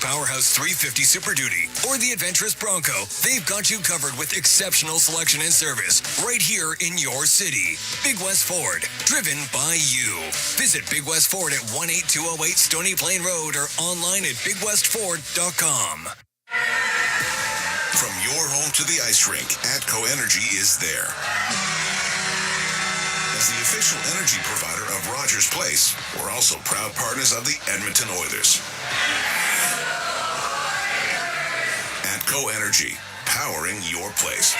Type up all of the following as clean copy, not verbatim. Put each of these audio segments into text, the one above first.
Powerhouse 350 Super Duty or the adventurous Bronco, they've got you covered with exceptional selection and service right here in your city. Big West Ford, driven by you. Visit Big West Ford at 18208 Stony Plain Road or online at bigwestford.com. From your home to the ice rink, ATCO Energy is there. As the official energy provider of Rogers Place, we're also proud partners of the Edmonton Oilers. ATCO Energy, powering your place.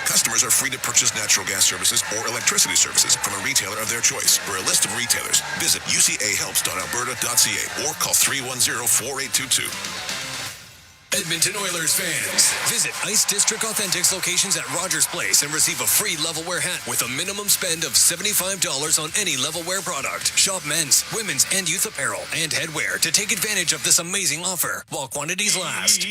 Customers are free to purchase natural gas services or electricity services from a retailer of their choice. For a list of retailers, visit ucahelps.alberta.ca or call 310-4822. Edmonton Oilers fans, visit Ice District Authentics locations at Rogers Place and receive a free Levelwear hat with a minimum spend of $75 on any Levelwear product. Shop men's, women's, and youth apparel and headwear to take advantage of this amazing offer while quantities last.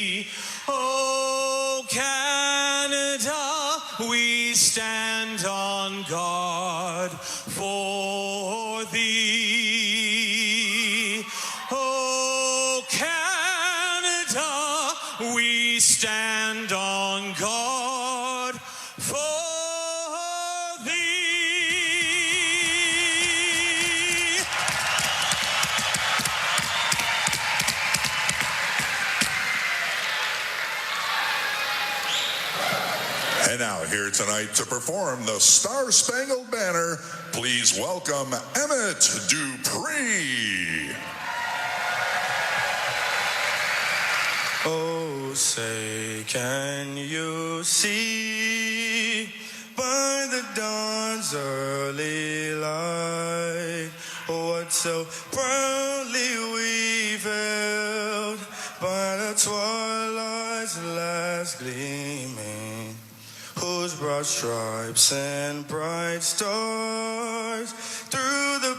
Oh, Canada, we stand on guard for thee. Oh, Canada, we stand on guard for thee. And now here tonight to perform the Star Spangled Banner, please welcome Emmett Dupree. Oh, say, can you see by the dawn's early light what so proudly we veiled by the twilight's last gleaming, whose broad stripes and bright stars through the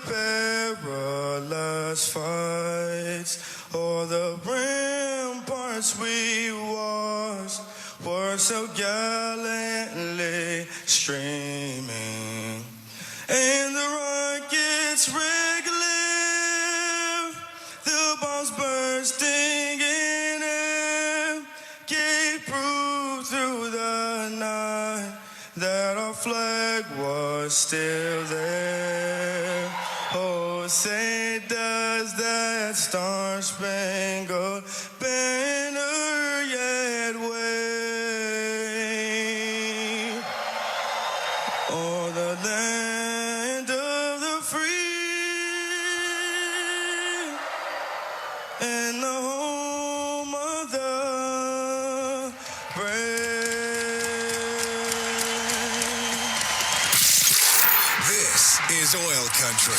perilous fights o'er the ramparts we watched were so gallantly streaming, and the rockets' red glare, the bombs bursting in air, gave proof through the night that our flag was still there. Oh, say does that star-spangled banner yet wave o'er the land of the free and the home of the brave? This is Oil Country.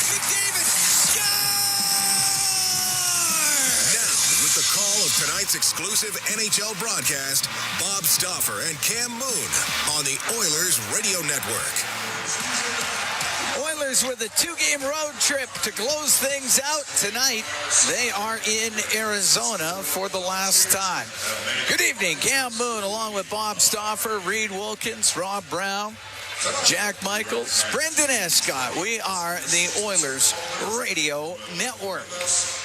The call of tonight's exclusive NHL broadcast, Bob Stauffer and Cam Moon on the Oilers Radio Network. Oilers with a two-game road trip to close things out tonight. They are in Arizona for the last time. Good evening, Cam Moon, along with Bob Stauffer, Reed Wilkins, Rob Brown, Jack Michaels, Brendan Escott. We are the Oilers Radio Network.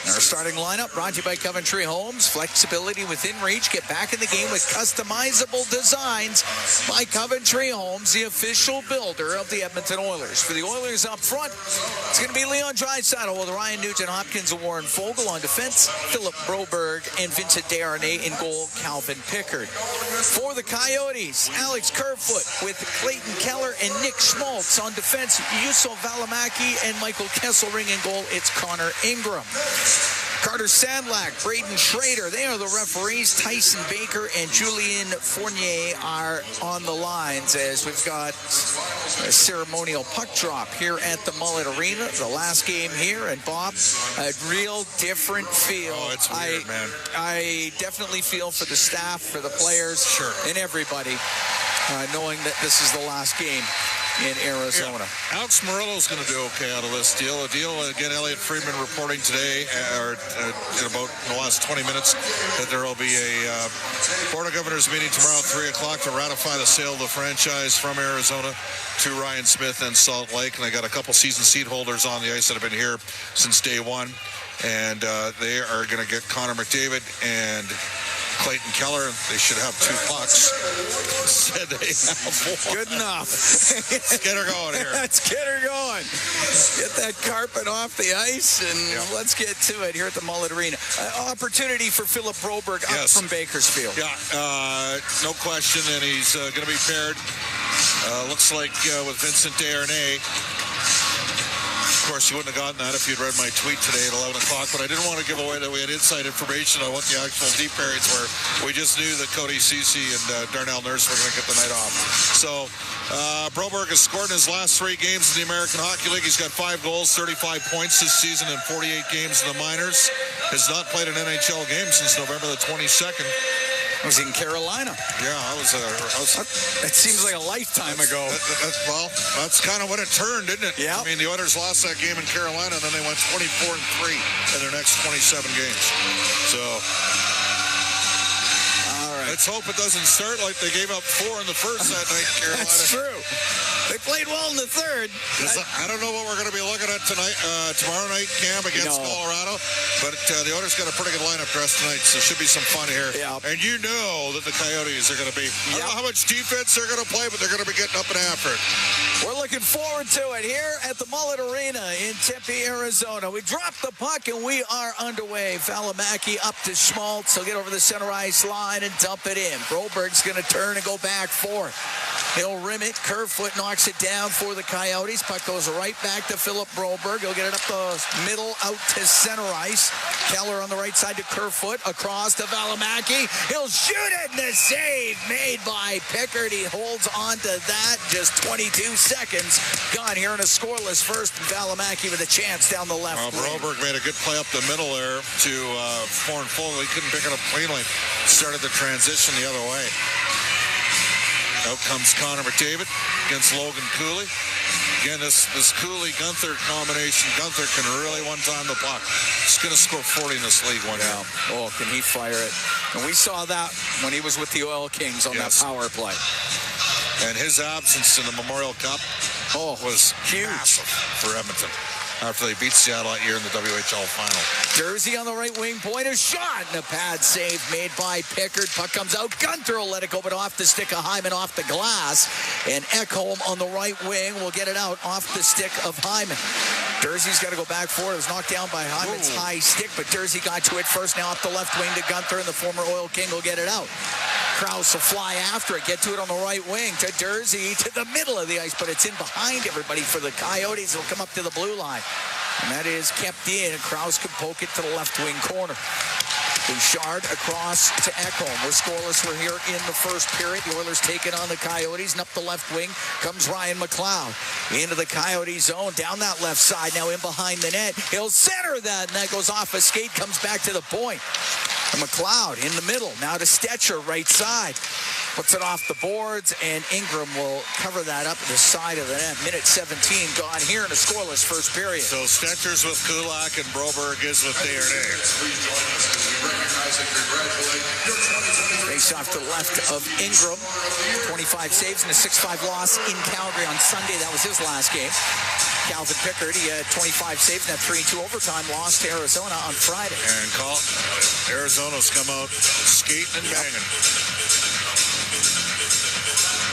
Our starting lineup brought to you by Coventry Homes. Flexibility within reach. Get back in the game with customizable designs by Coventry Homes, the official builder of the Edmonton Oilers. For the Oilers up front, it's going to be Leon Draisaitl with Ryan Nugent-Hopkins and Warren Fogle on defense. Philip Broberg and Vincent Desharnais in goal. Calvin Pickard. For the Coyotes, Alex Kerfoot with Clayton Keller and Nick Schmaltz on defense. Yusuf Valimaki and Michael Kesselring in goal. It's Connor Ingram. Carter Sandlak, Braden Schrader, they are the referees. Tyson Baker and Julien Fournier are on the lines as we've got a ceremonial puck drop here at the Mullet Arena. The last game here, and Bob, a real different feel. Oh, it's weird, man. I definitely feel for the staff, for the players, and everybody, knowing that this is the last game in Arizona. Yeah. Alex Murillo's going to do okay out of this deal. A deal, again, Elliot Friedman reporting today, or in about the last 20 minutes, that there will be a Board of Governors meeting tomorrow at 3 o'clock to ratify the sale of the franchise from Arizona to Ryan Smith and Salt Lake. And they got a couple season seat holders on the ice that have been here since day one. and they are going to get Connor McDavid and Clayton Keller. They should have 2 pucks. Said they have 1. Good enough. Let's get her going here. Let's get her going. Get that carpet off the ice, and let's get to it here at the Mullet Arena. Opportunity for Philip Broberg up from Bakersfield. Yeah, no question, and he's going to be paired, looks like, with Vincent Desharnais. Of course, you wouldn't have gotten that if you'd read my tweet today at 11 o'clock, but I didn't want to give away that we had inside information on what the actual deep periods were. We just knew that Cody Ceci and Darnell Nurse were going to get the night off. So, Broberg has scored in his last 3 games in the American Hockey League. He's got 5 goals, 35 points this season in 48 games in the minors. Has not played an NHL game since November the 22nd. I was in Carolina. Yeah, That seems like a lifetime ago. Well, that's kind of what it turned, didn't it? Yeah. I mean, the Oilers lost that game in Carolina, and then they went 24-3 in their next 27 games. So, all right. Let's hope it doesn't start like they gave up 4 in the first that night in Carolina. That's true. They played well in the third. I don't know what we're going to be looking at tonight, tomorrow night, Cam, against Colorado. But the Oilers got a pretty good lineup dressed tonight, so it should be some fun here. Yep. And you know that the Coyotes are going to be, I don't know how much defense they're going to play, but they're going to be getting up and after it. We're looking forward to it here at the Mullet Arena in Tempe, Arizona. We drop the puck and we are underway. Valimaki up to Schmaltz. He'll get over the center ice line and dump it in. Broberg's going to turn and go back for it. He'll rim it. Kerfoot knocks it down for the Coyotes. Puck goes right back to Philip Broberg. He'll get it up the middle, out to center ice. Keller on the right side to Kerfoot. Across to Valimaki. He'll shoot it, and the save made by Pickard. He holds on to that. Just 22 seconds gone here in a scoreless first. Valimaki with a chance down the left wing. Broberg made a good play up the middle there to Foreign Full. He couldn't pick it up cleanly. Started the transition the other way. Out comes Connor McDavid against Logan Cooley. Again, this Cooley-Gunther combination. Gunther can really one-time the puck. He's going to score 40 in this league one year. Oh, can he fire it? And we saw that when he was with the Oil Kings on that power play. And his absence in the Memorial Cup was huge for Edmonton after they beat Seattle that year in the WHL final. Jersey on the right wing point, a shot and a pad save made by Pickard. Puck comes out. Gunther will let it go, but off the stick of Hyman off the glass. And Ekholm on the right wing will get it out off the stick of Hyman. Jersey's got to go back for it. It was knocked down by Hyman's high stick, but Jersey got to it first. Now off the left wing to Gunther, and the former Oil King will get it out. Krause will fly after it, get to it on the right wing to Jersey, to the middle of the ice, but it's in behind everybody for the Coyotes. It'll come up to the blue line. And that is kept in. Krause could poke it to the left wing corner. Bouchard across to Ekholm. We're scoreless. We're here in the first period. The Oilers taking on the Coyotes. And up the left wing comes Ryan McLeod. Into the Coyote zone. Down that left side. Now in behind the net. He'll center that. And that goes off a skate. Comes back to the point. And McLeod in the middle. Now to Stetcher, right side. Puts it off the boards, and Ingram will cover that up the side of the net. Minute 17 gone here in a scoreless first period. So Stetcher's with Kulak and Broberg is with Desharnais. Face off to the left of Ingram. 25 saves and a 6-5 loss in Calgary on Sunday. That was his last game. Calvin Pickard, he had 25 saves and that 3-2 overtime loss to Arizona on Friday. And Arizona's come out skating and banging.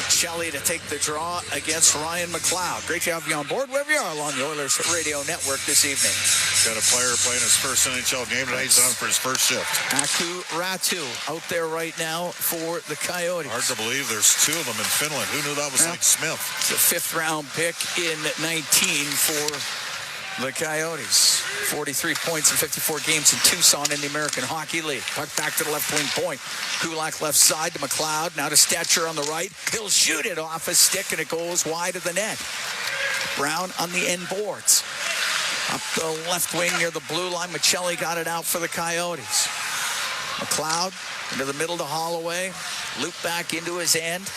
Shelley to take the draw against Ryan McLeod. Great to have you on board wherever you are along the Oilers Radio Network this evening. Got a player playing his first NHL game tonight. He's on for his first shift. Aku Ratu out there right now for the Coyotes. Hard to believe there's 2 of them in Finland. Who knew that was Mike Smith? It's a 5th round pick in 19 for the Coyotes. 43 points in 54 games in Tucson in the American Hockey League. Puck back to the left wing point. Kulak left side to McLeod. Now to Stetcher on the right. He'll shoot it off a stick and it goes wide of the net. Brown on the end boards. Up the left wing near the blue line. Michelli got it out for the Coyotes. McLeod into the middle to Holloway. Loop back into his end.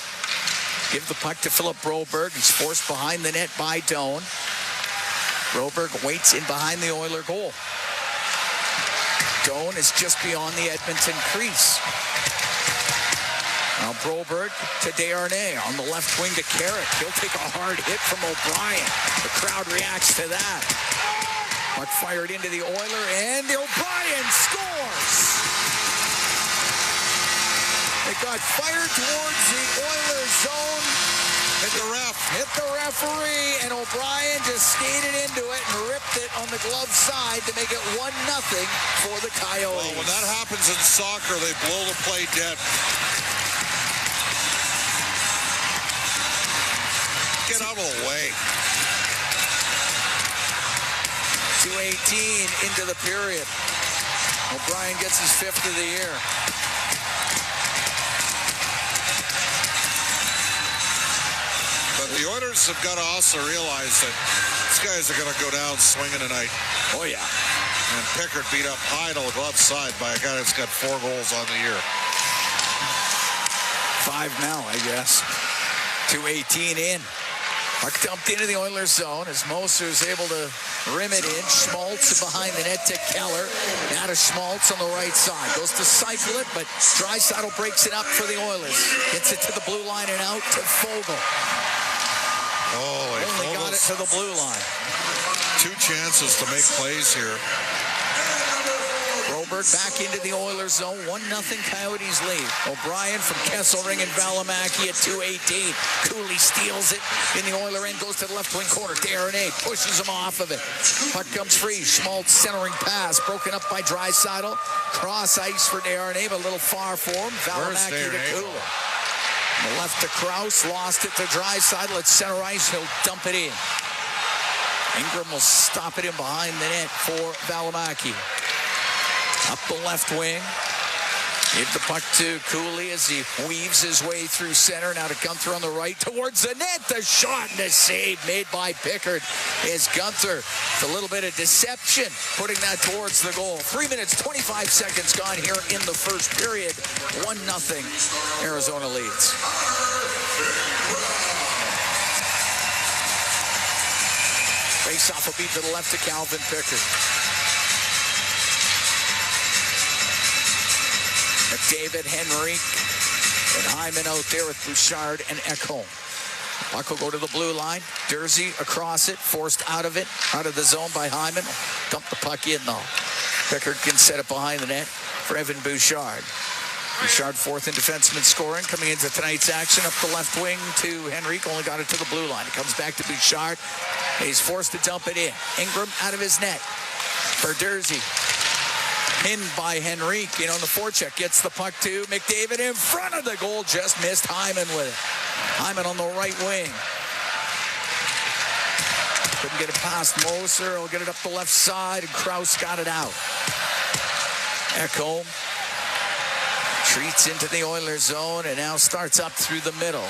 Give the puck to Philip Broberg. He's forced behind the net by Doan. Broberg waits in behind the Oiler goal. Doan is just beyond the Edmonton crease. Now Broberg to Desharnais on the left wing to Carrick. He'll take a hard hit from O'Brien. The crowd reacts to that. Puck fired into the Oiler, and O'Brien scores! It got fired towards the Oilers zone. Hit the ref. Hit the referee, and O'Brien just skated into it and ripped it on the glove side to make it 1-0 for the Coyotes. Well, when that happens in soccer, they blow the play dead. Get out of the way. 2:18 into the period. O'Brien gets his 5th of the year. But the Oilers have got to also realize that these guys are going to go down swinging tonight. Oh, yeah. And Pickard beat up high to the glove side by a guy that's got 4 goals on the year. 5 now, I guess. 2:18 in. Puck dumped into the Oilers zone as Moser's able to rim it in. Schmaltz behind the net to Keller. Now to Schmaltz on the right side. Goes to cycle it, but Draisaitl breaks it up for the Oilers. Gets it to the blue line and out to Fogle. Only got it to the blue line. 2 chances to make plays here. Broberg back into the Oilers zone. 1-0 Coyotes lead. O'Brien from Kesselring and Valimaki at 2:18. Cooley steals it in the Oiler end. Goes to the left wing corner. Darnay pushes him off of it. Puck comes free. Schmaltz centering pass. Broken up by Draisaitl. Cross ice for Darnay, but a little far for him. Valimaki to Cooley. The left to Krause. Lost it to Draisaitl at center ice. He'll dump it in. Ingram will stop it in behind the net for Valimaki. Up the left wing. Give the puck to Cooley as he weaves his way through center. Now to Gunther on the right towards the net. The shot and the save made by Pickard is Gunther. It's a little bit of deception putting that towards the goal. 3 minutes, 25 seconds gone here in the first period. 1-0. Arizona leads. Face-off will be to the left to Calvin Pickard. McDavid, Henrique, and Hyman out there with Bouchard and Ekholm. Puck will go to the blue line. Dursey across it, forced out of the zone by Hyman. Dump the puck in, though. Pickard can set it behind the net for Evan Bouchard. Bouchard, 4th in defenseman scoring, coming into tonight's action. Up the left wing to Henrique, only got it to the blue line. It comes back to Bouchard. He's forced to dump it in. Ingram out of his net for Dursey. Pinned by Henrique, on the forecheck. Gets the puck to McDavid in front of the goal. Just missed Hyman with it. Hyman on the right wing. Couldn't get it past Moser. He'll get it up the left side, and Krause got it out. Ekholm treats into the Oilers zone and now starts up through the middle.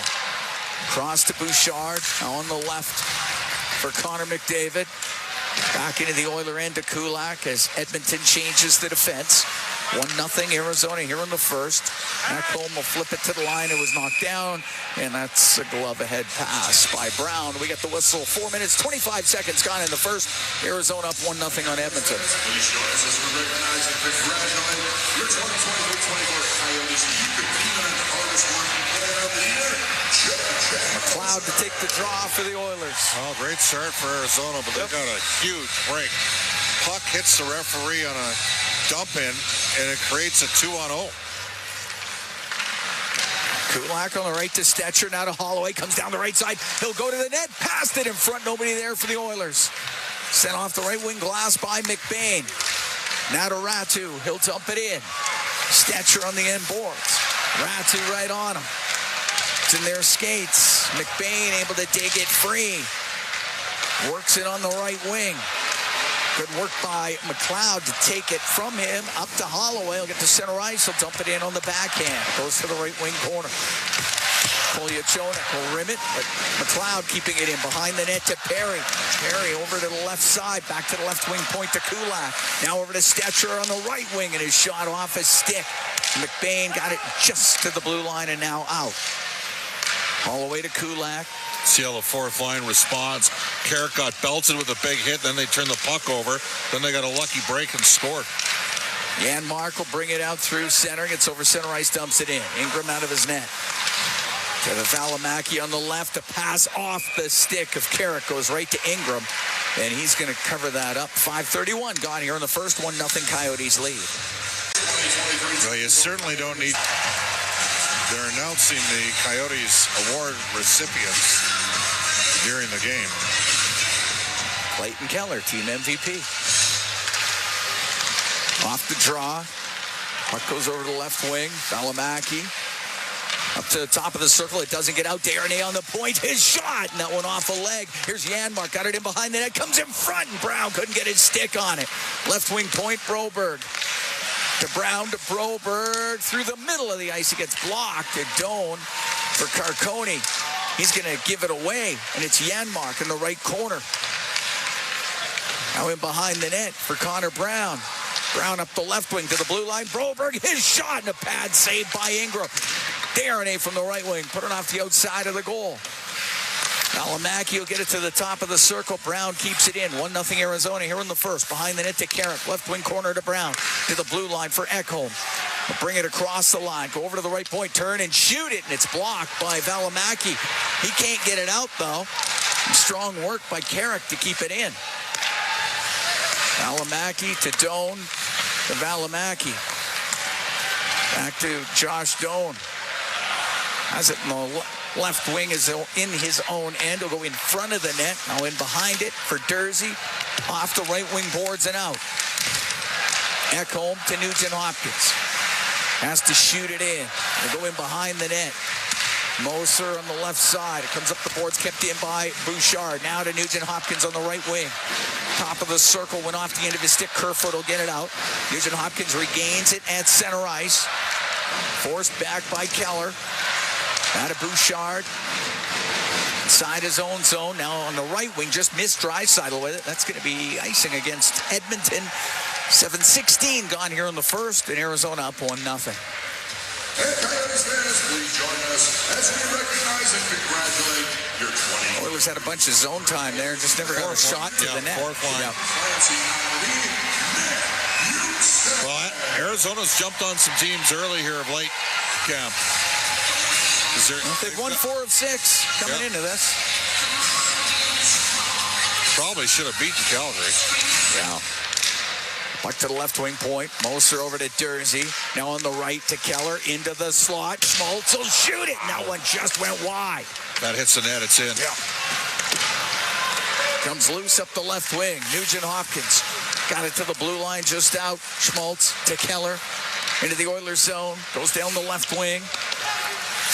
Cross to Bouchard. Now on the left for Connor McDavid. Back into the Oiler end to Kulak as Edmonton changes the defense. 1-0 Arizona here in the first. Ekholm will flip it to the line. It was knocked down, and that's a glove-ahead pass by Brown. We get the whistle. 4 minutes, 25 seconds gone in the first. Arizona up 1-0 on Edmonton. McLeod to take the draw for the Oilers. Well, great start for Arizona, but they've got a huge break. Puck hits the referee on a dump in, and it creates a 2-on-0. Kulak on the right to Stetcher. Now to Holloway. Comes down the right side. He'll go to the net. Passed it in front. Nobody there for the Oilers. Sent off the right wing glass by McBain. Now to Ratu. He'll dump it in. Stetcher on the end boards. Ratu right on him. It's in their skates. McBain able to dig it free. Works it on the right wing. Good work by McLeod to take it from him up to Holloway. He'll get to center ice. He'll dump it in on the backhand. Goes to the right wing corner. Polyachonik will rim it, but McLeod keeping it in behind the net to Perry. Perry over to the left side. Back to the left wing point to Kulak. Now over to Stetcher on the right wing, and his shot off his stick. McBain got it just to the blue line and now out. Holloway to Kulak. See how the 4th line responds. Carrick got belted with a big hit, then they turned the puck over. Then they got a lucky break and scored. Janmark will bring it out through center. Gets over center ice, dumps it in. Ingram out of his net. To the Valimaki on the left. A pass off the stick of Carrick goes right to Ingram. And he's going to cover that up. 5:31 gone here in the first. 1-0 Coyotes lead. Well, you certainly don't need... They're announcing the Coyotes award recipients during the game. Clayton Keller, team MVP. Off the draw. Puck goes over to the left wing. Valimaki up to the top of the circle. It doesn't get out. Darnay on the point. His shot. And that one off a leg. Here's Janmark. Got it in behind the net. Comes in front. And Brown couldn't get his stick on it. Left wing point. Broberg. To Brown to Broberg. Through the middle of the ice. He gets blocked. To Doan for Carcone. He's going to give it away. And it's Janmark in the right corner. Now in behind the net for Connor Brown. Brown up the left wing to the blue line. Broberg, his shot, and a pad saved by Ingram. Darnay from the right wing, put it off the outside of the goal. Valimaki will get it to the top of the circle. Brown keeps it in. 1-0 Arizona here in the first. Behind the net to Carrick. Left wing corner to Brown. To the blue line for Ekholm. Bring it across the line. Go over to the right point. Turn and shoot it. And it's blocked by Valimaki. He can't get it out, though. Strong work by Carrick to keep it in. Valimaki to Doan. To Valimaki. Back to Josh Doan. Has it in the left wing is in his own end. He'll go in front of the net. Now in behind it for Dursey. Off the right wing boards and out. Ekholm to Nugent Hopkins. Has to shoot it in. They'll go in behind the net. Moser on the left side. It comes up the boards, kept in by Bouchard. Now to Nugent Hopkins on the right wing. Top of the circle, went off the end of his stick. Kerfoot will get it out. Nugent Hopkins regains it at center ice. Forced back by Keller. Now to Bouchard. Inside his own zone. Now on the right wing, just missed Draisaitl with it. That's going to be icing against Edmonton. 7:16 gone here in the first, and Arizona up 1-0. Hey, Coyotes fans, please join us as we recognize and congratulate your 20. Oilers had a bunch of zone time there, just never got a shot to the net. Fourth line. Well, Arizona's jumped on some teams early here of late, Cam. They've won 4 of 6 coming into this. Probably should have beaten Calgary. Yeah. Puck to the left wing point. Moser over to Dursey. Now on the right to Keller. Into the slot. Schmaltz will shoot it. And that one just went wide. That hits the net. It's in. Yeah. Comes loose up the left wing. Nugent Hopkins. Got it to the blue line just out. Schmaltz to Keller. Into the Oilers zone. Goes down the left wing.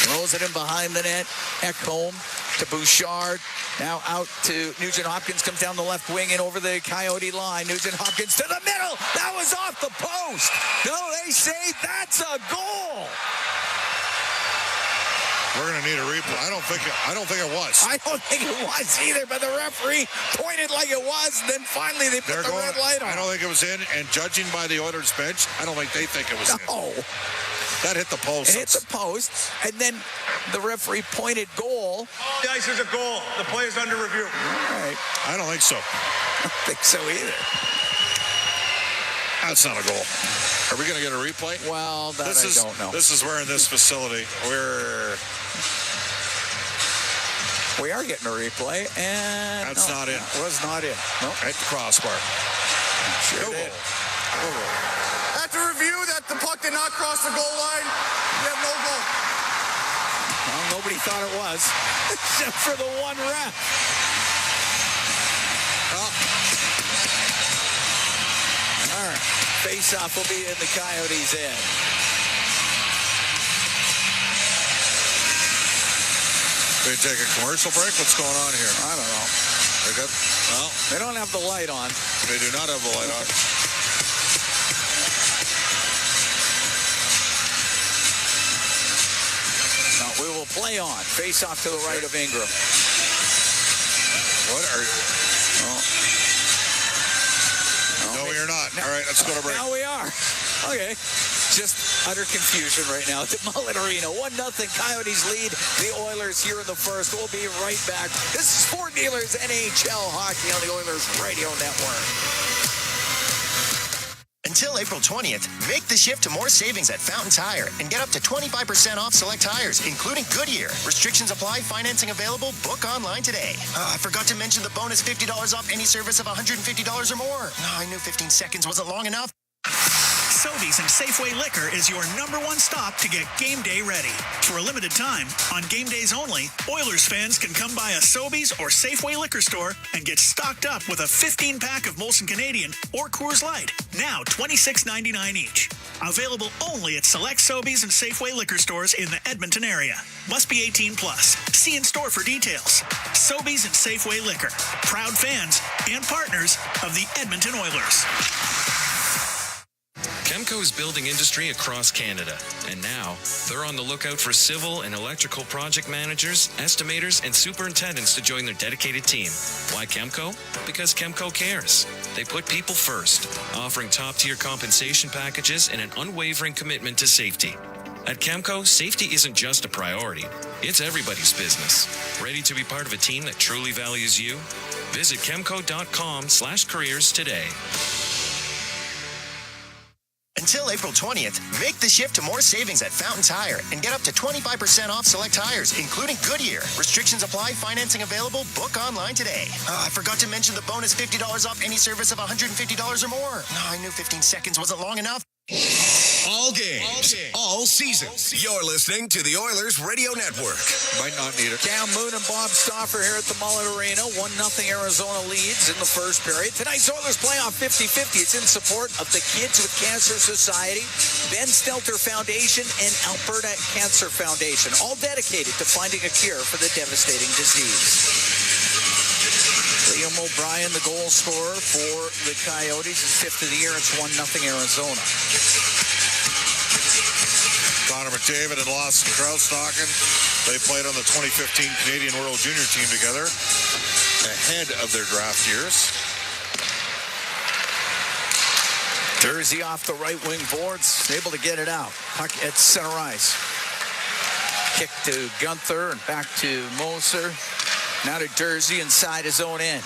Throws it in behind the net. Ekholm to Bouchard. Now out to Nugent Hopkins. Comes down the left wing and over the Coyote line. Nugent Hopkins to the middle. That was off the post. No, they say that's a goal. We're going to need a replay. I don't think it was. I don't think it was either, but the referee pointed like it was, and then finally they put the red light on. I don't think it was in, and judging by the Oilers bench, I don't think they think it was in. No. That hit the post. It hit the post, and then the referee pointed goal. The ice is a goal. The play is under review. All right. I don't think so. I don't think so either. That's not a goal. Are we going to get a replay? Well, that I don't know. This is where in this facility we are getting a replay, and that's not in. It was not in. Nope. Right the crossbar. Sure did. After review that the puck did not cross the goal line, we have no goal. Well, nobody thought it was, except for the one ref. All right. Face-off will be in the Coyotes' end. We take a commercial break? What's going on here? I don't know. They got, well, They don't have the light on. they do not have the light on. No, we will play on. Face-off to the right of Ingram. What are you? No, we are not. All right, let's go to break. Now we are. Okay. Just utter confusion right now at the Mullet Arena. 1-0 Coyotes lead the Oilers here in the first. We'll be right back. This is Sport Dealers NHL Hockey on the Oilers Radio Network. Until April 20th, make the shift to more savings at Fountain Tire and get up to 25% off select tires, including Goodyear. Restrictions apply. Financing available. Book online today. I forgot to mention the bonus $50 off any service of $150 or more. I knew 15 seconds wasn't long enough. Sobeys and Safeway Liquor is your #1 stop to get game day ready. For a limited time, on game days only, Oilers fans can come by a Sobeys or Safeway liquor store and get stocked up with a 15-pack of Molson Canadian or Coors Light, now $26.99 each. Available only at select Sobeys and Safeway liquor stores in the Edmonton area. Must be 18 plus. See in store for details. Sobeys and Safeway Liquor, proud fans and partners of the Edmonton Oilers. Chemco is building industry across Canada, and now they're on the lookout for civil and electrical project managers, estimators, and superintendents to join their dedicated team. Why Chemco? Because Chemco cares. They put people first, offering top-tier compensation packages and an unwavering commitment to safety. At Chemco, safety isn't just a priority, it's everybody's business. Ready to be part of a team that truly values you? Visit chemco.com/careers today. Until April 20th, make the shift to more savings at Fountain Tire and get up to 25% off select tires, including Goodyear. Restrictions apply. Financing available. Book online today. I forgot to mention the bonus $50 off any service of $150 or more. I knew 15 seconds wasn't long enough. All games, all season. You're listening to the Oilers Radio Network. Might not need it. Cam Moon and Bob Stauffer here at the Mullet Arena. 1-0 Arizona leads in the first period. Tonight's Oilers playoff 50-50. It's in support of the Kids with Cancer Society, Ben Stelter Foundation, and Alberta Cancer Foundation, all dedicated to finding a cure for the devastating disease. Liam O'Brien, the goal scorer for the Coyotes, is 5th of the year. It's 1-0 Arizona. Connor McDavid and Lawson Kraustocken. They played on the 2015 Canadian World Junior team together ahead of their draft years. Jersey off the right wing boards, able to get it out. Puck at center ice. Kick to Gunther and back to Moser. Now to Jersey inside his own end.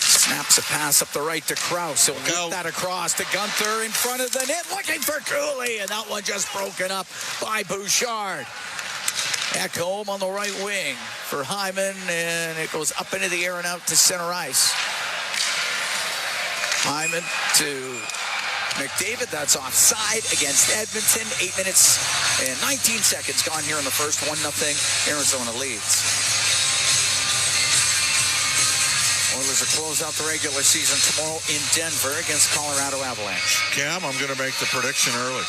Snaps a pass up the right to Krause. He'll whip that across to Gunther in front of the net, looking for Cooley, and that one just broken up by Bouchard. Ekholm on the right wing for Hyman, and it goes up into the air and out to center ice. Hyman to McDavid. That's offside against Edmonton. 8 minutes and 19 seconds gone here in the first. 1-0 Arizona leads. Oilers will close out the regular season tomorrow in Denver against Colorado Avalanche. Cam, I'm going to make the prediction early.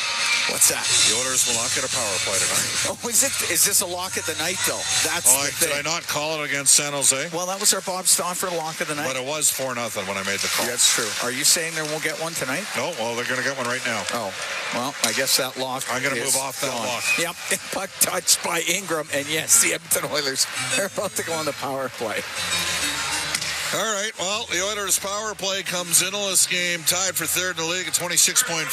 What's that? The Oilers will not get a power play tonight. Oh, is this a lock of the night, though? That's the thing. Did I not call it against San Jose? Well, that was our Bob Stauffer lock of the night. But it was 4-0 when I made the call. That's true. Are you saying they won't get one tonight? No, well, they're going to get one right now. Oh, well, I guess that lock I'm going to move off that lock. Yep, puck touched by Ingram, and yes, the Edmonton Oilers are about to go on the power play. All right, well, the Oilers' power play comes into this game tied for third in the league at 26.4%.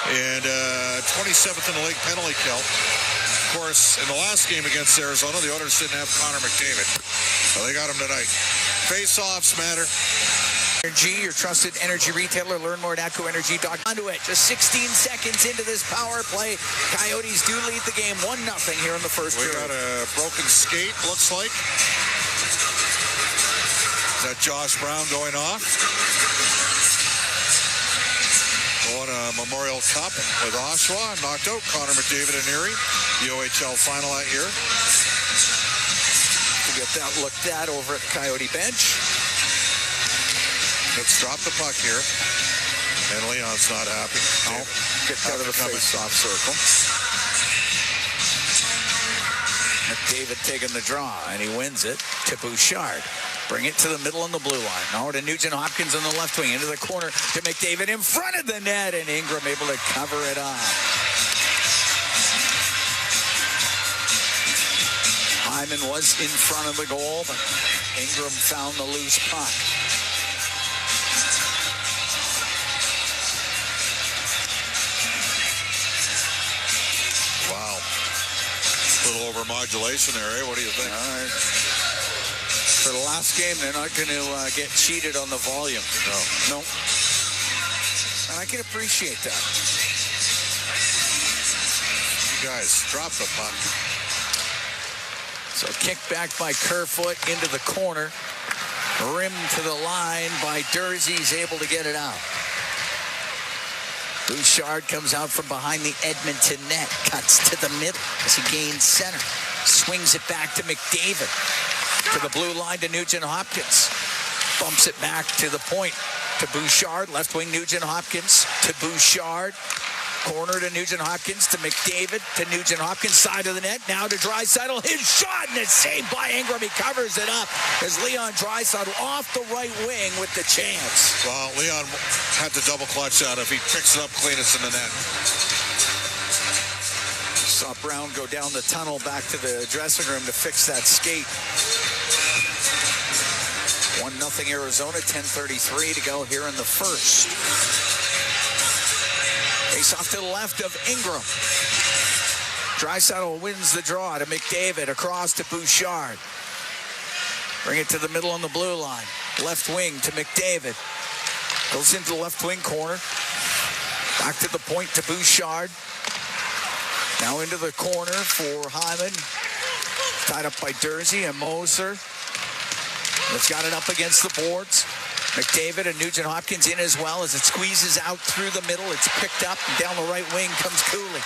And 27th in the league penalty kill. Of course, in the last game against Arizona, the Oilers didn't have Connor McDavid. Well, they got him tonight. Face-offs matter. Energy, your trusted energy retailer. Learn more at ATCOEnergy.com. Onto it. Just 16 seconds into this power play. Coyotes do lead the game 1-0 here in the first period. We got a broken skate, looks like. Is that Josh Brown going off? Won a Memorial Cup with Oshawa. Knocked out Connor McDavid and Erie. The OHL final that year. To get that looked at over at the Coyote bench. Let's drop the puck here. And Leon's not happy. Oh, gets out of the face-off circle. McDavid taking the draw, and he wins it to Bouchard. Bring it to the middle on the blue line. Now to Nugent-Hopkins on the left wing. Into the corner to McDavid in front of the net, and Ingram able to cover it up. Hyman was in front of the goal, but Ingram found the loose puck. Wow. A little over modulation there, eh? What do you think? All right. For the last game, they're not going to get cheated on the volume. No. No. And I can appreciate that. You guys, drop the puck. So kick back by Kerfoot into the corner. Rim to the line by Dursey. He's able to get it out. Bouchard comes out from behind the Edmonton net. Cuts to the middle as he gains center. Swings it back to McDavid. To the blue line to Nugent-Hopkins. Bumps it back to the point to Bouchard. Left wing Nugent-Hopkins to Bouchard. Corner to Nugent-Hopkins to McDavid to Nugent-Hopkins. Side of the net. Now to Draisaitl. His shot and it's saved by Ingram. He covers it up as Leon Draisaitl off the right wing with the chance. Well, Leon had to double clutch that. If he picks it up clean, it's in the net. Saw Brown go down the tunnel back to the dressing room to fix that skate. 1-0 Arizona, 10:33 to go here in the first. Face off to the left of Ingram. Draisaitl wins the draw to McDavid, across to Bouchard. Bring it to the middle on the blue line. Left wing to McDavid. Goes into the left wing corner. Back to the point to Bouchard. Now into the corner for Hyman. Tied up by Dursey and Moser. That's got it up against the boards. McDavid and Nugent-Hopkins in as well as it squeezes out through the middle. It's picked up, and down the right wing comes Cooley.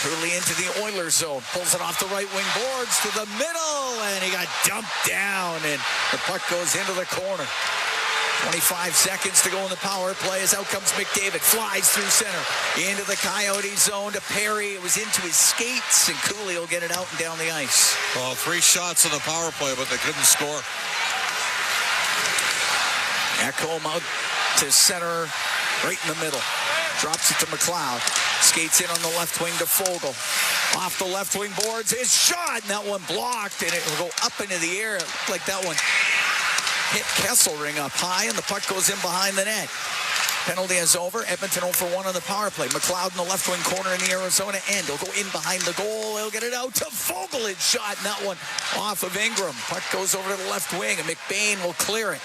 Cooley into the Oilers zone. Pulls it off the right wing boards to the middle, and he got dumped down, and the puck goes into the corner. 25 seconds to go in the power play as out comes McDavid. Flies through center. Into the Coyotes zone to Perry. It was into his skates, and Cooley will get it out and down the ice. Well, 3 shots in the power play, but they couldn't score. Ekholm out to center, right in the middle. Drops it to McLeod. Skates in on the left wing to Fogle. Off the left wing boards. His shot, and that one blocked, and it will go up into the air. It looked like that one hit Kesselring up high, and the puck goes in behind the net. Penalty is over. Edmonton 0 for 1 on the power play. McLeod in the left wing corner in the Arizona end. He'll go in behind the goal. He'll get it out to Fogle. His shot, and that one off of Ingram. Puck goes over to the left wing, and McBain will clear it.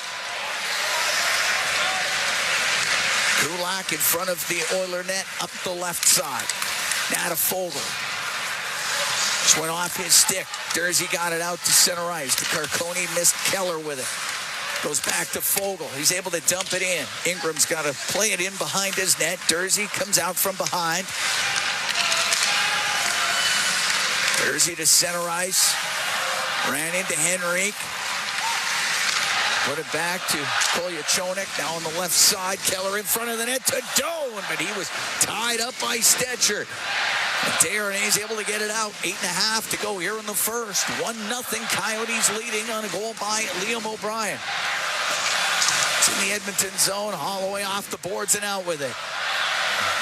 Kulak in front of the Oiler net up the left side. Now to Fogle. Just went off his stick. Dursey got it out to center ice. To Carcone, missed Keller with it. Goes back to Fogle. He's able to dump it in. Ingram's got to play it in behind his net. Dursey comes out from behind. Dursey to center ice. Ran into Henrique. Put it back to Kolyachonok. Now on the left side. Keller in front of the net to Doan, but he was tied up by Stetcher. Darnay's able to get it out. 8.5 to go here in the first. 1-0 Coyotes leading on a goal by Liam O'Brien. It's in the Edmonton zone. Holloway off the boards and out with it.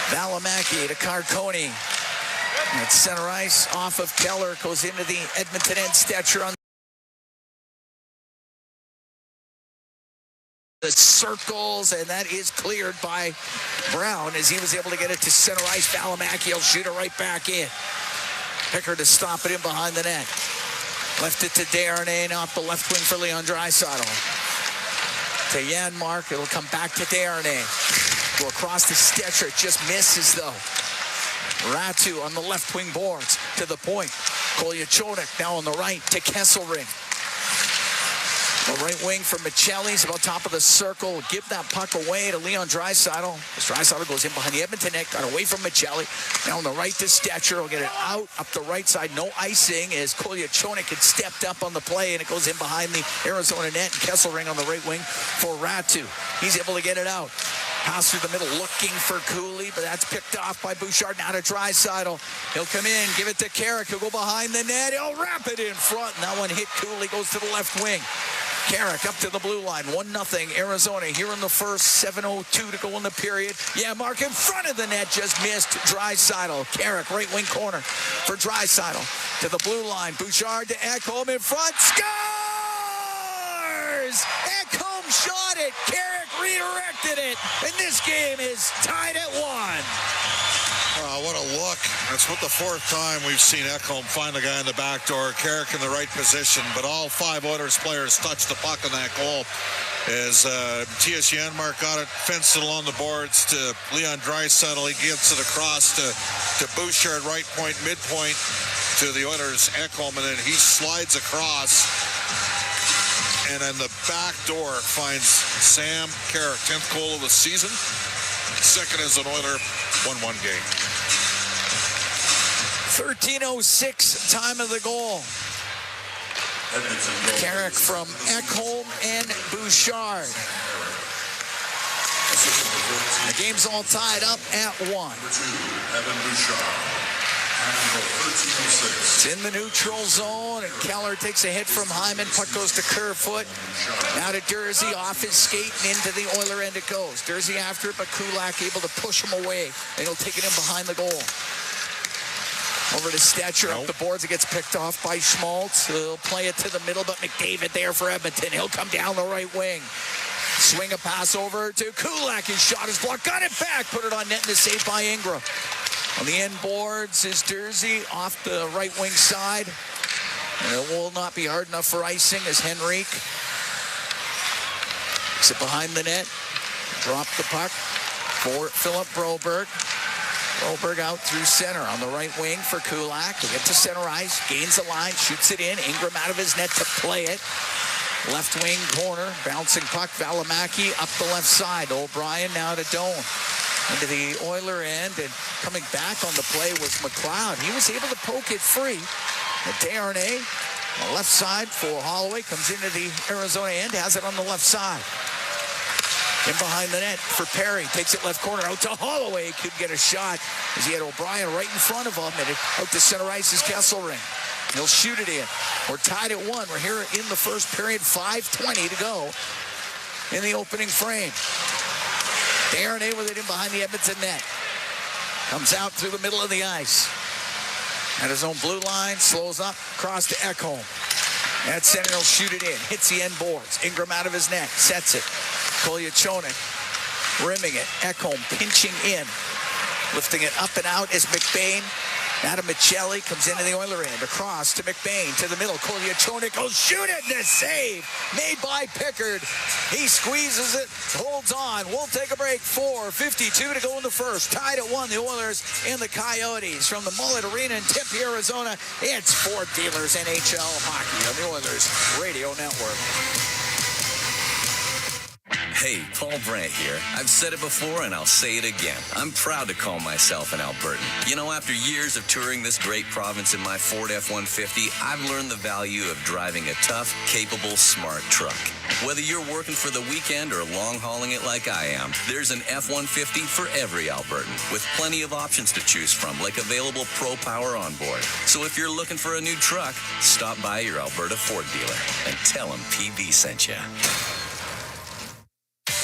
Valimaki to Carcone. At center ice off of Keller. Goes into the Edmonton end. Stetcher on the circles, and that is cleared by Brown as he was able to get it to center ice. Valimaki will shoot it right back in. Picker to stop it in behind the net. Left it to Darnay off the left wing for Leon Draisaitl. To Janmark, it'll come back to Darnay. Go across to Stetcher, it just misses though. Ratu on the left wing boards to the point. Kolyachonok now on the right to Kesselring. The right wing for Michelli's about top of the circle. Give that puck away to Leon Draisaitl. As Draisaitl goes in behind the Edmonton net. Got away from Michelli. Now on the right to Stetcher. He'll get it out up the right side. No icing as Kolyachonok had stepped up on the play, and it goes in behind the Arizona net. And Kesselring on the right wing for Ratu. He's able to get it out. Pass through the middle looking for Cooley, but that's picked off by Bouchard. Now to Draisaitl. He'll come in, give it to Carrick. He'll go behind the net. He'll wrap it in front. And that one hit Cooley. Goes to the left wing. Carrick up to the blue line. 1-0 Arizona here in the first. 7:02 to go in the period. Yeah, Mark in front of the net. Just missed Draisaitl. Carrick right wing corner for Draisaitl. To the blue line. Bouchard to Ekholm in front. Scores! Ekholm shot it. Carrick redirected it. And this game is tied at 1. What a look. That's what the 4th time we've seen Ekholm find the guy in the back door. Carrick in the right position, but all 5 Oilers players touched the puck on that goal. As T.S. Janmark got it, fenced it along the boards to Leon Draisaitl. He gets it across to Bouchard, right point, midpoint to the Oilers' Ekholm, and then he slides across. And in the back door finds Sam Carrick, 10th goal of the season. Second as an Oiler, 1-1 game. 13:06 time of the goal. Carrick from Ekholm and Bouchard. The game's all tied up at 1. It's in the neutral zone, and Keller takes a hit from Hyman. Puck goes to Kerfoot. Now to Dursey, off his skate, and into the Oiler end it goes. Dursey after it, but Kulak able to push him away, and he'll take it in behind the goal. Over to Stetcher, up the boards. It gets picked off by Schmaltz. He'll play it to the middle, but McDavid there for Edmonton. He'll come down the right wing. Swing a pass over to Kulak. His shot is blocked. Got it back. Put it on net and is saved by Ingram. On the end boards is Dursey off the right wing side. And it will not be hard enough for icing as Henrique takes it behind the net. Drop the puck for Philip Broberg. Broberg out through center on the right wing for Kulak. He'll get to center ice, gains the line, shoots it in. Ingram out of his net to play it. Left wing corner, bouncing puck. Valimaki up the left side. O'Brien now to Doan. Into the Oiler end, and coming back on the play was McLeod. He was able to poke it free. And Desharnais, on the left side for Holloway, comes into the Arizona end, has it on the left side. In behind the net for Perry. Takes it left corner out to Holloway. Couldn't get a shot as he had O'Brien right in front of him. And out to center ice is Kesselring. He'll shoot it in. We're tied at 1. We're here in the first period. 5:20 to go in the opening frame. Desharnais with it in behind the Edmonton net. Comes out through the middle of the ice. At his own blue line. Slows up. Across to Ekholm. At center, he'll shoot it in. Hits the end boards. Ingram out of his net. Sets it. Kolyachonik rimming it. Ekholm pinching in. Lifting it up and out is McBain. Now to Michelli. Comes into the Oiler end. Across to McBain. To the middle. Kolyachonik will shoot it. And a save made by Pickard. He squeezes it. Holds on. We'll take a break. 4:52 to go in the first. Tied at 1. The Oilers and the Coyotes. From the Mullet Arena in Tempe, Arizona. It's Ford Dealers NHL Hockey on the Oilers Radio Network. Hey, Paul Brandt here. I've said it before and I'll say it again. I'm proud to call myself an Albertan. You know, after years of touring this great province in my Ford F-150, I've learned the value of driving a tough, capable, smart truck. Whether you're working for the weekend or long-hauling it like I am, there's an F-150 for every Albertan, with plenty of options to choose from, like available Pro Power on board. So if you're looking for a new truck, stop by your Alberta Ford dealer and tell them PB sent you.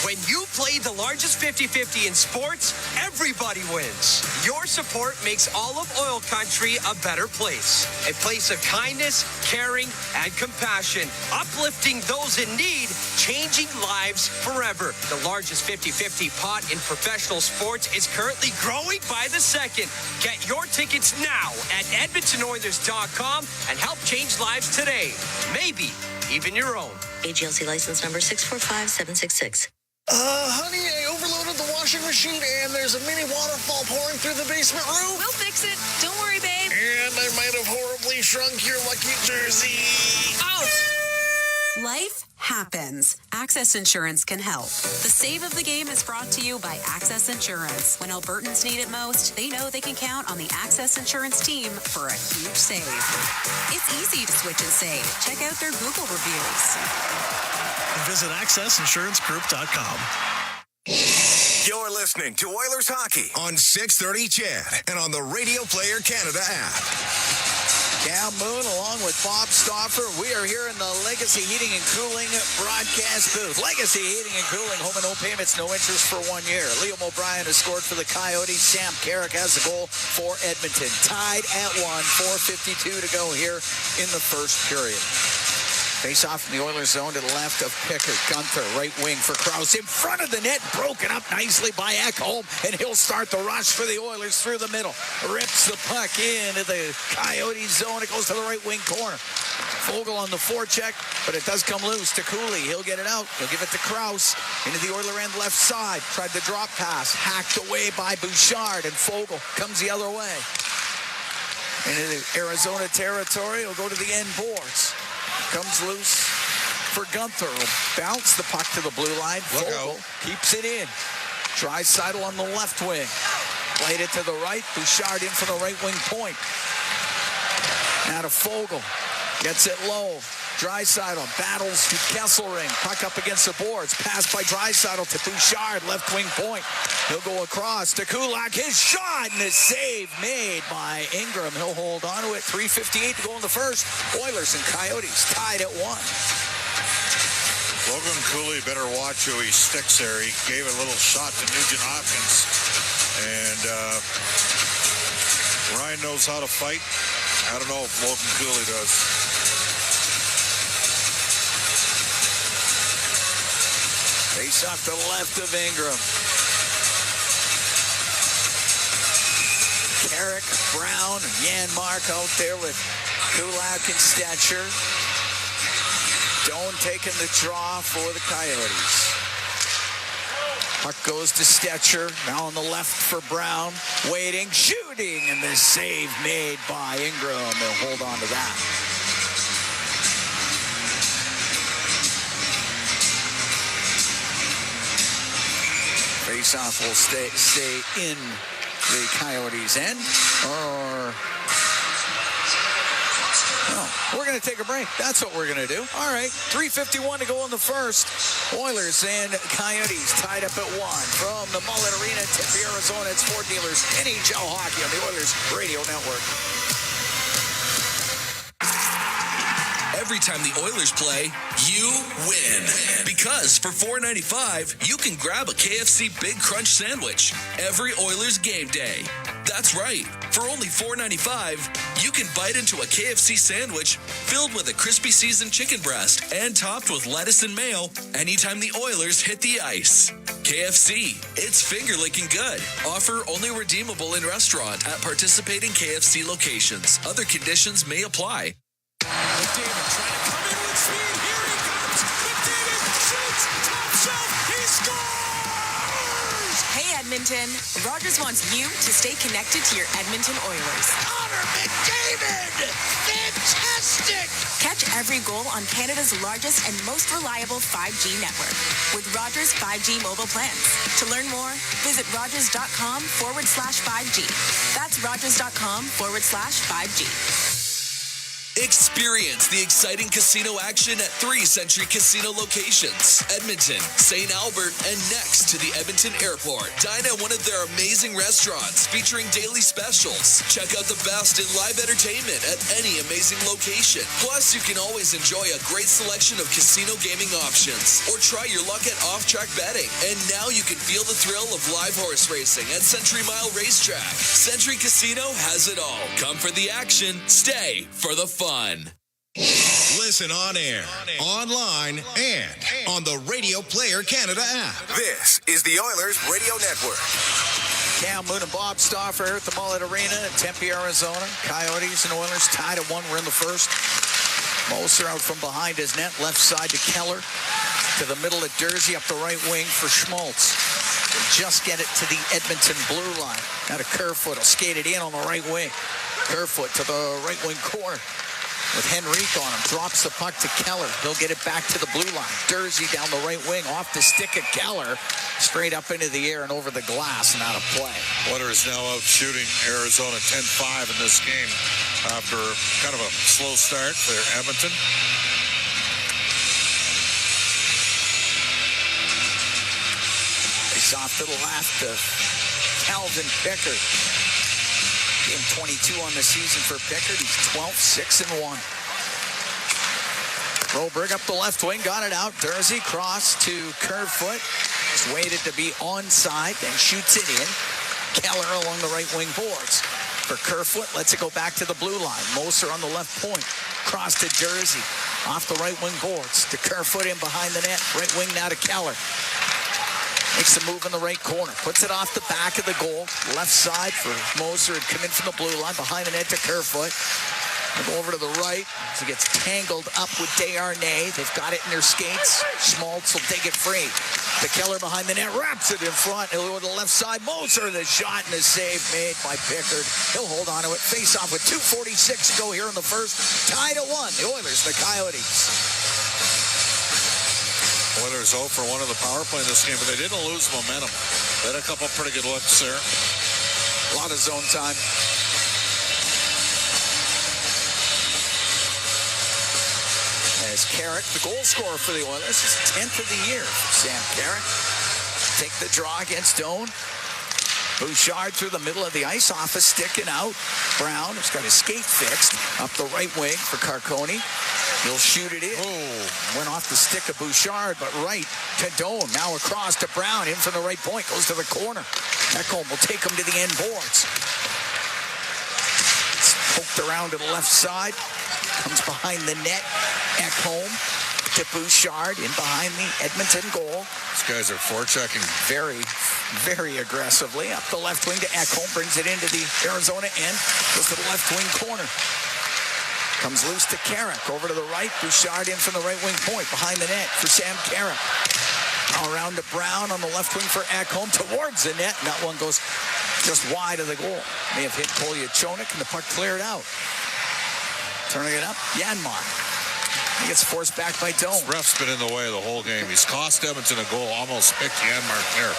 When you play the largest 50-50 in sports, everybody wins. Your support makes all of Oil Country a better place. A place of kindness, caring, and compassion. Uplifting those in need, changing lives forever. The largest 50-50 pot in professional sports is currently growing by the second. Get your tickets now at EdmontonOilers.com and help change lives today. Maybe even your own. AGLC license number 645766. Honey, I overloaded the washing machine and there's a mini waterfall pouring through the basement roof. We'll fix it. Don't worry, babe. And I might have horribly shrunk your lucky jersey. Ouch! Life happens. Access Insurance can help. The save of the game is brought to you by Access Insurance. When Albertans need it most, they know they can count on the Access Insurance team for a huge save. It's easy to switch and save. Check out their Google reviews. Visit AccessInsuranceGroup.com. You're listening to Oilers Hockey on 630 CHED and on the Radio Player Canada app. Cam Moon along with Bob Stauffer. We are here in the Legacy Heating and Cooling broadcast booth. Legacy Heating and Cooling, home and no payments, no interest for 1 year. Liam O'Brien has scored for the Coyotes. Sam Carrick has the goal for Edmonton. Tied at 1, 4:52 to go here in the first period. Face off in the Oilers zone to the left of Pickard. Gunther, right wing for Krause. In front of the net, broken up nicely by Ekholm, and he'll start the rush for the Oilers through the middle. Rips the puck into the Coyotes zone. It goes to the right wing corner. Fogle on the forecheck, but it does come loose to Cooley. He'll get it out. He'll give it to Krause into the Oiler end left side. Tried the drop pass. Hacked away by Bouchard, and Fogle comes the other way. Into the Arizona territory. He'll go to the end boards. Comes loose for Gunther. He'll bounce the puck to the blue line. Fogle keeps it in. Draisaitl on the left wing. Played it to the right. Bouchard in for the right wing point. Now to Fogle. Gets it low. Draisaitl battles to Kesselring. Puck up against the boards. Pass by Draisaitl to Bouchard. Left wing point. He'll go across to Kulak. His shot and a save made by Ingram. He'll hold on to it. 3:58 to go in the first. Oilers and Coyotes tied at 1. Logan Cooley better watch who he sticks there. He gave a little shot to Nugent Hopkins. And Ryan knows how to fight. I don't know if Logan Cooley does. Face off to the left of Ingram. Carrick, Brown, and Janmark out there with Kulak and Stetcher. Doan taking the draw for the Coyotes. Puck goes to Stetcher. Now on the left for Brown. Waiting, shooting, and the save made by Ingram. They'll hold on to that. Faceoff will stay in the Coyotes' end, or no, we're going to take a break. That's what we're going to do. All right, 3:51 to go in the first. Oilers and Coyotes tied up at 1 from the Mullet Arena, Tempe, Arizona. It's Ford Dealers NHL Hockey on the Oilers Radio Network. Every time the Oilers play, you win. Because for $4.95, you can grab a KFC Big Crunch sandwich every Oilers game day. That's right. For only $4.95, you can bite into a KFC sandwich filled with a crispy seasoned chicken breast and topped with lettuce and mayo anytime the Oilers hit the ice. KFC, it's finger-licking good. Offer only redeemable in restaurant at participating KFC locations. Other conditions may apply. McDavid trying to come in with speed. Here he comes. McDavid shoots. Top shelf. He scores! Hey, Edmonton. Rogers wants you to stay connected to your Edmonton Oilers. Connor McDavid! Fantastic! Catch every goal on Canada's largest and most reliable 5G network with Rogers 5G mobile plans. To learn more, visit Rogers.com/5G. That's Rogers.com/5G. Experience the exciting casino action at 3 Century Casino locations. Edmonton, St. Albert, and next to the Edmonton Airport. Dine at one of their amazing restaurants featuring daily specials. Check out the best in live entertainment at any amazing location. Plus, you can always enjoy a great selection of casino gaming options. Or try your luck at off-track betting. And now you can feel the thrill of live horse racing at Century Mile Racetrack. Century Casino has it all. Come for the action, stay for the fun. Listen on air, online, and on the Radio Player Canada app. This is the Oilers Radio Network. Cam Moon and Bob Stauffer at the Mullet Arena in Tempe, Arizona. Coyotes and Oilers tied at 1. We're in the first. Moser out from behind his net, left side to Keller. To the middle of Dursey, up the right wing for Schmaltz. Just get it to the Edmonton blue line. Now to Kerfoot. He'll skate it in on the right wing. Kerfoot to the right wing corner. With Henrique on him, drops the puck to Keller. He'll get it back to the blue line. Dursey down the right wing, off the stick of Keller, straight up into the air and over the glass and out of play. Oilers now out shooting Arizona 10-5 in this game after kind of a slow start for Edmonton. Face off to the left of Calvin Pickard. Game 22 on the season for Pickard. He's 12-6-1. Broberg up the left wing, got it out. Dursey cross to Kerfoot. He's waited to be onside, then shoots it in. Keller along the right wing boards. For Kerfoot, lets it go back to the blue line. Moser on the left point. Cross to Dursey. Off the right wing boards. To Kerfoot in behind the net. Right wing now to Keller. Makes the move in the right corner. Puts it off the back of the goal. Left side for Moser. Had come in from the blue line. Behind the net to Kerfoot. They'll go over to the right. As he gets tangled up with Desharnais. They've got it in their skates. Schmaltz will take it free. The Keller behind the net. Wraps it in front. He'll go to the left side. Moser, the shot and the save made by Pickard. He'll hold on to it. Face off with 2:46 to go here in the first. Tied at 1. The Oilers, the Coyotes. Oilers 0 for 1 of the power play in this game, but they didn't lose momentum. They had a couple pretty good looks there. A lot of zone time. As Carrick, the goal scorer for the Oilers, is 10th of the year for Sam Carrick. Take the draw against Doan. Bouchard through the middle of the ice, office sticking out. Brown has got his skate fixed. Up the right wing for Carcone. He'll shoot it in. Went off the stick of Bouchard, but right to Doan. Now across to Brown, in from the right point, goes to the corner. Ekholm will take him to the end boards. It's poked around to the left side. Comes behind the net. Ekholm to Bouchard in behind the Edmonton goal. These guys are forechecking very, very aggressively. Up the left wing to Ekholm. Brings it into the Arizona end. Goes to the left wing corner. Comes loose to Carrick. Over to the right. Bouchard in from the right wing point. Behind the net for Sam Carrick. Now around to Brown on the left wing for Ekholm. Towards the net. And that one goes just wide of the goal. May have hit Polyachonik and the puck cleared out. Turning it up. Janmark. He gets forced back by Doan. This ref's been in the way the whole game. He's cost Edmonton a goal. Almost picked Janmark there.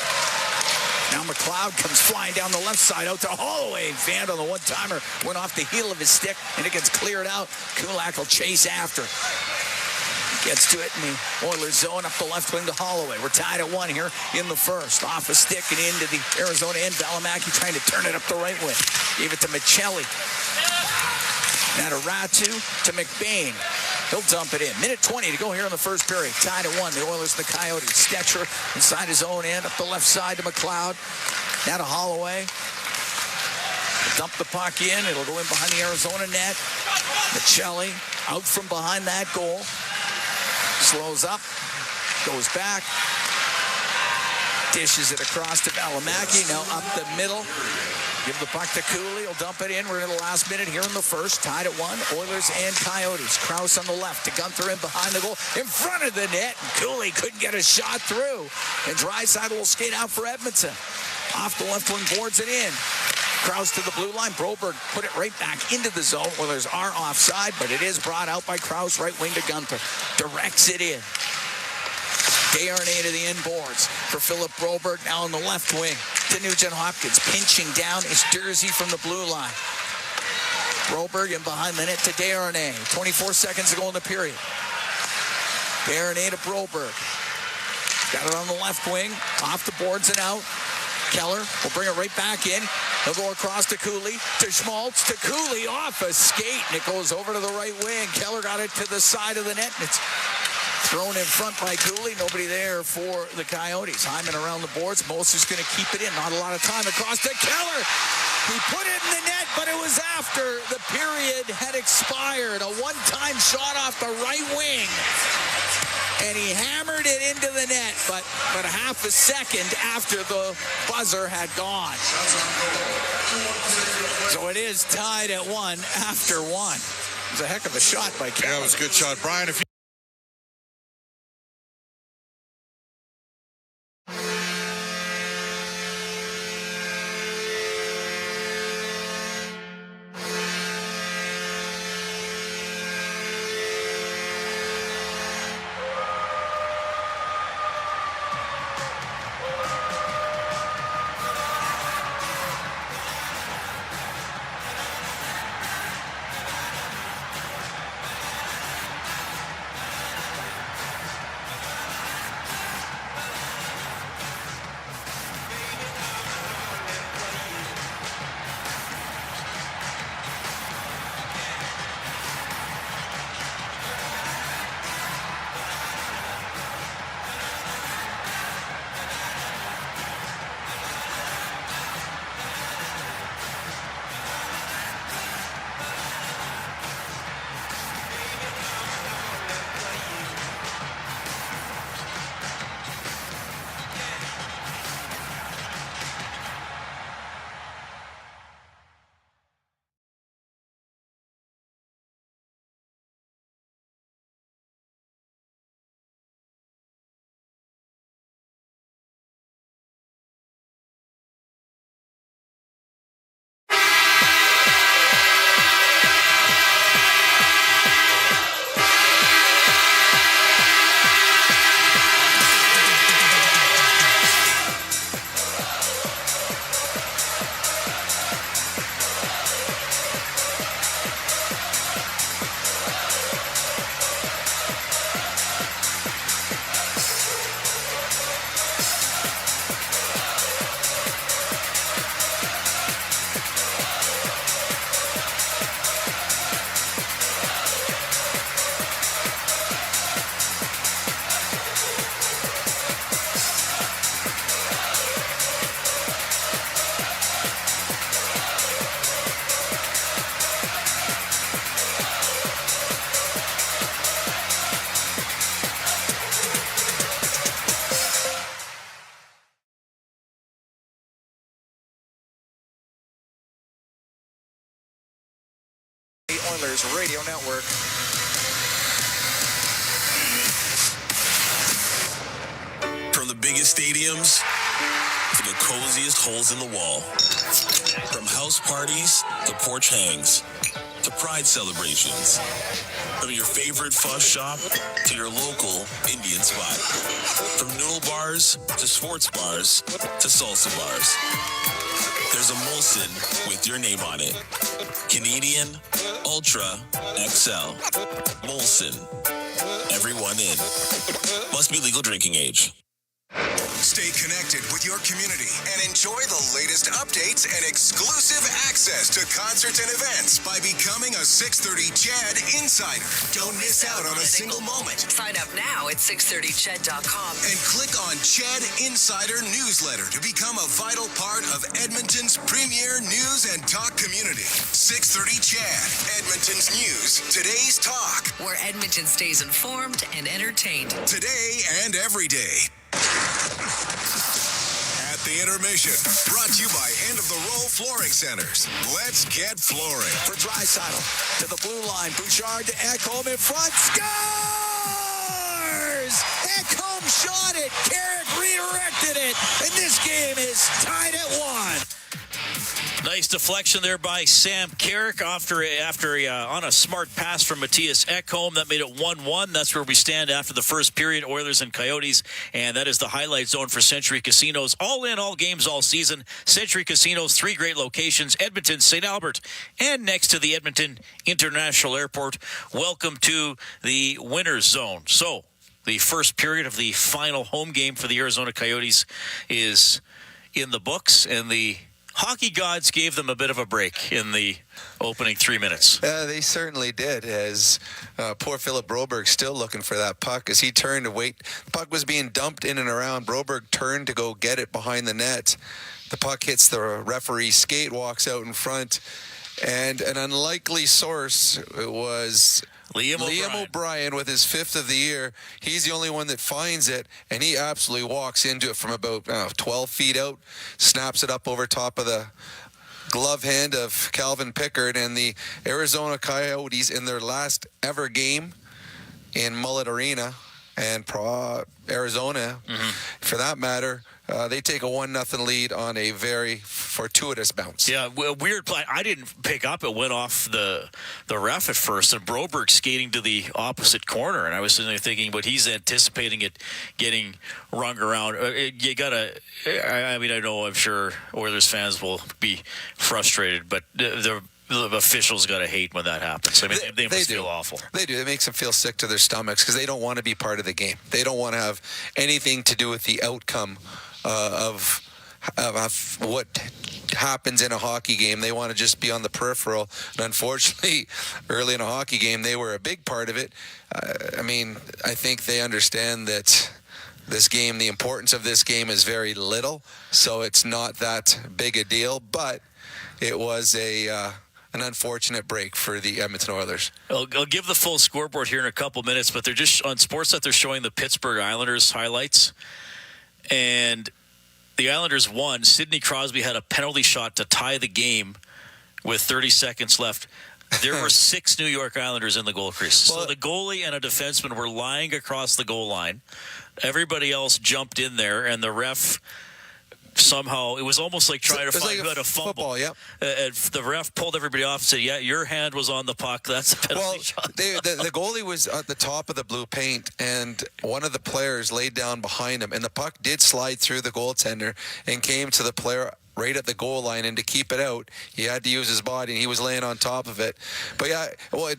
Now McLeod comes flying down the left side out to Holloway. Van on the one-timer went off the heel of his stick, and it gets cleared out. Kulak will chase after. Gets to it in the Oilers zone up the left wing to Holloway. We're tied at 1 here in the first. Off a stick and into the Arizona end. Valimaki trying to turn it up the right wing. Gave it to Michelli. Now to Ratu to McBain. He'll dump it in. Minute 20 to go here in the first period. Tied at 1. The Oilers and the Coyotes. Stetcher inside his own end. Up the left side to McLeod. Now to Holloway. He'll dump the puck in. It'll go in behind the Arizona net. Michelli out from behind that goal. Slows up. Goes back. Dishes it across to Valimaki. Now up the middle. Give the puck to Cooley. He'll dump it in. We're in the last minute here in the first. Tied at 1. Oilers and Coyotes. Krause on the left to Gunther in behind the goal. In front of the net. Cooley couldn't get a shot through. And Draisaitl will skate out for Edmonton. Off the left wing boards it in. Krause to the blue line. Broberg put it right back into the zone. Oilers are offside, but it is brought out by Krause. Right wing to Gunther. Directs it in. Desharnais to the end boards for Philip Broberg. Now on the left wing to Nugent Hopkins. Pinching down his jersey from the blue line. Broberg in behind the net to Desharnais. 24 seconds to go in the period. Desharnais to Broberg. Got it on the left wing. Off the boards and out. Keller will bring it right back in. He'll go across to Cooley, to Schmaltz, to Cooley, off a skate, and it goes over to the right wing. Keller got it to the side of the net, and it's thrown in front by Cooley. Nobody there for the Coyotes. Hyman around the boards. Moser's going to keep it in. Not a lot of time. Across to Keller. He put it in the net, but it was after the period had expired. A one-time shot off the right wing. And he hammered it into the net, but a half a second after the buzzer had gone. So it is tied at 1 after 1. It was a heck of a shot by Keller. Yeah, it was a good shot. Brian, if you Oilers Radio Network. From the biggest stadiums to the coziest holes in the wall. From house parties to porch hangs to pride celebrations. From your favorite fuzz shop to your local Indian spot. From noodle bars to sports bars to salsa bars. There's a Molson with your name on it. Canadian, Ultra, XL. Molson. Everyone in. Must be legal drinking age. Stay connected with your community and enjoy the latest updates and exclusive access to concerts and events by becoming a 630 CHED Insider. Don't miss out on a single moment. Sign up now at 630ched.com. And click on CHED Insider Newsletter to become a vital part of Edmonton's premier news and talk community. 630 CHED, Edmonton's news, today's talk. Where Edmonton stays informed and entertained. Today and every day. At the Intermission, brought to you by End of the Row Flooring Centers. Let's get flooring. For Draisaitl to the blue line. Bouchard to Ekholm in front. Scores! Ekholm shot it. Carrick redirected it. And this game is tied at 1. Nice deflection there by Sam Carrick after on a smart pass from Matthias Ekholm. That made it 1-1. That's where we stand after the first period, Oilers and Coyotes. And that is the highlight zone for Century Casinos. All in, all games, all season. Century Casinos, 3 great locations, Edmonton, St. Albert, and next to the Edmonton International Airport. Welcome to the winner's zone. So, the first period of the final home game for the Arizona Coyotes is in the books, and the hockey gods gave them a bit of a break in the opening 3 minutes. They certainly did, as poor Philip Broberg still looking for that puck as he turned to wait. The puck was being dumped in and around. Broberg turned to go get it behind the net. The puck hits the referee's skate, walks out in front, and an unlikely source was Liam O'Brien with his 5th of the year. He's the only one that finds it, and he absolutely walks into it from about 12 feet out, snaps it up over top of the glove hand of Calvin Pickard. And the Arizona Coyotes, in their last ever game in Mullet Arena and Arizona, for that matter, they take a 1-0 lead on a very fortuitous bounce. Yeah, weird play. I didn't pick up. It went off the ref at first, and Broberg skating to the opposite corner. And I was sitting there thinking, but he's anticipating it getting rung around. You gotta. I mean, I'm sure Oilers fans will be frustrated, but the officials got to hate when that happens. I mean, they must feel awful. They do. It makes them feel sick to their stomachs because they don't want to be part of the game. They don't want to have anything to do with the outcome of what happens in a hockey game. They want to just be on the peripheral. And unfortunately, early in a hockey game, they were a big part of it. I mean, I think they understand that this game, the importance of this game is very little, so it's not that big a deal. But it was an unfortunate break for the Edmonton Oilers. I'll give the full scoreboard here in a couple minutes, but they're just on Sportsnet. They're showing the Pittsburgh Islanders highlights, and the Islanders won. Sidney Crosby had a penalty shot to tie the game with 30 seconds left. There were 6 New York Islanders in the goal crease. So the goalie and a defenseman were lying across the goal line. Everybody else jumped in there, and the ref somehow, it was almost like trying to find who had a fumble. Football, yep. And the ref pulled everybody off and said, yeah, your hand was on the puck. That's a penalty shot. The goalie was at the top of the blue paint, and one of the players laid down behind him, and the puck did slide through the goaltender and came to the player right at the goal line, and to keep it out, he had to use his body, and he was laying on top of it. But yeah, well,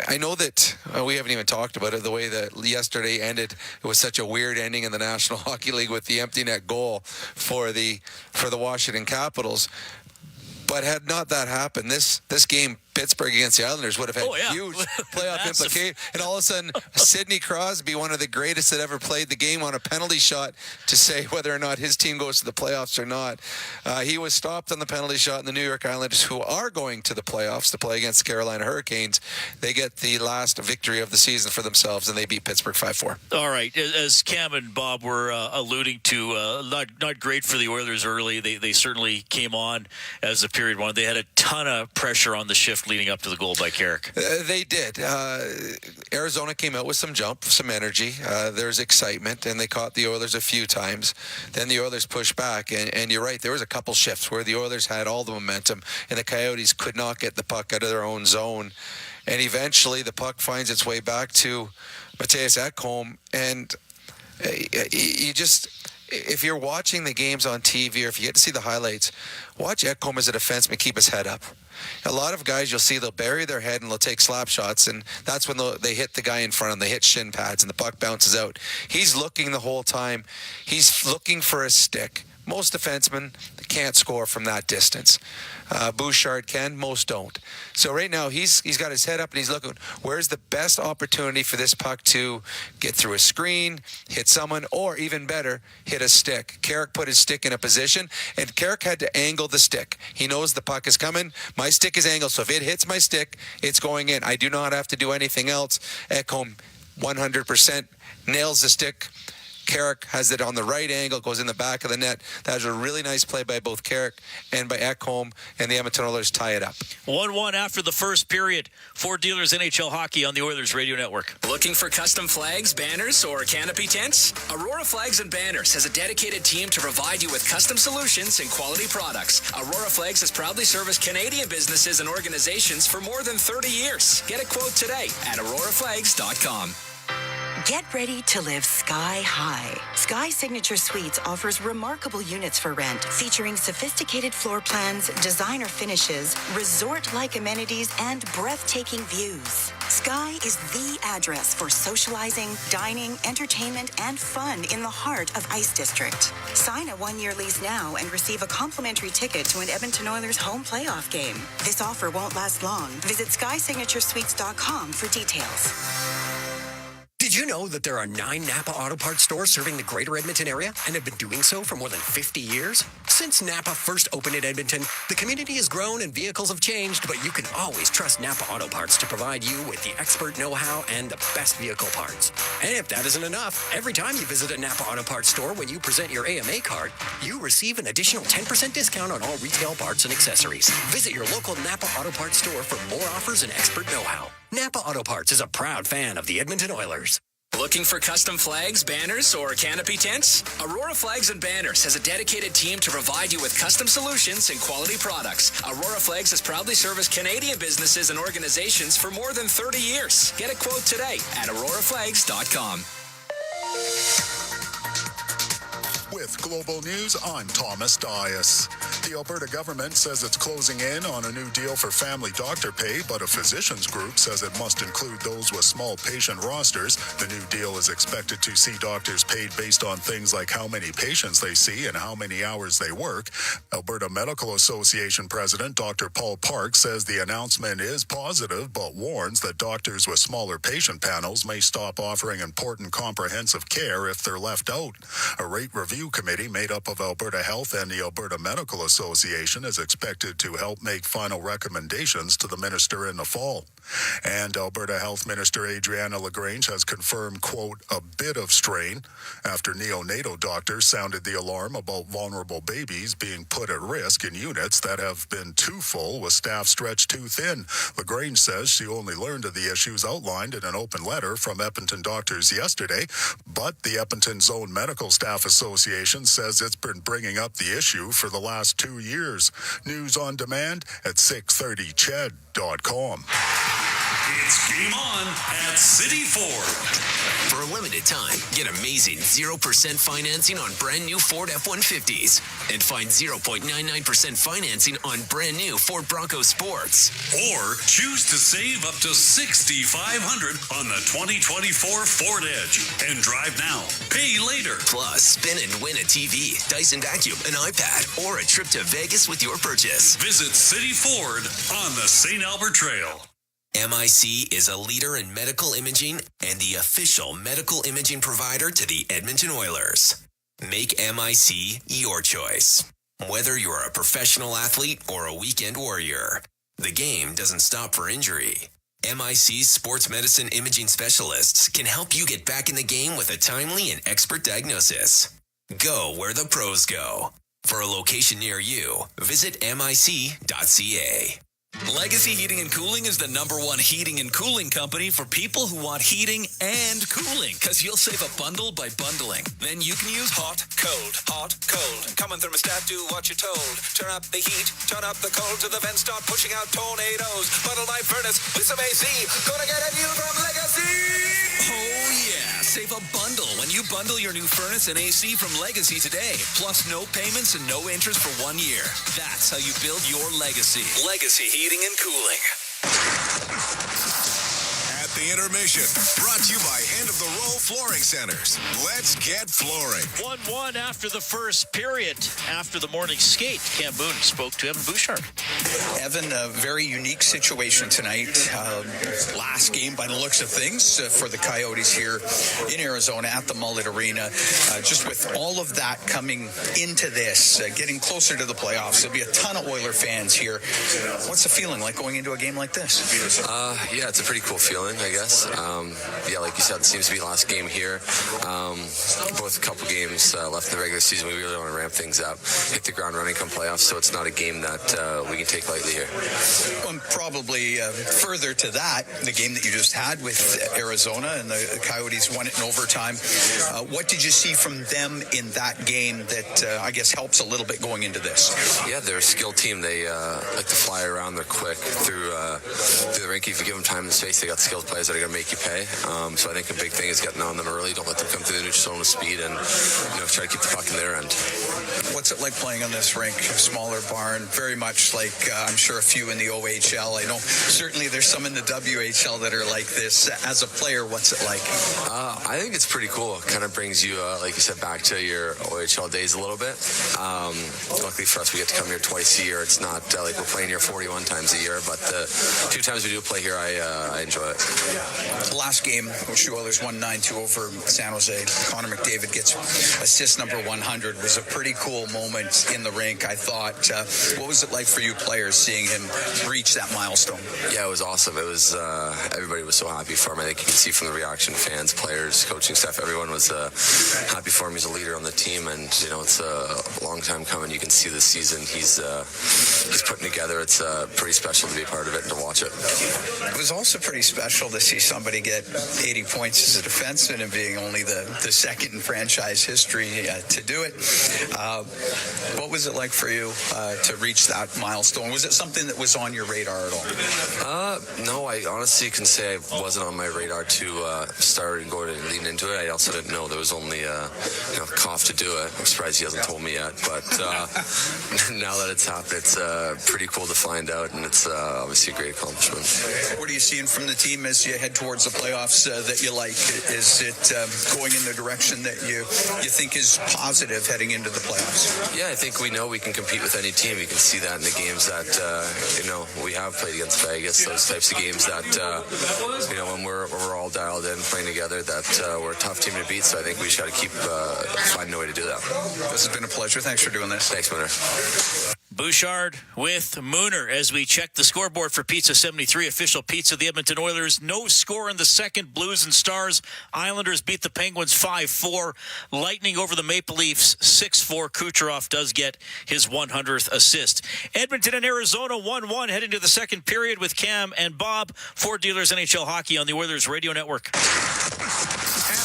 I know that we haven't even talked about it, the way that yesterday ended. It was such a weird ending in the National Hockey League with the empty net goal for the Washington Capitals. But had not that happened, this game, Pittsburgh against the Islanders, would have had huge playoff implications. And all of a sudden, Sidney Crosby, one of the greatest that ever played the game, on a penalty shot to say whether or not his team goes to the playoffs or not. He was stopped on the penalty shot, and the New York Islanders, who are going to the playoffs to play against the Carolina Hurricanes, they get the last victory of the season for themselves, and they beat Pittsburgh 5-4. All right. As Cam and Bob were alluding to, not great for the Oilers early. They certainly came on as the period one. They had a ton of pressure on the shift shift leading up to the goal by Carrick. They did. Arizona came out with some jump, some energy. There's excitement, and they caught the Oilers a few times. Then the Oilers pushed back, and you're right, there was a couple shifts where the Oilers had all the momentum, and the Coyotes could not get the puck out of their own zone. And eventually the puck finds its way back to Mattias Ekholm, and you just... If you're watching the games on TV or if you get to see the highlights, watch Ekholm as a defenseman keep his head up. A lot of guys you'll see, they'll bury their head and they'll take slap shots, and that's when they hit the guy in front of them. They hit shin pads and the puck bounces out. He's looking the whole time. He's looking for a stick. Most defensemen can't score from that distance. Bouchard can, most don't. So right now he's got his head up and he's looking, where's the best opportunity for this puck to get through a screen, hit someone, or even better, hit a stick. Carrick put his stick in a position, and Carrick had to angle the stick. He knows the puck is coming. My stick is angled, so if it hits my stick, it's going in. I do not have to do anything else. Ekholm 100% nails the stick. Carrick has it on the right angle, goes in the back of the net. That was a really nice play by both Carrick and by Ekholm, and the Edmonton Oilers tie it up. 1-1 after the first period. Ford Dealers NHL Hockey on the Oilers Radio Network. Looking for custom flags, banners, or canopy tents? Aurora Flags and Banners has a dedicated team to provide you with custom solutions and quality products. Aurora Flags has proudly serviced Canadian businesses and organizations for more than 30 years. Get a quote today at auroraflags.com. Get ready to live sky high. Sky Signature Suites offers remarkable units for rent, featuring sophisticated floor plans, designer finishes, resort-like amenities, and breathtaking views. Sky is the address for socializing, dining, entertainment, and fun in the heart of Ice District. Sign a one-year lease now and receive a complimentary ticket to an Edmonton Oilers home playoff game. This offer won't last long. Visit SkySignatureSuites.com for details. Did you know that there are 9 Napa Auto Parts stores serving the greater Edmonton area and have been doing so for more than 50 years? Since Napa first opened in Edmonton, the community has grown and vehicles have changed, but you can always trust Napa Auto Parts to provide you with the expert know-how and the best vehicle parts. And if that isn't enough, every time you visit a Napa Auto Parts store when you present your AMA card, you receive an additional 10% discount on all retail parts and accessories. Visit your local Napa Auto Parts store for more offers and expert know-how. Napa Auto Parts is a proud fan of the Edmonton Oilers. Looking for custom flags, banners, or canopy tents? Aurora Flags and Banners has a dedicated team to provide you with custom solutions and quality products. Aurora Flags has proudly serviced Canadian businesses and organizations for more than 30 years. Get a quote today at auroraflags.com. With Global News, I'm Thomas Dias. The Alberta government says it's closing in on a new deal for family doctor pay, but a physicians group says it must include those with small patient rosters. The new deal is expected to see doctors paid based on things like how many patients they see and how many hours they work. Alberta Medical Association President Dr. Paul Park says the announcement is positive, but warns that doctors with smaller patient panels may stop offering important comprehensive care if they're left out. A rate review committee made up of Alberta Health and the Alberta Medical Association is expected to help make final recommendations to the minister in the fall. And Alberta Health Minister Adriana LaGrange has confirmed, quote, a bit of strain after neonatal doctors sounded the alarm about vulnerable babies being put at risk in units that have been too full with staff stretched too thin. LaGrange says she only learned of the issues outlined in an open letter from Edmonton doctors yesterday, but the Edmonton Zone Medical Staff Association says it's been bringing up the issue for the last 2 years. News on demand at 630ched.com. It's game on at City Ford. For a limited time, get amazing 0% financing on brand new Ford F-150s and find 0.99% financing on brand new Ford Bronco Sports. Or choose to save up to $6,500 on the 2024 Ford Edge and drive now, pay later. Plus, spin and win a TV, Dyson vacuum, an iPad, or a trip to Vegas with your purchase. Visit City Ford on the St. Albert Trail. MIC is a leader in medical imaging and the official medical imaging provider to the Edmonton Oilers. Make MIC your choice. Whether you're a professional athlete or a weekend warrior, the game doesn't stop for injury. MIC's sports medicine imaging specialists can help you get back in the game with a timely and expert diagnosis. Go where the pros go. For a location near you, visit mic.ca. Legacy Heating and Cooling is the #1 heating and cooling company for people who want heating and cooling, because you'll save a bundle by bundling. Then you can use hot, cold, Come on, thermostat, do what you're told. Turn up the heat, turn up the cold, to the vents start pushing out tornadoes. Bundle my furnace with some AC. Gonna get a deal from Legacy. Oh yeah, save a bundle when you bundle your new furnace and AC from Legacy today. Plus no payments and no interest for 1 year. That's how you build your legacy. Legacy Heating and Cooling. At the intermission, brought to you by End of the Roll Flooring Centers. Let's get flooring. 1-1 after the first period. After the morning skate, Cam Boone spoke to Evan Bouchard. Evan, a very unique situation tonight. Last game, by the looks of things, for the Coyotes here in Arizona at the Mullet Arena. Just with all of that coming into this, getting closer to the playoffs, there'll be a ton of Oiler fans here. What's the feeling like going into a game like this? Yeah, it's a pretty cool feeling, I guess. Like you said, it seems to be the last game here. Both a couple games left in the regular season. We really want to ramp things up, hit the ground running come playoffs, so it's not a game that we can take lightly here. Well, probably further to that, the game that you just had with Arizona and the Coyotes won it in overtime. What did you see from them in that game that I guess helps a little bit going into this? Yeah, they're a skilled team. They like to fly around. They're quick through the rink. If you give them time and space, they got skilled players that are going to make you pay. So I think a big thing is getting on them early. Don't let them come through the neutral zone with speed, and try to keep the puck in their end. What's it like playing on this rink? A smaller barn, very much like I'm sure a few in the OHL. I know certainly there's some in the WHL that are like this. As a player, what's it like? I think it's pretty cool. It kind of brings you, like you said, back to your OHL days a little bit. Luckily for us, we get to come here twice a year. It's not like we're playing here 41 times a year, but the 2 times we do play here, I enjoy it. Last game, the Oilers won 9-2 over San Jose. Connor McDavid gets assist number 100. It was a pretty cool moment in the rink, I thought. What was it like for you players seeing him reach that milestone? Yeah, it was awesome. It was everybody was so happy for him. I think you can see from the reaction, fans, players, coaching staff, everyone was happy for him. He's a leader on the team, and it's a long time coming. You can see this season he's putting together. It's pretty special to be a part of it and to watch it. It was also pretty special to see somebody get 80 points as a defenseman and being only the second in franchise history to do it. What was it like for you to reach that milestone? Was it something that was on your radar at all? No, I honestly can say I wasn't on my radar to start and go and lean into it. I also didn't know there was only Koff to do it. I'm surprised he hasn't told me yet, but now that it's happened, it's pretty cool to find out, and it's obviously a great accomplishment. What are you seeing from the team as you head towards the playoffs that you like? Is it going in the direction that you think is positive heading into the playoffs? Yeah, I think we know we can compete with any team. You can see that in the games that we have played against Vegas. Those types of games that when we're all dialed in playing together, that we're a tough team to beat. So I think we just got to keep finding a way to do that. This has been a pleasure. Thanks for doing this. Thanks, Mooner. Bouchard with Mooner as we check the scoreboard for Pizza 73, official pizza of the Edmonton Oilers. No score in the second. Blues and Stars. Islanders beat the Penguins 5-4. Lightning over the Maple Leafs 6-4. Kucherov does get his 100th assist. Edmonton and Arizona 1-1 heading to the second period with Cam and Bob. For Dealers NHL Hockey on the Oilers Radio Network. At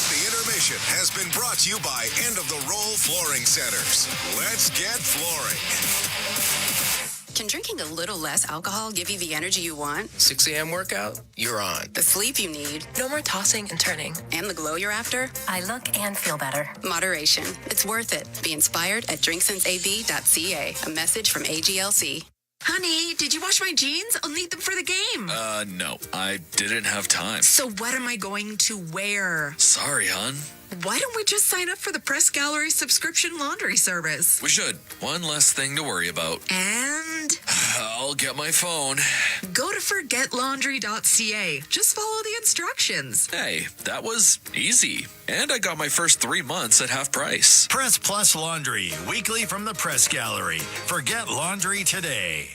the intermission has been brought to you by End of the Roll Flooring Centers. Let's get flooring. Can drinking a little less alcohol give you the energy you want? 6 a.m. workout? You're on. The sleep you need? No more tossing and turning. And the glow you're after? I look and feel better. Moderation. It's worth it. Be inspired at drinksenseab.ca. A message from AGLC. Honey, did you wash my jeans? I'll need them for the game. No, I didn't have time. So what am I going to wear? Sorry, hon. Why don't we just sign up for the Press Gallery subscription laundry service? We should. One less thing to worry about. And? I'll get my phone. Go to forgetlaundry.ca. Just follow the instructions. Hey, that was easy. And I got my first 3 months at half price. Press Plus Laundry, weekly from the Press Gallery. Forget laundry today.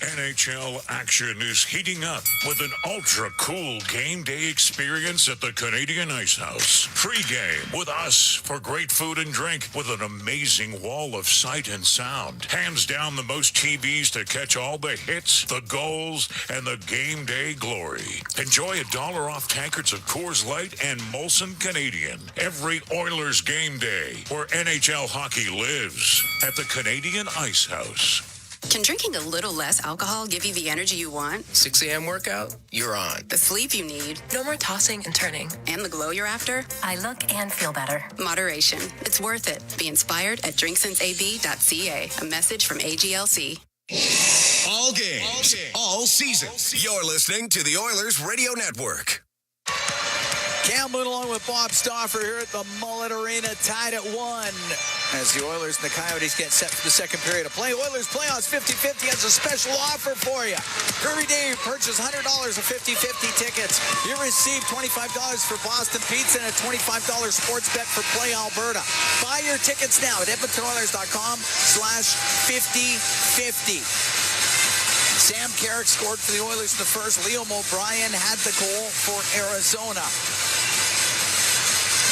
NHL action is heating up with an ultra-cool game day experience at the Canadian Ice House. Pre-game with us for great food and drink with an amazing wall of sight and sound. Hands down the most TVs to catch all the hits, the goals, and the game day glory. Enjoy $1 off tankards of Coors Light and Molson Canadian every Oilers game day, where NHL hockey lives at the Canadian Ice House. Can drinking a little less alcohol give you the energy you want? 6 a.m. workout, you're on. The sleep you need? No more tossing and turning. And the glow you're after? I look and feel better. Moderation. It's worth it. Be inspired at drinksinceab.ca. A message from AGLC. All games, all season. You're listening to the Oilers Radio Network. Cam Moon along with Bob Stauffer here at the Mullet Arena, tied at 1. As the Oilers and the Coyotes get set for the second period of play. Oilers Playoffs 50-50 has a special offer for you. Every day you purchase $100 of 50-50 tickets. You receive $25 for Boston Pizza and a $25 sports bet for Play Alberta. Buy your tickets now at EdmontonOilers.com/50-50. Sam Carrick scored for the Oilers in the first. Liam O'Brien had the goal for Arizona.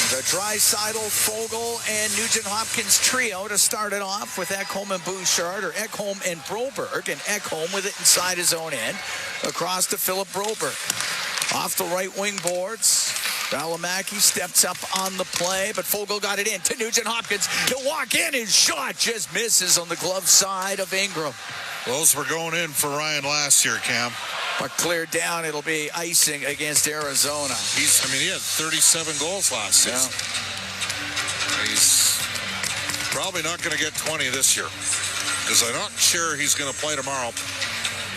The Draisaitl, Fogle, and Nugent-Hopkins trio to start it off with Ekholm and Bouchard, or Ekholm and Broberg, and Ekholm with it inside his own end, across to Philip Broberg. Off the right wing boards, Valimaki steps up on the play, but Fogle got it in to Nugent-Hopkins. He'll walk in, his shot just misses on the glove side of Ingram. Those were going in for Ryan last year, Cam. But cleared down, it'll be icing against Arizona. He had 37 goals last season. He's probably not going to get 20 this year, because I'm not sure he's going to play tomorrow.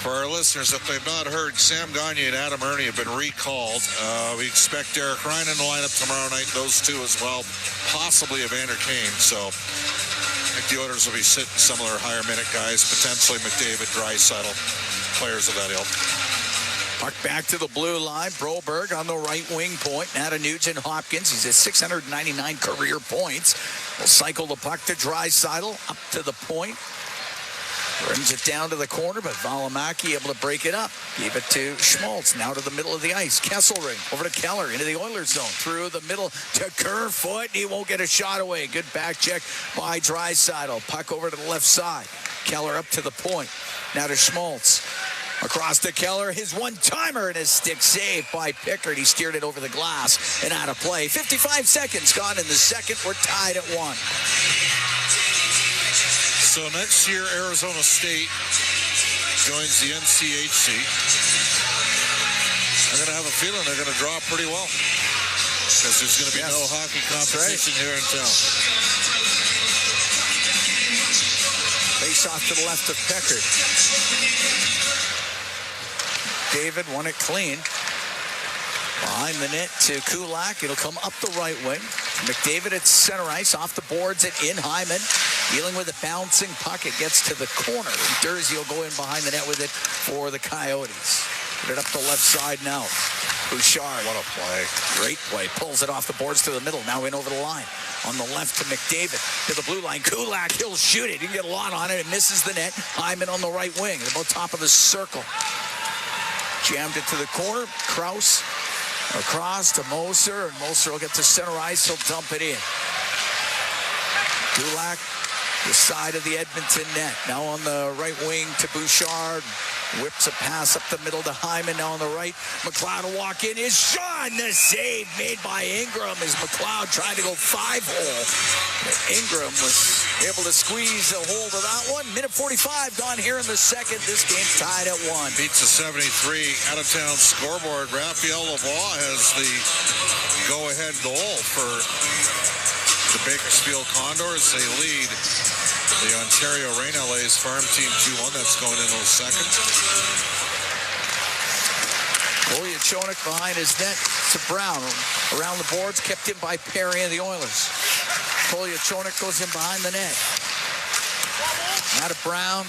For our listeners, if they've not heard, Sam Gagner and Adam Ernie have been recalled. We expect Derek Ryan in the lineup tomorrow night, those two as well, possibly Evander Kane. So I think the Oilers will be sitting some of their higher minute guys, potentially McDavid, Draisaitl, players of that ilk. Puck back to the blue line. Broberg on the right wing point. Now to Nugent-Hopkins. He's at 699 career points. We'll cycle the puck to Draisaitl up to the point. Brings it down to the corner, but Valimaki able to break it up. Gave it to Schmaltz. Now to the middle of the ice. Kesselring over to Keller into the Oilers zone. Through the middle to Kerfoot. He won't get a shot away. Good back check by Draisaitl. Puck over to the left side. Keller up to the point. Now to Schmaltz. Across to Keller, his one-timer and his stick saved by Pickard. He steered it over the glass and out of play. 55 seconds gone in the second. We're tied at 1. So next year, Arizona State joins the NCHC. I'm going to have a feeling they're going to draw pretty well, because there's going to be no hockey competition here in town. Face off to the left of Pickard. David won it clean. Behind the net to Kulak. It'll come up the right wing. McDavid at center ice. Off the boards at Hyman. Dealing with a bouncing puck. It gets to the corner. And Dursey will go in behind the net with it for the Coyotes. Put it up the left side now. Bouchard. What a play. Great play. Pulls it off the boards to the middle. Now in over the line. On the left to McDavid. To the blue line. Kulak. He'll shoot it. He can get a lot on it. It misses the net. Hyman on the right wing. About top of the circle. Jammed it to the corner. Krause across to Moser, and Moser will get to center ice. He'll dump it in. Kulak, the side of the Edmonton net. Now on the right wing to Bouchard. Whips a pass up the middle to Hyman. Now on the right, McLeod will walk in. His shot, and the save made by Ingram as McLeod tried to go 5-hole. Ingram was able to squeeze a hold of that one. Minute 45 gone here in the second. This game's tied at 1. Beats a 73 out-of-town scoreboard. Raphael Lavoie has the go-ahead goal for the Bakersfield Condors. They lead the Ontario Reign LA's farm team 2-1. That's going into the second. Chonik behind his net to Brown. Around the boards, kept in by Perry and the Oilers. Chonik goes in behind the net. Now to Brown.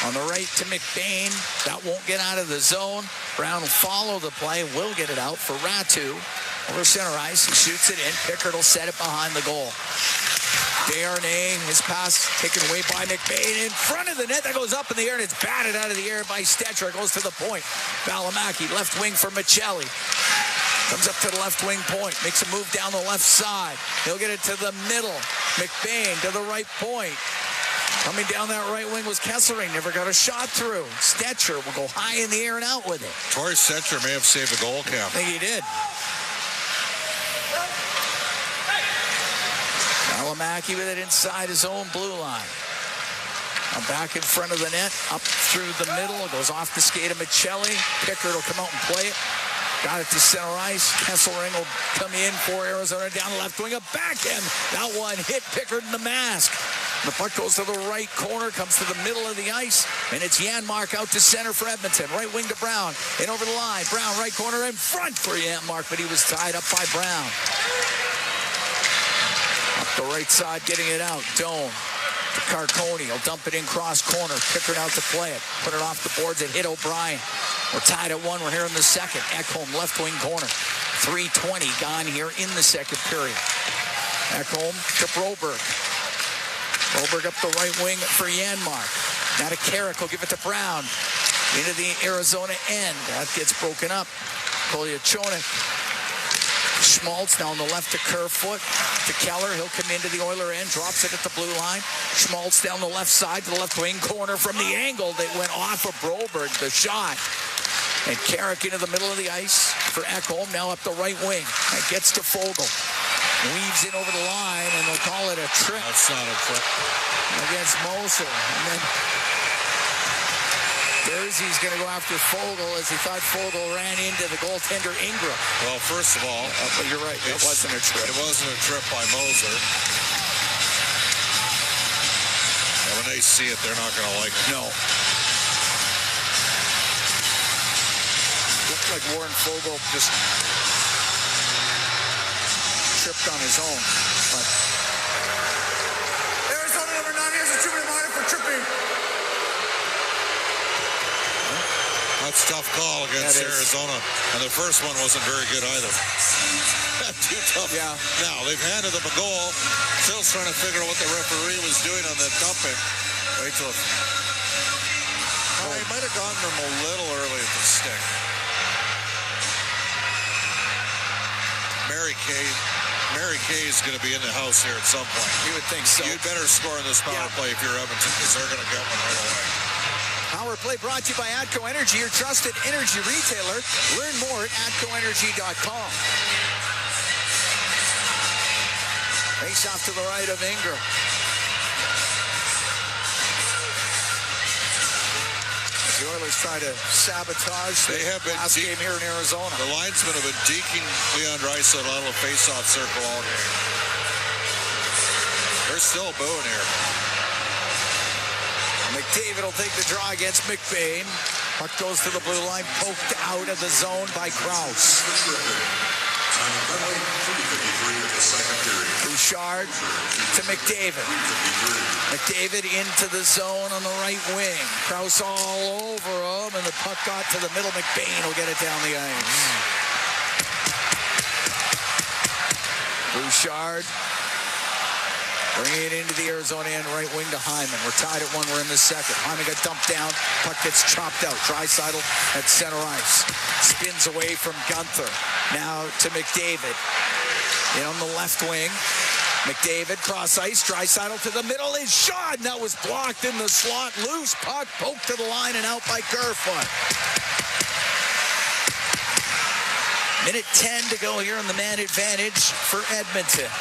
On the right to McBain. That won't get out of the zone. Brown will follow the play. Will get it out for Ratu. Over center ice. He shoots it in. Pickard will set it behind the goal. Desharnais, his pass taken away by McBain in front of the net. That goes up in the air, and it's batted out of the air by Stetcher. It goes to the point. Valimaki, left wing for Michelli. Comes up to the left wing point. Makes a move down the left side. He'll get it to the middle. McBain to the right point. Coming down that right wing was Kessering. Never got a shot through. Stetcher will go high in the air and out with it. Torrey Stetcher may have saved a goal, Cam. I think he did. Valimaki with it inside his own blue line. Now back in front of the net. Up through the middle. It goes off the skate of Michelli. Pickard will come out and play it. Got it to center ice. Kesselring will come in for Arizona down the left wing. A backhand. That one hit Pickard in the mask. The puck goes to the right corner, comes to the middle of the ice, and it's Janmark out to center for Edmonton. Right wing to Brown, in over the line. Brown, right corner, in front for Janmark, but he was tied up by Brown. Up the right side, getting it out. Dome to Carcone. He'll dump it in cross corner. Pickard out to play it. Put it off the boards and hit O'Brien. We're tied at 1. We're here in the second. Ekholm, left wing corner. 3:20 gone here in the second period. Ekholm to Broberg. Broberg up the right wing for Janmark. Now to Carrick. He'll give it to Brown. Into the Arizona end. That gets broken up. Kolyachonik. Schmaltz down the left to Kerfoot. To Keller. He'll come into the Oiler end. Drops it at the blue line. Schmaltz down the left side to the left wing corner from the angle that went off of Broberg. The shot. And Carrick into the middle of the ice for Ekholm. Now up the right wing. That gets to Fogle. Weaves in over the line, and they'll call it a trip. That's not a trip. Against Moser. And then Jersey's going to go after Fogle as he thought Fogle ran into the goaltender Ingram. Well, first of all, but you're right. It wasn't a trip. It wasn't a trip by Moser. And when they see it, they're not going to like it. No. Looked like Warren Fogle just tripped on his own. But Arizona number 9 has a 2-minute line for tripping. That's a tough call against Arizona. And the first one wasn't very good either. Too tough. Yeah. Now, they've handed them a goal. Still trying to figure out what the referee was doing on the dumping. Wait till he might have gotten them a little early at the stick. Mary Kay is going to be in the house here at some point. You would think so. You'd better score in this power play if you're Edmonton, because they're going to get one right away. Power play brought to you by ATCO Energy, your trusted energy retailer. Learn more at atcoenergy.com. Face off to the right of Ingram. The Oilers try to sabotage the last game here in Arizona. The linesmen have been deking Leon Draisaitl out of the face-off circle all game. They're still booing here. McDavid will take the draw against McBain. Puck goes to the blue line, poked out of the zone by Krause. Bouchard to McDavid. McDavid into the zone on the right wing. Krause all over him, and the puck got to the middle. McBain will get it down the ice. Bouchard bringing it into the Arizona end, right wing to Hyman. We're tied at 1. We're in the second. Hyman got dumped down. Puck gets chopped out. Draisaitl at center ice. Spins away from Gunther. Now to McDavid. In on the left wing. McDavid cross ice. Draisaitl to the middle. His shot. And that was blocked in the slot. Loose puck. Poked to the line and out by Kerfoot. Minute 10 to go here in the man advantage for Edmonton.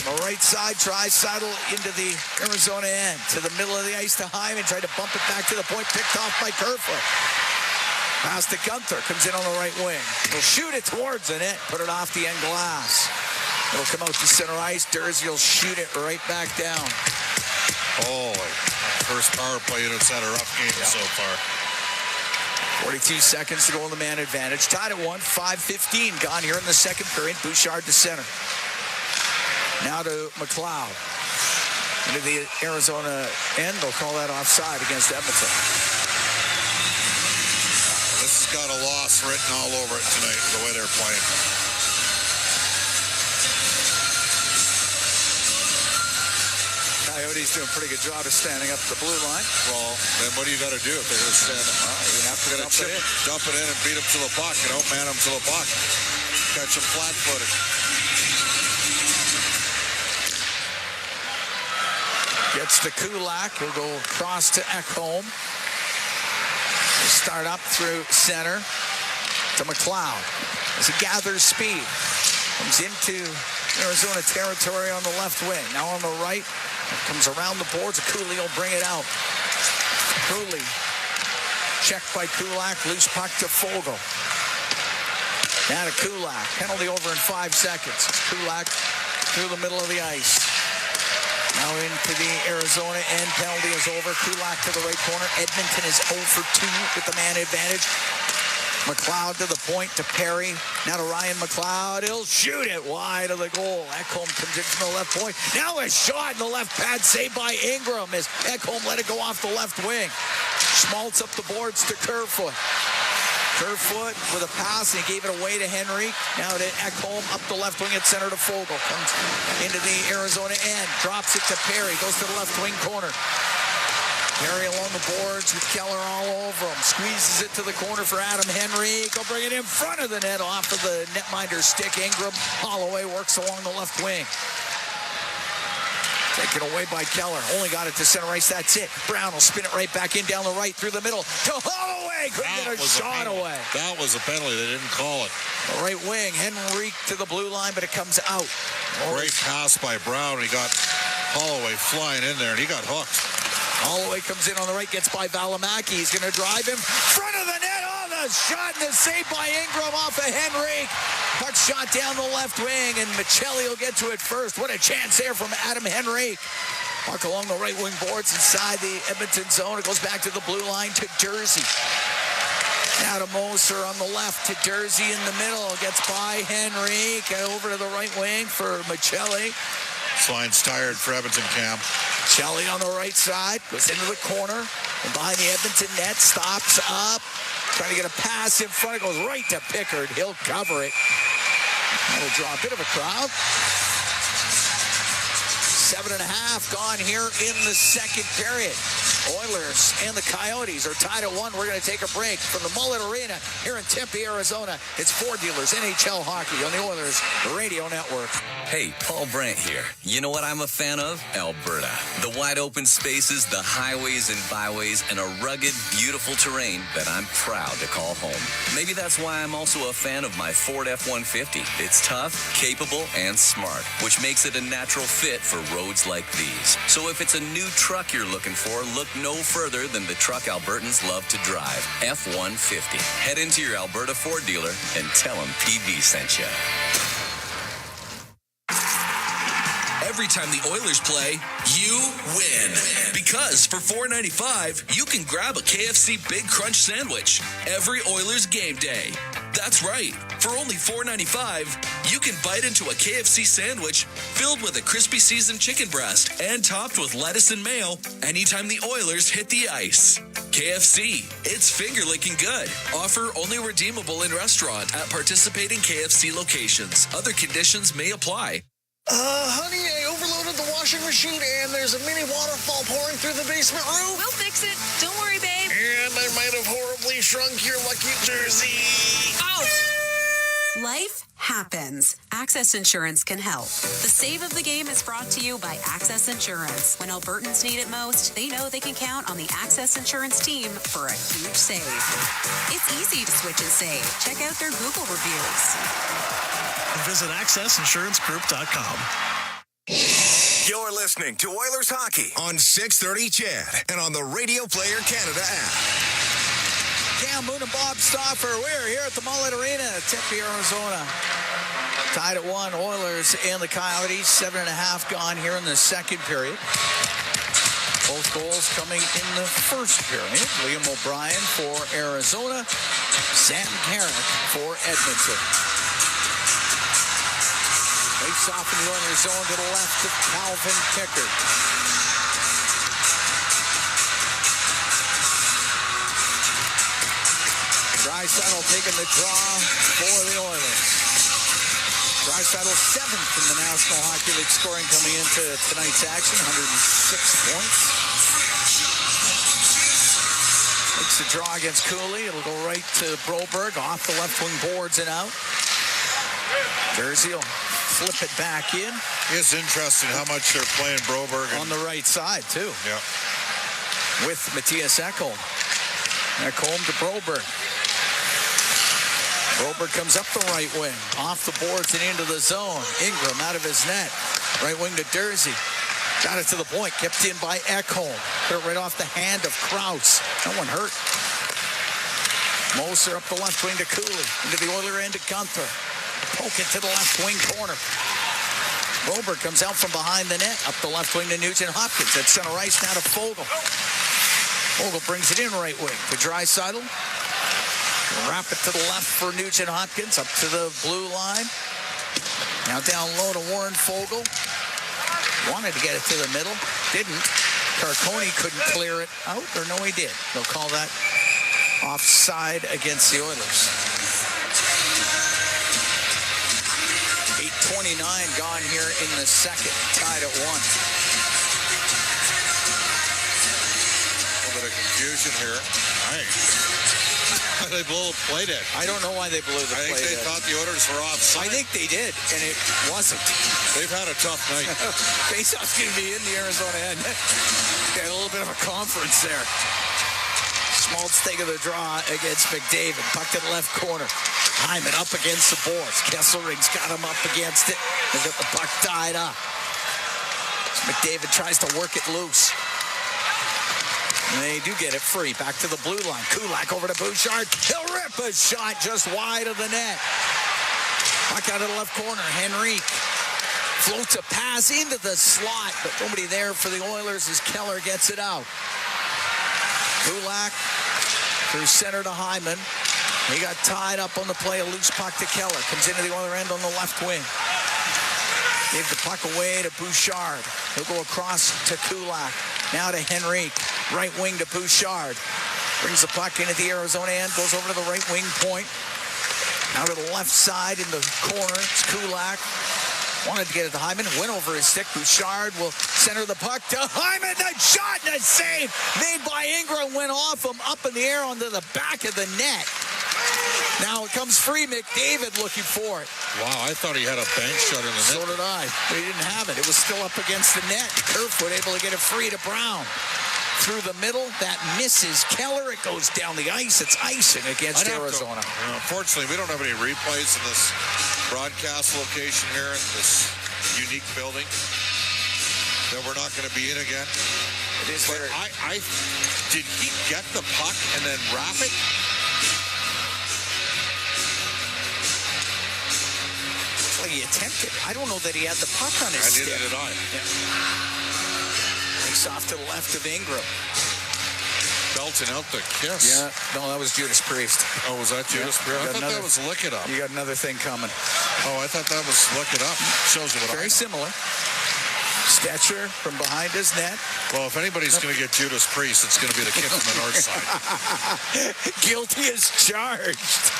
On the right side, Draisaitl into the Arizona end. To the middle of the ice to Hyman. Tried to bump it back to the point. Picked off by Kerfoot. Pass to Gunther. Comes in on the right wing. He'll shoot it towards the net. Put it off the end glass. It'll come out to center ice. Dursey will shoot it right back down. Holy. First power play unit's had a rough game so far. 42 seconds to go in the man advantage. Tied at 1. 5:15 gone here in the second period. Bouchard to center. Now to McLeod. Into the Arizona end. They'll call that offside against Edmonton. This has got a loss written all over it tonight, the way they're playing. Coyotes doing a pretty good job of standing up the blue line. Well, then what do you got to do if they're going to stand up? You have to dump it in and beat them to the puck. Man them to the puck. Catch them flat-footed. Gets to Kulak. He'll go across to Ekholm. Start up through center to McLeod as he gathers speed. Comes into Arizona territory on the left wing. Now on the right, comes around the boards. Cooley will bring it out. Cooley checked by Kulak. Loose puck to Fogle. Now to Kulak. Penalty over in 5 seconds. Kulak through the middle of the ice. Now into the Arizona end. Penalty is over. Kulak to the right corner. Edmonton is 0 for 2 with the man advantage. McLeod to the point to Perry. Now to Ryan McLeod. He'll shoot it wide of the goal. Ekholm comes in from the left point. Now a shot in the left pad saved by Ingram as Ekholm let it go off the left wing. Schmaltz up the boards to Kerfoot. Kerfoot with a pass, and he gave it away to Henry. Now to Ekholm, up the left wing at center to Fogle. Comes into the Arizona end, drops it to Perry, goes to the left wing corner. Perry along the boards with Keller all over him. Squeezes it to the corner for Adam Henrique. He'll bring it in front of the net off of the netminder's stick. Ingram, Holloway works along the left wing. Taken away by Keller. Only got it to center ice. That's it. Brown will spin it right back in down the right through the middle. To Holloway. Couldn't get a shot away. That was a penalty. They didn't call it. The right wing. Henrique to the blue line, but it comes out. Great pass by Brown. He got Holloway flying in there, and he got hooked. Holloway comes in on the right, gets by Valimaki. He's going to drive him. Front of the net. Oh, the shot and the save by Ingram off of Henrique. Puck shot down the left wing, and Michelli will get to it first. What a chance there from Adam Henrique. Puck along the right wing boards inside the Edmonton zone. It goes back to the blue line to Jersey. Now to Moser on the left to Jersey in the middle. Gets by Henrique. Over to the right wing for Michelli. This line's tired for Edmonton, Cam. Michelli on the right side. Goes into the corner. And behind the Edmonton net. Stops up. Trying to get a pass in front. It goes right to Pickard. He'll cover it. That'll draw a bit of a crowd. 7.5 gone here in the second period. Oilers and the Coyotes are tied at 1. We're going to take a break from the Mullet Arena here in Tempe, Arizona. It's Ford Dealers NHL Hockey on the Oilers Radio Network. Hey, Paul Brandt here. You know what I'm a fan of? Alberta. The wide open spaces, the highways and byways, and a rugged, beautiful terrain that I'm proud to call home. Maybe that's why I'm also a fan of my Ford F-150. It's tough, capable, and smart, which makes it a natural fit for roads like these. So if it's a new truck you're looking for, look no further than the truck Albertans love to drive, F-150. Head into your Alberta Ford dealer and tell them PB sent you. Every time the Oilers play, you win. Because for $4.95, you can grab a KFC Big Crunch sandwich every Oilers game day. That's right. For only $4.95, you can bite into a KFC sandwich filled with a crispy seasoned chicken breast and topped with lettuce and mayo anytime the Oilers hit the ice. KFC, it's finger-licking good. Offer only redeemable in restaurant at participating KFC locations. Other conditions may apply. Honey, I overloaded the washing machine and there's a mini waterfall pouring through the basement roof. We'll fix it. Don't worry, babe. And I might have horribly shrunk your lucky jersey. Ouch! Life happens. Access Insurance can help. The save of the game is brought to you by Access Insurance. When Albertans need it most, they know they can count on the Access Insurance team for a huge save. It's easy to switch and save. Check out their Google reviews. Visit AccessInsuranceGroup.com. You're listening to Oilers Hockey on 630 CHED and on the Radio Player Canada app. Cam Moon and Bob Stauffer. We're here at the Mullet Arena, Tempe, Arizona. Tied at 1, Oilers and the Coyotes. 7.5 gone here in the second period. Both goals coming in the first period. Liam O'Brien for Arizona. Sam Carrick for Edmonton. Face off in the Oilers zone to the left of Calvin Pickard. Draisaitl taking the draw for the Oilers. Draisaitl 7th in the National Hockey League scoring coming into tonight's action, 106 points. Makes the draw against Cooley. It'll go right to Broberg, off the left wing boards and out. Jersey will flip it back in. It's interesting how much they're playing Broberg. On the right side, too. Yeah. With Matthias Ekholm. Ekholm to Broberg. Broberg comes up the right wing, off the boards and into the zone. Ingram out of his net. Right wing to Jersey. Got it to the point, kept in by Ekholm. Put it right off the hand of Krause. No one hurt. Moser up the left wing to Cooley. Into the Oiler end to Gunther. Poke it to the left wing corner. Broberg comes out from behind the net. Up the left wing to Nugent-Hopkins. At center ice now to Foegele. Foegele brings it in right wing to Draisaitl. Wrap it to the left for Nugent-Hopkins. Up to the blue line. Now down low to Warren Foegele. Wanted to get it to the middle. Didn't. Carcone couldn't clear it out. Or no, he did. They'll call that offside against the Oilers. 8:29 gone here in the second. Tied at 1. A little bit of confusion here. They blew the play dead. I don't know why they blew the play dead. I think they thought the Oilers were offside. I think they did, and it wasn't. They've had a tough night. Faceoff's going to be in the Arizona end. Got a little bit of a conference there. Schmaltz taking the draw against McDavid. Puck to the left corner. Hyman up against the boards. Kesselring's got him up against it. They got the puck tied up. McDavid tries to work it loose. And they do get it free. Back to the blue line. Kulak over to Bouchard. He'll rip a shot just wide of the net. Puck out of the left corner. Henrique floats a pass into the slot, but nobody there for the Oilers as Keller gets it out. Kulak through center to Hyman. He got tied up on the play. A loose puck to Keller. Comes into the Oiler end on the left wing. Gave the puck away to Bouchard. He'll go across to Kulak. Now to Henrique. Right wing to Bouchard. Brings the puck into the Arizona end. Goes over to the right wing point. Now to the left side in the corner. It's Kulak. Wanted to get it to Hyman. Went over his stick. Bouchard will center the puck to Hyman. The shot and a save made by Ingram. Went off him up in the air onto the back of the net. Now it comes free. McDavid looking for it. Wow, I thought he had a bank shot in the net. So did I. But he didn't have it. It was still up against the net. Kerfoot able to get it free to Brown. Through the middle, that misses Keller. It goes down the ice. It's icing against Arizona. Unfortunately, we don't have any replays in this broadcast location here in this unique building that we're not going to be in again. It is very... Did he get the puck and then wrap it? Well, he attempted. I don't know that he had the puck on his stick. Neither did I. Yeah. Off to the left of Ingram. Belting out the kiss. Yeah, no, that was Judas Priest. Oh, was that Judas Priest? I thought that was Lick It Up. You got another thing coming. Oh, I thought that was Lick It Up. Shows you what Very similar. Stetcher from behind his net. Well, if anybody's going to get Judas Priest, it's going to be the kid from the north side. Guilty as charged.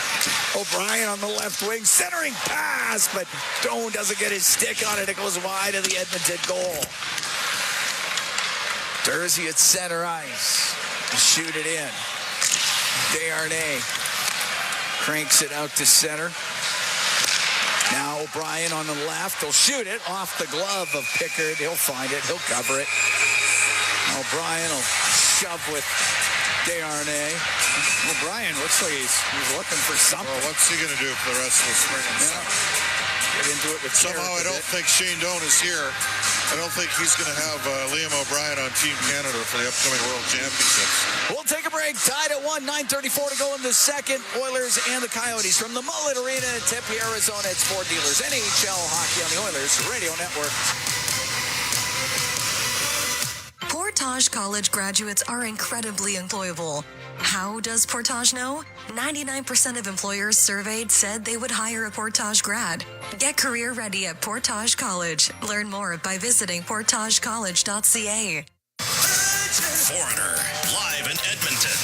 O'Brien on the left wing, centering pass, but Stone doesn't get his stick on it. It goes wide of the Edmonton goal. Jersey at center ice. Shoot it in. Desharnais cranks it out to center. Now O'Brien on the left. He'll shoot it off the glove of Pickard. He'll find it. He'll cover it. O'Brien will shove with Desharnais. O'Brien looks like he's looking for something. Well, what's he going to do for the rest of the spring? Get into it with somehow I don't think Shane Doan is here. I don't think he's going to have Liam O'Brien on Team Canada for the upcoming World Championships. We'll take a break. Tied at 1, 9:34 to go in the second. Oilers and the Coyotes from the Mullet Arena in Tempe, Arizona. It's Ford Dealers. NHL hockey on the Oilers Radio Network. Portage College graduates are incredibly employable. How does Portage know? 99% of employers surveyed said they would hire a Portage grad. Get career ready at Portage College. Learn more by visiting portagecollege.ca. Foreigner, live in Edmonton.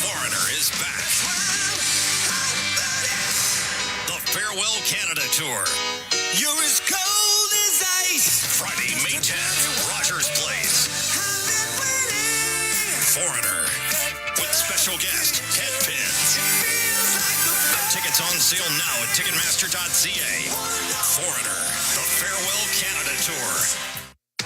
Foreigner is back. Canada Tour. You're as cold as ice. Friday, May 10th, Rogers Place. Foreigner. With special guest, Ted Pins. Tickets on sale now at Ticketmaster.ca. Foreigner, the Farewell Canada Tour.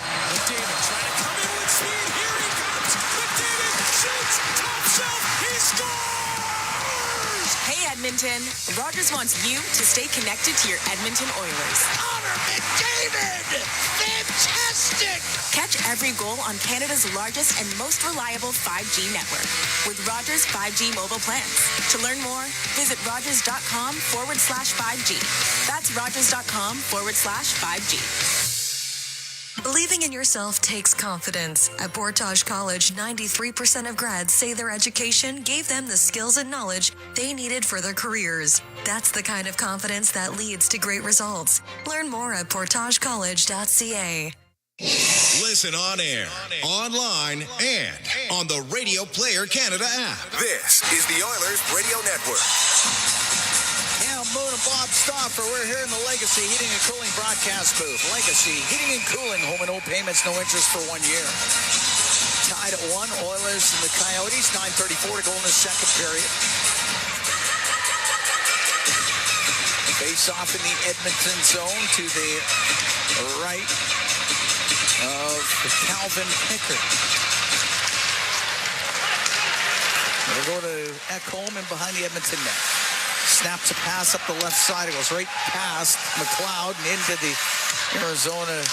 McDavid trying to come in with speed. Here he comes. McDavid shoots. Top shelf. He scores! Hey, Edmonton. Rogers wants you to stay connected to your Edmonton Oilers. Connor McDavid! Fantastic! Catch every goal on Canada's largest and most reliable 5G network with Rogers 5G mobile plans. To learn more, visit rogers.com/5G. That's rogers.com/5G. Believing in yourself takes confidence. At Portage College, 93% of grads say their education gave them the skills and knowledge they needed for their careers. That's the kind of confidence that leads to great results. Learn more at portagecollege.ca. Listen on air, online, and on the Radio Player Canada app. This is the Oilers Radio Network. Cam Moon and Bob Stauffer. We're here in the Legacy Heating and Cooling broadcast booth. Legacy Heating and Cooling, home and no payments, no interest for 1 year. Tied at 1, Oilers and the Coyotes. 9:34 to go in the second period. Face off in the Edmonton zone to the right of Calvin Pickard. We'll go to Ekholm and behind the Edmonton net. Snaps a pass up the left side. It goes right past McLeod and into the Arizona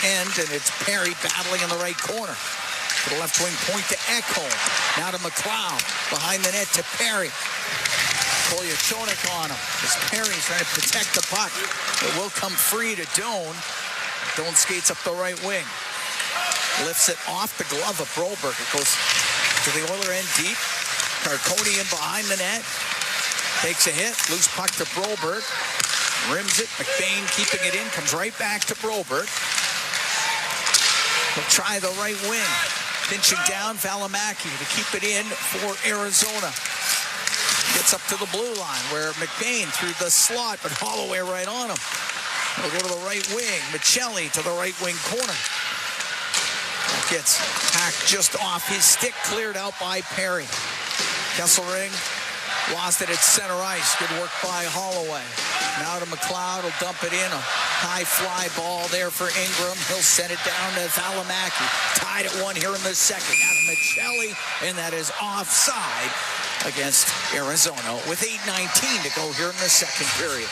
end, and it's Perry battling in the right corner. To the left wing point to Ekholm. Now to McLeod. Behind the net to Perry. Kolyachonik on him. As Perry's trying to protect the puck. It will come free to Doan. Doan skates up the right wing. Lifts it off the glove of Broberg. It goes to the Oiler end deep. Carconi in behind the net. Takes a hit. Loose puck to Broberg. Rims it. McBain keeping it in. Comes right back to Broberg. He'll try the right wing. Pinching down Valimaki to keep it in for Arizona. Gets up to the blue line where McBain through the slot, but Holloway right on him. He'll go to the right wing. Michelli to the right wing corner. Gets hacked just off his stick, cleared out by Perry. Kesselring lost it at center ice. Good work by Holloway. Now to McLeod. He'll dump it in. A high fly ball there for Ingram. He'll send it down to Valimaki. Tied at 1 here in the second. Now to Michelli, and that is offside against Arizona with 8:19 to go here in the second period.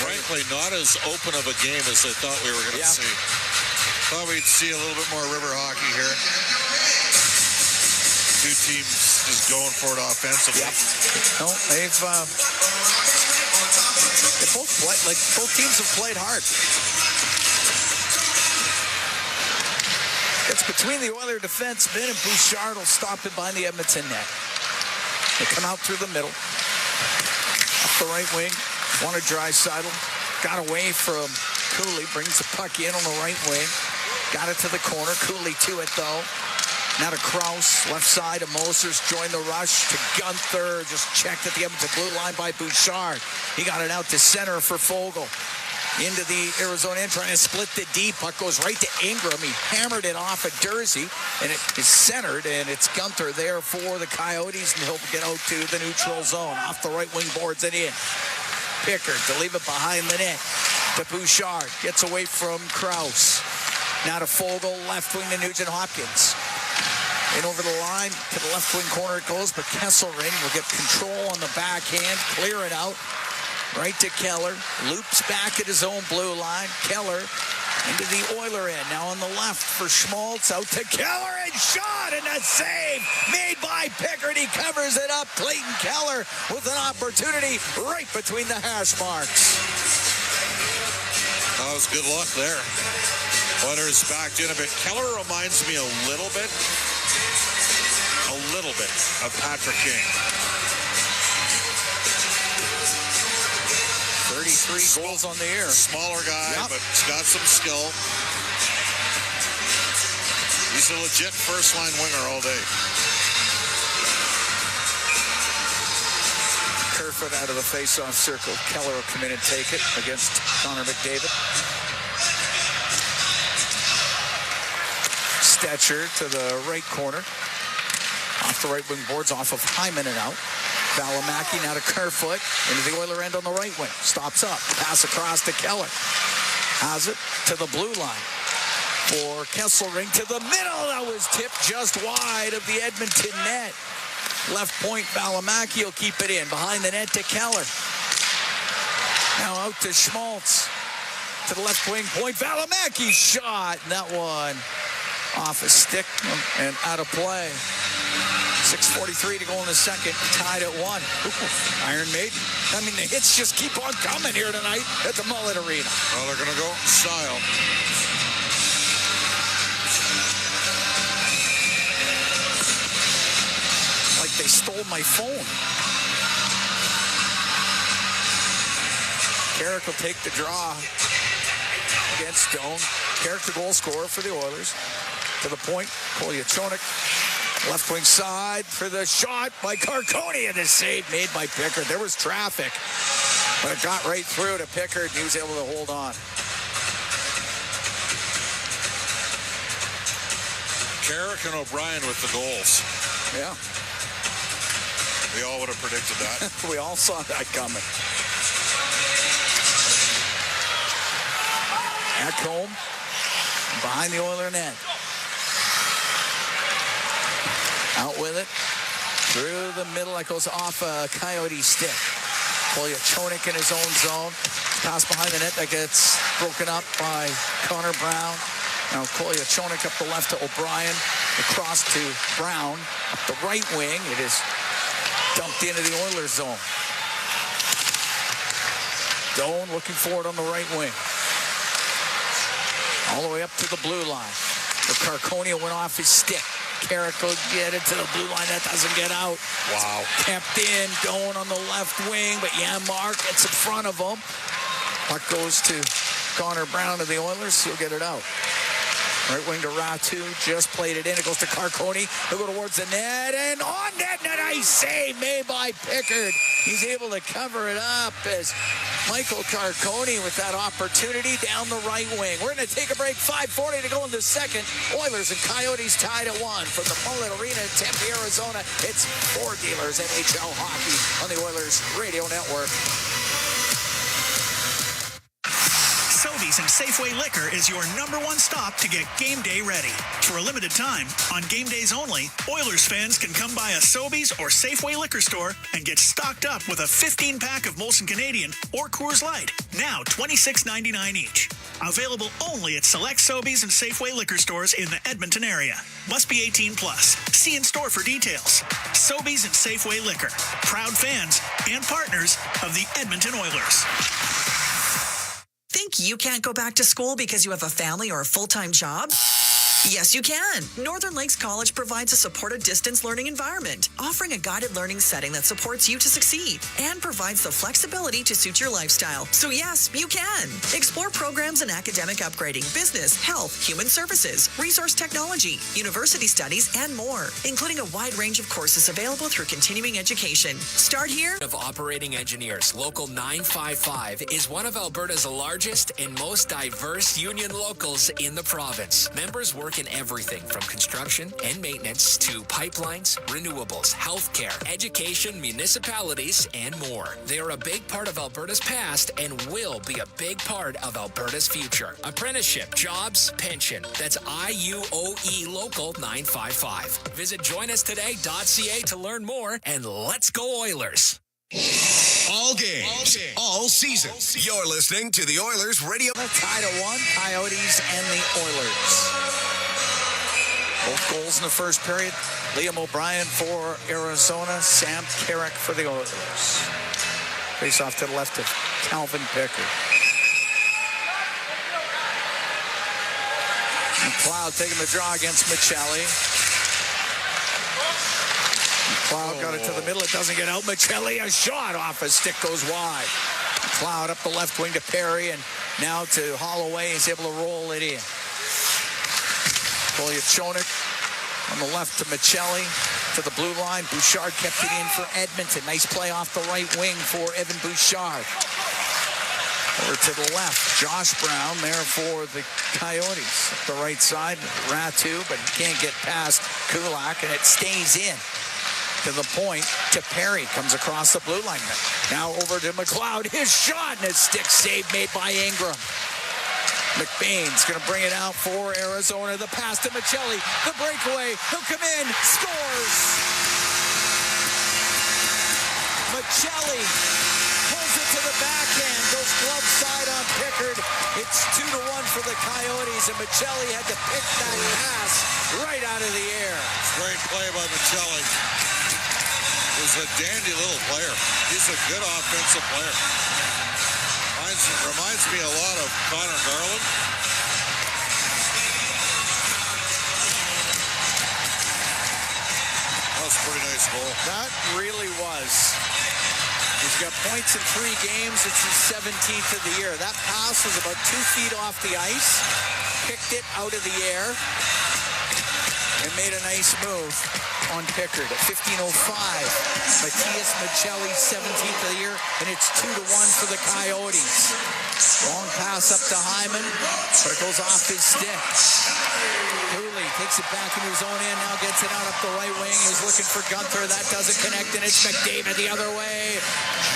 Frankly, not as open of a game as I thought we were going to see. Thought we'd see a little bit more river hockey here. Two teams just going for it offensively. Yep. No, they've both played, like both teams have played hard. It's between the Oiler defenseman and Bouchard will stop it behind the Edmonton net. They come out through the middle. Up the right wing. Wanted Draisaitl. Got away from Cooley. Brings the puck in on the right wing. Got it to the corner. Cooley to it, though. Now to Krause. Left side of Mosers. Joined the rush to Gunther. Just checked at the Edmonton blue line by Bouchard. He got it out to center for Fogle. Into the Arizona end, trying to split the D. Puck goes right to Ingram. He hammered it off at Jersey, and it is centered, and it's Gunther there for the Coyotes, and he'll get out to the neutral zone. Off the right wing boards it in. Pickard to leave it behind the net to Bouchard. Gets away from Krause. Now to Fogle, left wing to Nugent-Hopkins. In over the line, to the left wing corner it goes, but Kesselring will get control on the backhand, clear it out. Right to Keller. Loops back at his own blue line. Keller into the Oiler end. Now on the left for Schmaltz. Out to Keller and shot, and a save made by Pickard. He covers it up. Clayton Keller with an opportunity right between the hash marks. That was good luck there. Oilers backed in a bit. Keller reminds me a little bit of Patrick King. 33 goals on the air. Smaller guy, but he's got some skill. He's a legit first-line winger all day. Kerfoot out of the face-off circle. Keller will come in and take it against Connor McDavid. Stetcher to the right corner. Off the right wing boards, off of Hyman and out. Valimaki now to Kerfoot. Into the Oiler end on the right wing. Stops up. Pass across to Keller. Has it to the blue line. For Kesselring to the middle. That was tipped just wide of the Edmonton net. Left point, Valimaki will keep it in. Behind the net to Keller. Now out to Schmaltz. To the left wing point. Valimaki shot. And that one off a stick and out of play. 6:43 to go in the second. Tied at 1. Ooh, Iron Maiden. I mean, the hits just keep on coming here tonight at the Mullet Arena. Well, they're going to go style. Like they stole my phone. Carrick will take the draw against Stone. Carrick, the goal scorer for the Oilers. To the point, Kolyachonik. Left wing side for the shot by Carconi, and the save made by Pickard. There was traffic, but it got right through to Pickard, and he was able to hold on. Carrick and O'Brien with the goals. Yeah. We all would have predicted that. We all saw that coming. Ekholm behind the Oiler net. Out with it. Through the middle. That goes off a Coyote stick. Kolyachonik in his own zone. Pass behind the net that gets broken up by Connor Brown. Now Kolyachonik up the left to O'Brien. Across to Brown. Up the right wing. It is dumped into the Oilers zone. Doan looking for it on the right wing. All the way up to the blue line. The Carconi went off his stick. Carrick will get it to the blue line. That doesn't get out. Wow. Kept in, going on the left wing, but Mark gets in front of him. Puck goes to Connor Brown of the Oilers. He'll get it out. Right wing to Ratu. Just played it in. It goes to Carconi. He'll go towards the net. And on net, a nice save made by Pickard. He's able to cover it up as Michael Carconi with that opportunity down the right wing. We're going to take a break. 5:40 to go in the second. Oilers and Coyotes tied at 1 from the Mullet Arena in Tempe, Arizona. It's Four Dealers NHL Hockey on the Oilers Radio Network. Sobeys and Safeway Liquor is your #1 stop to get game day ready. For a limited time, on game days only, Oilers fans can come by a Sobeys or Safeway liquor store and get stocked up with a 15-pack of Molson Canadian or Coors Light, now $26.99 each. Available only at select Sobeys and Safeway liquor stores in the Edmonton area. Must be 18 plus. See in store for details. Sobeys and Safeway Liquor, proud fans and partners of the Edmonton Oilers. Think you can't go back to school because you have a family or a full-time job? Yes, you can. Northern Lakes College provides a supported distance learning environment, offering a guided learning setting that supports you to succeed and provides the flexibility to suit your lifestyle. So yes, you can. Explore programs in academic upgrading, business, health, human services, resource technology, university studies, and more, including a wide range of courses available through continuing education. Start here. Of Operating Engineers, Local 955, is one of Alberta's largest and most diverse union locals in the province. Members work in everything from construction and maintenance to pipelines, renewables, healthcare, education, municipalities, and more. They are a big part of Alberta's past and will be a big part of Alberta's future. Apprenticeship, jobs, pension. That's IUOE Local 955. Visit joinustoday.ca to learn more, and let's go Oilers. All games, all season. You're listening to the Oilers Radio. Tied at 1, Coyotes and the Oilers. Both goals in the first period. Liam O'Brien for Arizona. Sam Carrick for the Oilers. Face off to the left of Calvin Pickard. McLeod taking the draw against Michelli. McLeod got it to the middle. It doesn't get out. Michelli, a shot off a stick goes wide. McLeod up the left wing to Perry, and now to Holloway. He's able to roll it in. Kolyachonok on the left to Michelli to the blue line. Bouchard kept it in for Edmonton. Nice play off the right wing for Evan Bouchard. Over to the left, Josh Brown there for the Coyotes. Up the right side, Ratu, but he can't get past Kulak, and it stays in. To the point, to Perry, comes across the blue line. Now over to McLeod, his shot, and a stick save made by Ingram. McBain's going to bring it out for Arizona. The pass to Michelli, the breakaway, he'll come in, scores! Michelli pulls it to the backhand, goes glove side on Pickard. It's 2-1 for the Coyotes, and Michelli had to pick that pass right out of the air. Great play by Michelli. He's a dandy little player. He's a good offensive player. Reminds me a lot of Connor Garland. That was a pretty nice goal. That really was. He's got points in 3 games. It's his 17th of the year. That pass was about 2 feet off the ice. Picked it out of the air and made a nice move on Pickard at 15:05. Matias Michelli, 17th of the year, and it's 2-1 for the Coyotes. Long pass up to Hyman, but it goes off his stick. Cooley takes it back into his own end, now gets it out up the right wing. He was looking for Gunther. That doesn't connect, and it's McDavid the other way.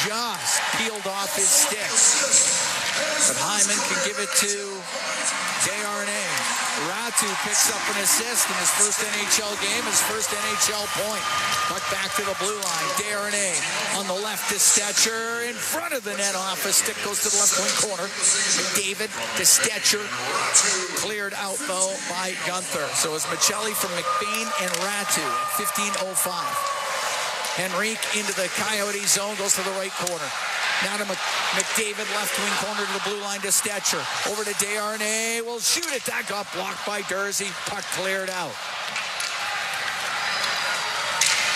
Just peeled off his stick. But Hyman can give it to Desharnais. Ratu picks up an assist in his first NHL game, his first NHL point. Puck back to the blue line. Desharnais on the left to Stetcher. In front of the net off. A stick goes to the left wing corner. McDavid to Stetcher. Cleared out though by Gunther. So it's Michelli from McBain and Ratu at 15:05. Henrique into the Coyote zone, goes to the right corner. Now to McDavid, left wing corner to the blue line to Stetcher. Over to Desharnais. Will shoot it. That got blocked by Dursey. Puck cleared out.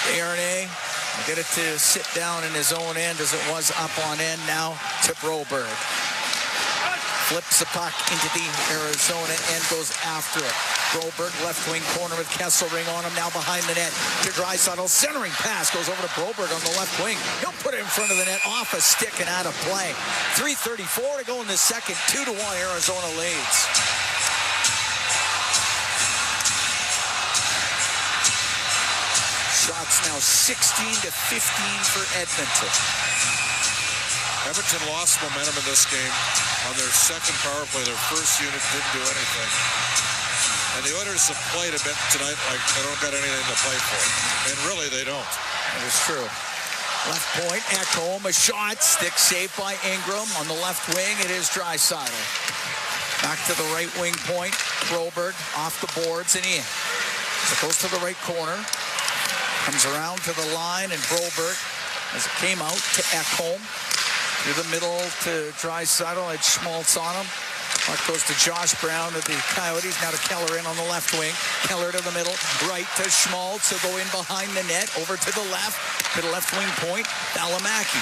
Desharnais will get it to sit down in his own end as it was up on end. Now to Broberg. Flips the puck into the Arizona end, goes after it. Broberg, left wing corner with Kesselring on him, now behind the net to Draisaitl. Centering pass goes over to Broberg on the left wing. He'll put it in front of the net, off a stick and out of play. 3:34 to go in the second. 2-1 Arizona leads. Shots now 16-15 for Edmonton. Edmonton lost momentum in this game on their second power play. Their first unit didn't do anything. And the Oilers have played a bit tonight like they don't got anything to play for. And really, they don't. That is true. Left point, Ekholm, a shot, stick saved by Ingram. On the left wing, it is Draisaitl. Back to the right wing point, Broberg off the boards and in. It goes to the right corner. Comes around to the line, and Broberg, as it came out to Ekholm. Through the middle to Draisaitl, had Schmaltz on him. Puck goes to Josh Brown of the Coyotes. Now to Keller in on the left wing. Keller to the middle. Right to Schmaltz. He'll go in behind the net. Over to the left wing point. Valimaki.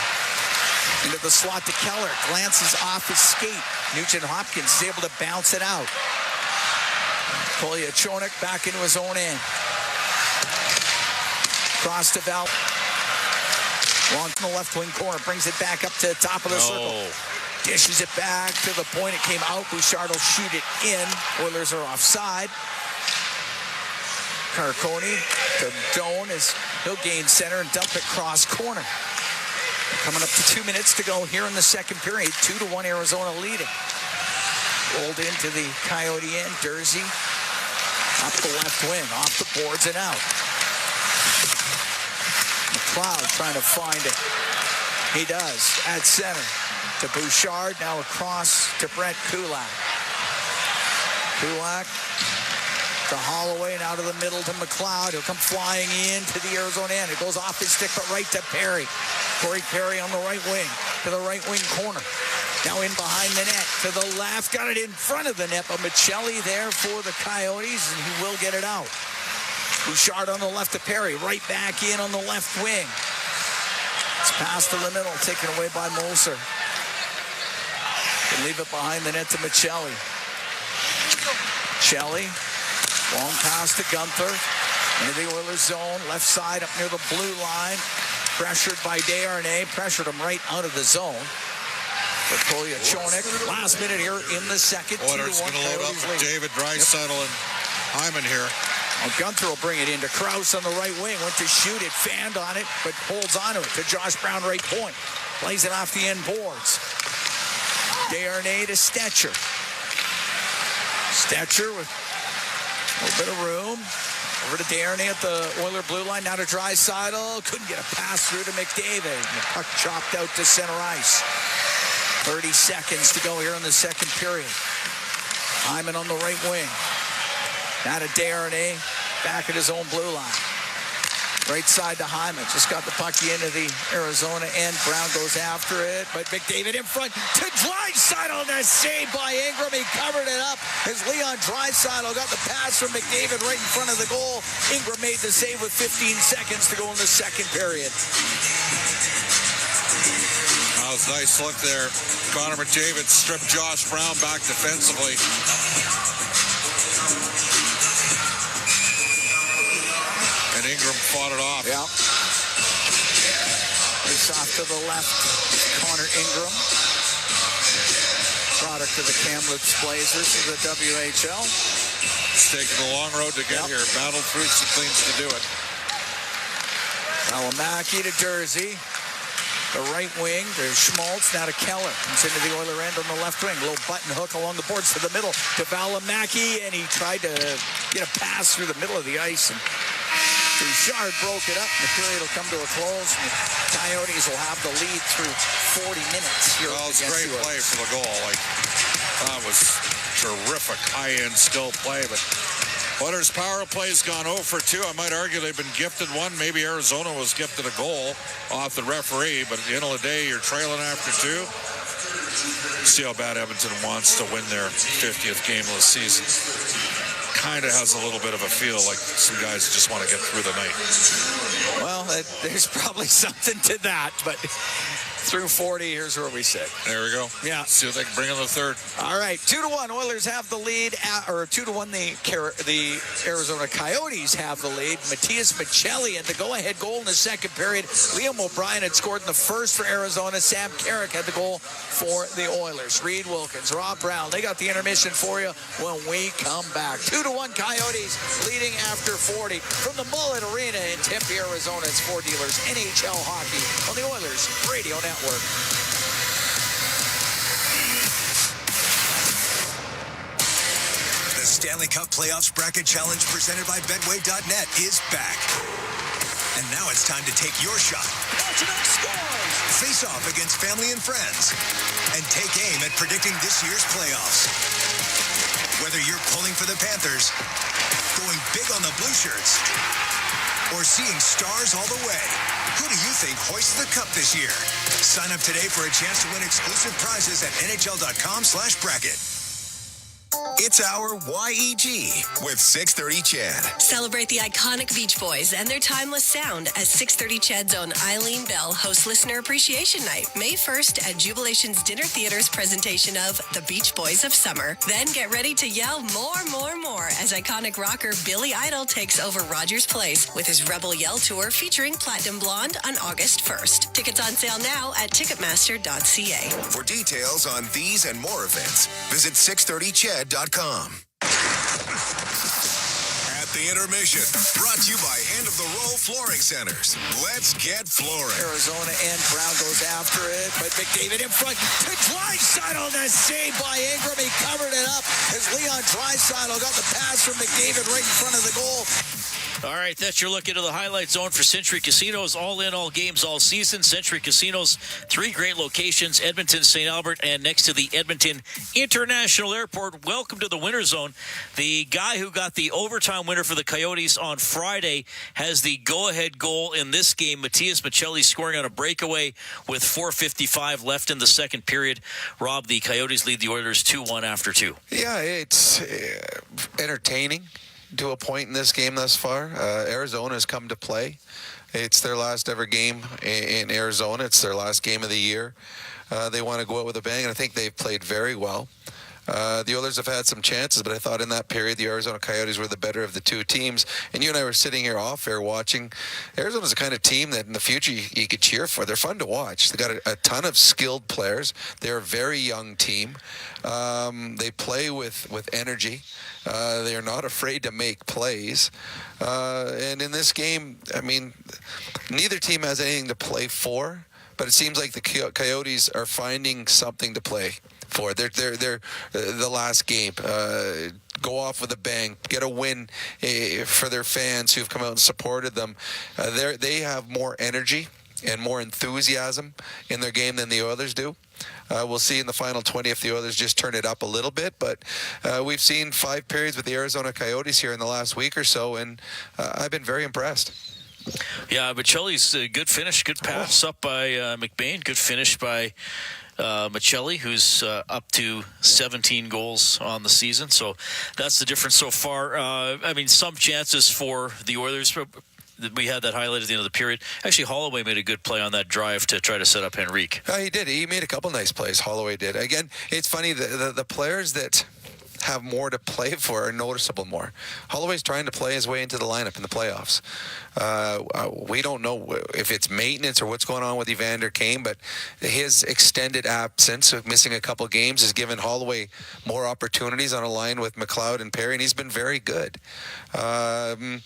Into the slot to Keller. Glances off his skate. Nugent Hopkins is able to bounce it out. Kolyachonok back into his own end. Cross to Val. Long from the left wing corner, brings it back up to the top of the circle. Dishes it back to the point. It came out. Bouchard will shoot it in. Oilers are offside. Carconi to Doan as he'll gain center and dump it cross corner. Coming up to 2 minutes to go here in the second period. 2-1 Arizona leading. Rolled into the Coyote end. Dursey up the left wing, off the boards and out. McLeod trying to find it. He does at center to Bouchard. Now across to Brett Kulak. Kulak to Holloway and out of the middle to McLeod. He'll come flying into the Arizona end. It goes off his stick, but right to Perry. Corey Perry on the right wing to the right wing corner. Now in behind the net to the left. Got it in front of the net, but Michelli there for the Coyotes, and he will get it out. Bouchard on the left to Perry. Right back in on the left wing. It's passed to the middle, taken away by Moser. They leave it behind the net to Michelli. Michelli Long pass to Gunther. Into the Oilers zone. Left side up near the blue line. Pressured by Desharnais. Pressured him right out of the zone. But Polyachonik, last minute here in the second. Oilers going to load up with David Draisaitl and Hyman here. Well, Gunther will bring it into Krause on the right wing. Went to shoot it, fanned on it, but holds on to it to Josh Brown right point. Plays it off the end boards. Desharnais to Stetcher. Stetcher with a little bit of room. Over to Desharnais at the Oiler blue line. Now to Draisaitl. Couldn't get a pass through to McDavid. The puck chopped out to center ice. 30 seconds to go here in the second period. Hyman on the right wing. Now to Desharnais. Back at his own blue line. Right side to Hyman. Just got the puck into the Arizona end. Brown goes after it, but McDavid in front to Draisaitl. That save by Ingram. He covered it up as Leon Draisaitl got the pass from McDavid right in front of the goal. Ingram made the save with 15 seconds to go in the second period. That was a nice look there. Connor McDavid stripped Josh Brown back defensively. And Ingram fought it off. Yeah. It's off to the left. Connor Ingram. Product of the Kamloops Blazers of the WHL. It's taken a long road to get here. Battled through some things to do it. Valimaki to Jersey. The right wing, there's Schmaltz, now to Keller. He's into the Oiler end on the left wing. Little button hook along the boards to the middle to Valimaki, and he tried to get a pass through the middle of the ice, and Bouchard broke it up, and the period will come to a close, and the Coyotes will have the lead through 40 minutes here. Well, it's a great play for the goal. That was terrific, high-end still play, but Oilers' power play's gone 0 for 2. I might argue they've been gifted one. Maybe Arizona was gifted a goal off the referee, but at the end of the day, you're trailing after 2. See how bad Edmonton wants to win their 50th game of the season. Kind of has a little bit of a feel like some guys just want to get through the night. Well, there's probably something to that, but through 40, here's where we sit. There we go. Yeah. See if they can bring in the third. All right, 2-1. Oilers have the lead, or 2-1. The Arizona Coyotes have the lead. Matias Michelli had the go-ahead goal in the second period. Liam O'Brien had scored in the first for Arizona. Sam Carrick had the goal for the Oilers. Reed Wilkins, Rob Brown, they got the intermission for you when we come back. 2-1 Coyotes leading after 40 from the Mullet Arena in Tempe, Arizona. It's Four Dealers NHL Hockey on the Oilers Radio Network. The Stanley Cup Playoffs Bracket Challenge presented by Betway.net is back. And now it's time to take your shot. Face off against family and friends. And take aim at predicting this year's playoffs. Whether you're pulling for the Panthers, going big on the Blue Shirts, or seeing stars all the way, who do you think hoists the cup this year? Sign up today for a chance to win exclusive prizes at NHL.com/bracket. It's our YEG with 630 Chad. Celebrate the iconic Beach Boys and their timeless sound as 630 Chad's own Eileen Bell hosts Listener Appreciation Night, May 1st at Jubilation's Dinner Theater's presentation of The Beach Boys of Summer. Then get ready to yell more, more, more as iconic rocker Billy Idol takes over Rogers Place with his Rebel Yell Tour featuring Platinum Blonde on August 1st. Tickets on sale now at Ticketmaster.ca. For details on these and more events, visit 630chad.com. At the intermission, brought to you by Hand of the Roll Flooring Centers. Let's get flooring. Arizona and Brown goes after it, but McDavid in front to Draisaitl. That save by Ingram. He covered it up as Leon Draisaitl got the pass from McDavid right in front of the goal. All right, that's your look into the highlight zone for Century Casinos. All in, all games, all season. Century Casinos, 3 great locations, Edmonton, St. Albert, and next to the Edmonton International Airport. Welcome to the winner zone. The guy who got the overtime winner for the Coyotes on Friday has the go-ahead goal in this game. Matias Michelli scoring on a breakaway with 4:55 left in the second period. Rob, the Coyotes lead the Oilers 2-1 after 2. Yeah, it's entertaining to a point in this game thus far. Arizona has come to play. It's their last ever game in Arizona. It's their last game of the year. They want to go out with a bang, and I think they've played very well. The Oilers have had some chances, but I thought in that period the Arizona Coyotes were the better of the two teams. And you and I were sitting here off air watching. Arizona's the kind of team that in the future you could cheer for. They're fun to watch. They got a ton of skilled players. They're a very young team. They play with energy. They are not afraid to make plays. And in this game, I mean, neither team has anything to play for, but it seems like the Coyotes are finding something to play for. They're the last game. Go off with a bang, get a win for their fans who've come out and supported them. They have more energy and more enthusiasm in their game than the Oilers do. We'll see in the final 20 if the Oilers just turn it up a little bit, but we've seen 5 periods with the Arizona Coyotes here in the last week or so, and I've been very impressed. Yeah, Michelli's a good finish, good pass up by McBain, good finish by Michelli, who's up to 17 goals on the season, so that's the difference so far. I mean, some chances for the Oilers. We had that highlight at the end of the period. Actually, Holloway made a good play on that drive to try to set up Henrique. He did. He made a couple nice plays. Holloway did. Again, it's funny, the players that have more to play for are noticeable more. Holloway's trying to play his way into the lineup in the playoffs. We don't know if it's maintenance or what's going on with Evander Kane, but his extended absence of missing a couple games has given Holloway more opportunities on a line with McLeod and Perry, and he's been very good. The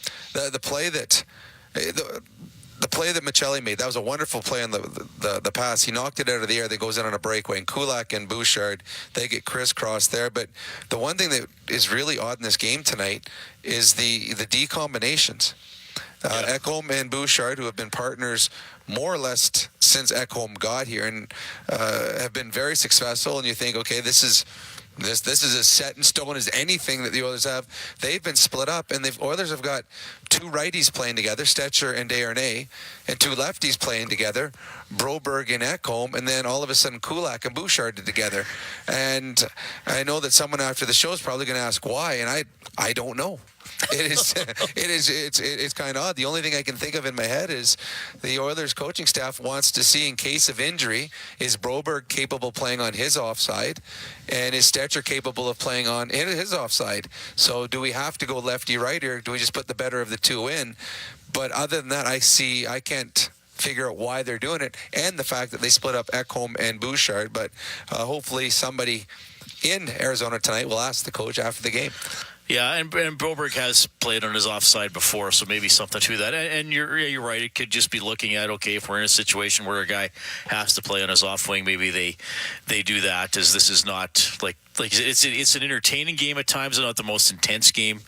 play that Michelli made, that was a wonderful play on the pass. He knocked it out of the air. That goes in on a breakaway. And Kulak and Bouchard, they get crisscrossed there. But the one thing that is really odd in this game tonight is the D combinations. Ekholm and Bouchard, who have been partners more or less since Ekholm got here, and have been very successful. And you think, okay, this is as set in stone as anything that the Oilers have. They've been split up, and the Oilers have got 2 righties playing together, Stetcher and Desharnais, and 2 lefties playing together, Broberg and Ekholm, and then all of a sudden Kulak and Bouchard are together. And I know that someone after the show is probably going to ask why, and I don't know. It's kind of odd. The only thing I can think of in my head is the Oilers coaching staff wants to see, in case of injury, is Broberg capable of playing on his offside, and is Stetcher capable of playing on his offside? So do we have to go lefty-right, or do we just put the better of the 2 in? But other than that, I can't figure out why they're doing it, and the fact that they split up Ekholm and Bouchard. But hopefully somebody in Arizona tonight will ask the coach after the game. Yeah, and Broberg has played on his offside before, so maybe something to that. And you're right. It could just be looking at, okay, if we're in a situation where a guy has to play on his off wing, maybe they do that. As this is not like it's an entertaining game at times, and not the most intense game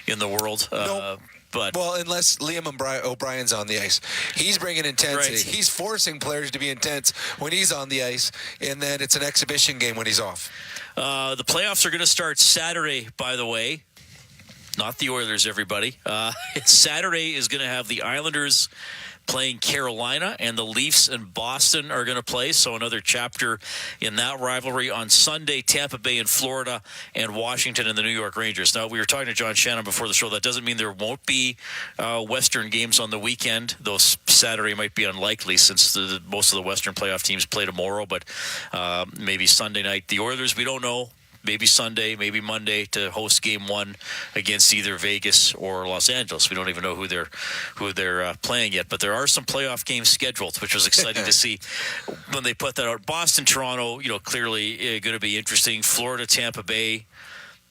in the world. Nope. Well, unless Liam O'Brien's on the ice. He's bringing intensity. Right. He's forcing players to be intense when he's on the ice, and then it's an exhibition game when he's off. The playoffs are going to start Saturday, by the way. Not the Oilers, everybody. Saturday is going to have the Islanders playing Carolina, and the Leafs and Boston are going to play. So another chapter in that rivalry. On Sunday, Tampa Bay in Florida, and Washington and the New York Rangers. Now, we were talking to John Shannon before the show. That doesn't mean there won't be Western games on the weekend, though Saturday might be unlikely since most of the Western playoff teams play tomorrow. But maybe Sunday night. The Oilers, we don't know. Maybe Sunday, maybe Monday to host Game 1 against either Vegas or Los Angeles. We don't even know who they're playing yet, but there are some playoff games scheduled, which was exciting to see when they put that out. Boston, Toronto, clearly going to be interesting. Florida, Tampa Bay.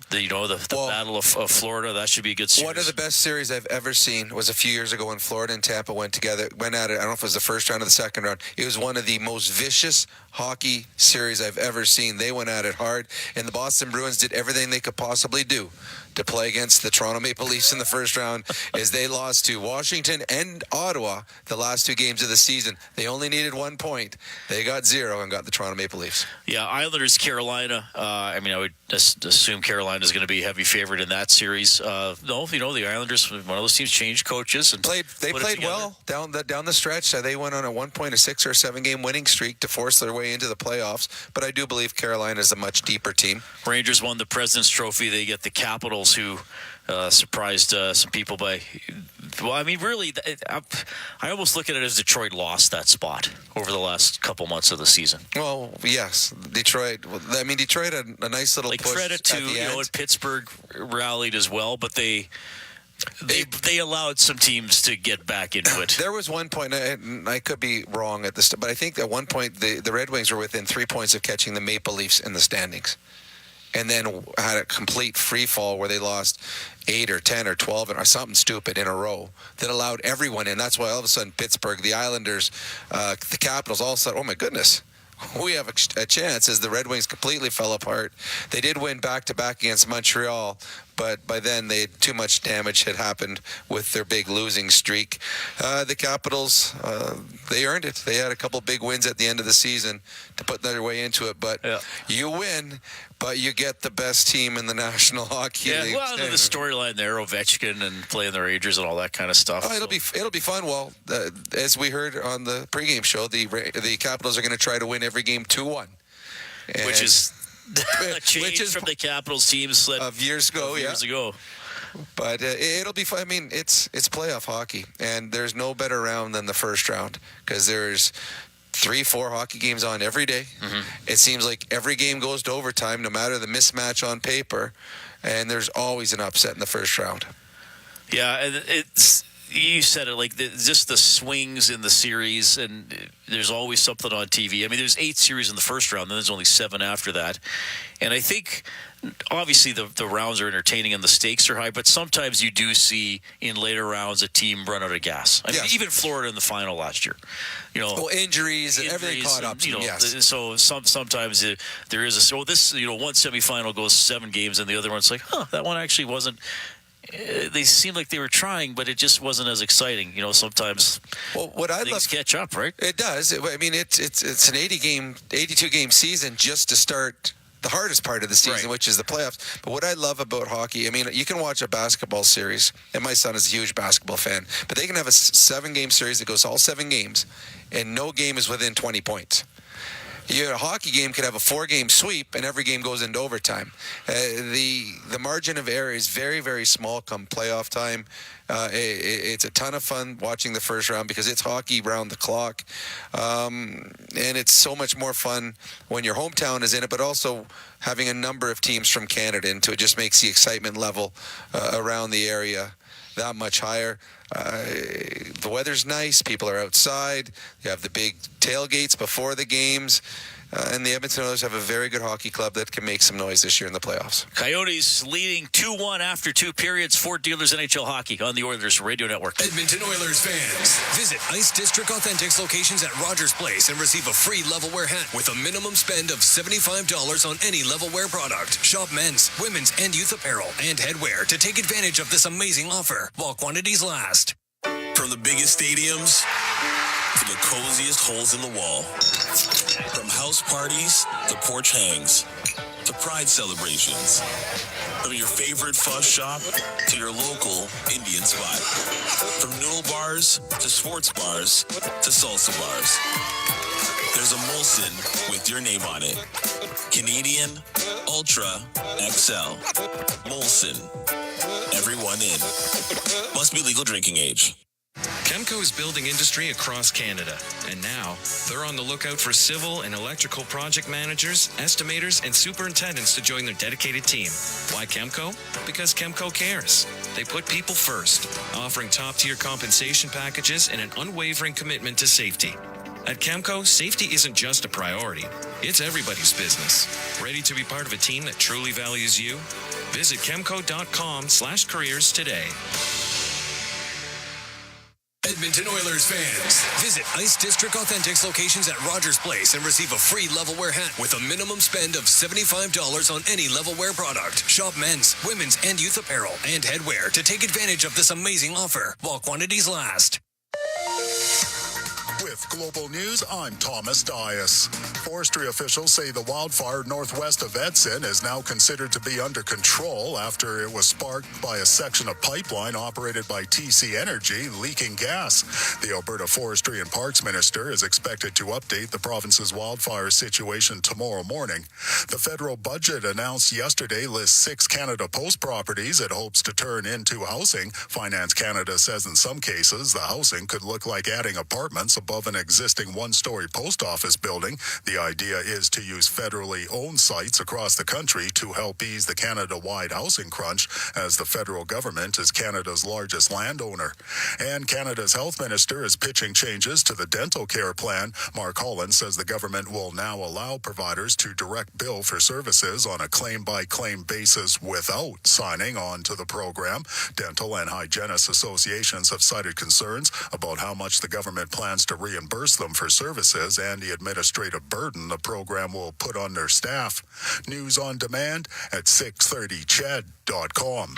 The Battle of Florida, that should be a good series. One of the best series I've ever seen was a few years ago when Florida and Tampa went at it. I don't know if it was the first round or the second round. It was one of the most vicious hockey series I've ever seen. They went at it hard, and the Boston Bruins did everything they could possibly do to play against the Toronto Maple Leafs in the first round, as they lost to Washington and Ottawa the last 2 games of the season. They only needed 1 point. They got 0 and got the Toronto Maple Leafs. Yeah, Islanders, Carolina. I would assume Carolina is going to be a heavy favorite in that series. No, the Islanders, one of those teams, changed coaches and played well down the stretch. They went on a 1.6 or 7 game winning streak to force their way into the playoffs. But I do believe Carolina is a much deeper team. Rangers won the President's Trophy. They get the Capitals, who surprised some people by. Well, I mean, really, I almost look at it as Detroit lost that spot over the last couple months of the season. Well, yes, Detroit. I mean, Detroit had a nice little push credit to at the end. and Pittsburgh rallied as well, but they allowed some teams to get back into it. There was one point, I could be wrong at this, but I think at one point the Red Wings were within 3 points of catching the Maple Leafs in the standings, and then had a complete free fall where they lost 8 or 10 or 12 or something stupid in a row that allowed everyone in. That's why all of a sudden Pittsburgh, the Islanders, the Capitals all said, oh my goodness, we have a chance, as the Red Wings completely fell apart. They did win back-to-back against Montreal, but by then too much damage had happened with their big losing streak. The Capitals, they earned it. They had a couple big wins at the end of the season to put their way into it. But you win, but you get the best team in the National Hockey League. Yeah, well, the storyline there, Ovechkin and playing the Rangers and all that kind of stuff. Oh, it'll be fun. Well, as we heard on the pregame show, the Capitals are going to try to win every game 2-1. Which is a change from the Capitals teams of years ago. But it'll be fun. I mean, it's playoff hockey, and there's no better round than the first round because there's 3-4 hockey games on every day. Mm-hmm. It seems like every game goes to overtime, no matter the mismatch on paper, and there's always an upset in the first round. Yeah, and it's. You said it, like just the swings in the series, and there's always something on TV. I mean, there's 8 series in the first round, then there's only 7 after that. And I think, obviously, the rounds are entertaining and the stakes are high, but sometimes you do see in later rounds a team run out of gas. I mean, even Florida in the final last year. Injuries and everything caught up. So sometimes there is one semifinal goes 7 games, and the other one's like, that one actually wasn't. They seemed like they were trying, but it just wasn't as exciting. Sometimes things catch up, right? It does. I mean, it's an 82 game season just to start the hardest part of the season, which is the playoffs. But what I love about hockey, I mean, you can watch a basketball series, and my son is a huge basketball fan, but they can have a 7-game series that goes all 7 games, and no game is within 20 points. A hockey game could have a 4-game sweep, and every game goes into overtime. The margin of error is very, very small come playoff time. It's a ton of fun watching the first round because it's hockey round the clock. And it's so much more fun when your hometown is in it, but also having a number of teams from Canada into it just makes the excitement level around the area that much higher. The weather's nice. People are outside. You have the big tailgates before the games. And the Edmonton Oilers have a very good hockey club that can make some noise this year in the playoffs. Coyotes leading 2-1 after 2 periods. Fort Dealers NHL Hockey on the Oilers Radio Network. Edmonton Oilers fans, visit Ice District Authentics locations at Rogers Place and receive a free levelwear hat with a minimum spend of $75 on any levelwear product. Shop men's, women's, and youth apparel and headwear to take advantage of this amazing offer while quantities last. From the biggest stadiums to the coziest holes in the wall. From house parties to porch hangs to pride celebrations. From your favorite fuzz shop to your local Indian spot. From noodle bars to sports bars to salsa bars. There's a Molson with your name on it. Canadian Ultra XL. Molson. Everyone in. Must be legal drinking age. Chemco is building industry across Canada, and now they're on the lookout for civil and electrical project managers, estimators, and superintendents to join their dedicated team. Why Chemco? Because Chemco cares. They put people first, offering top-tier compensation packages and an unwavering commitment to safety. At Chemco, safety isn't just a priority, it's everybody's business. Ready to be part of a team that truly values you? Visit chemco.com/careers today. Edmonton Oilers fans, visit Ice District Authentics locations at Rogers Place and receive a free levelwear hat with a minimum spend of $75 on any levelwear product. Shop men's, women's, and youth apparel and headwear to take advantage of this amazing offer while quantities last. With With Global News, I'm Thomas Dias. Forestry officials say the wildfire northwest of Edson is now considered to be under control after it was sparked by a section of pipeline operated by TC Energy leaking gas. The Alberta Forestry and Parks Minister is expected to update the province's wildfire situation tomorrow morning. The federal budget announced yesterday lists 6 Canada Post properties it hopes to turn into housing. Finance Canada says in some cases the housing could look like adding apartments above an existing one-story post office building. The idea is to use federally owned sites across the country to help ease the Canada-wide housing crunch, as the federal government is Canada's largest landowner. And Canada's health minister is pitching changes to the dental care plan. Mark Holland says the government will now allow providers to direct bill for services on a claim-by-claim basis without signing on to the program. Dental and hygienist associations have cited concerns about how much the government plans to reimburse them for services and the administrative burden the program will put on their staff. News on demand at 630ched.com.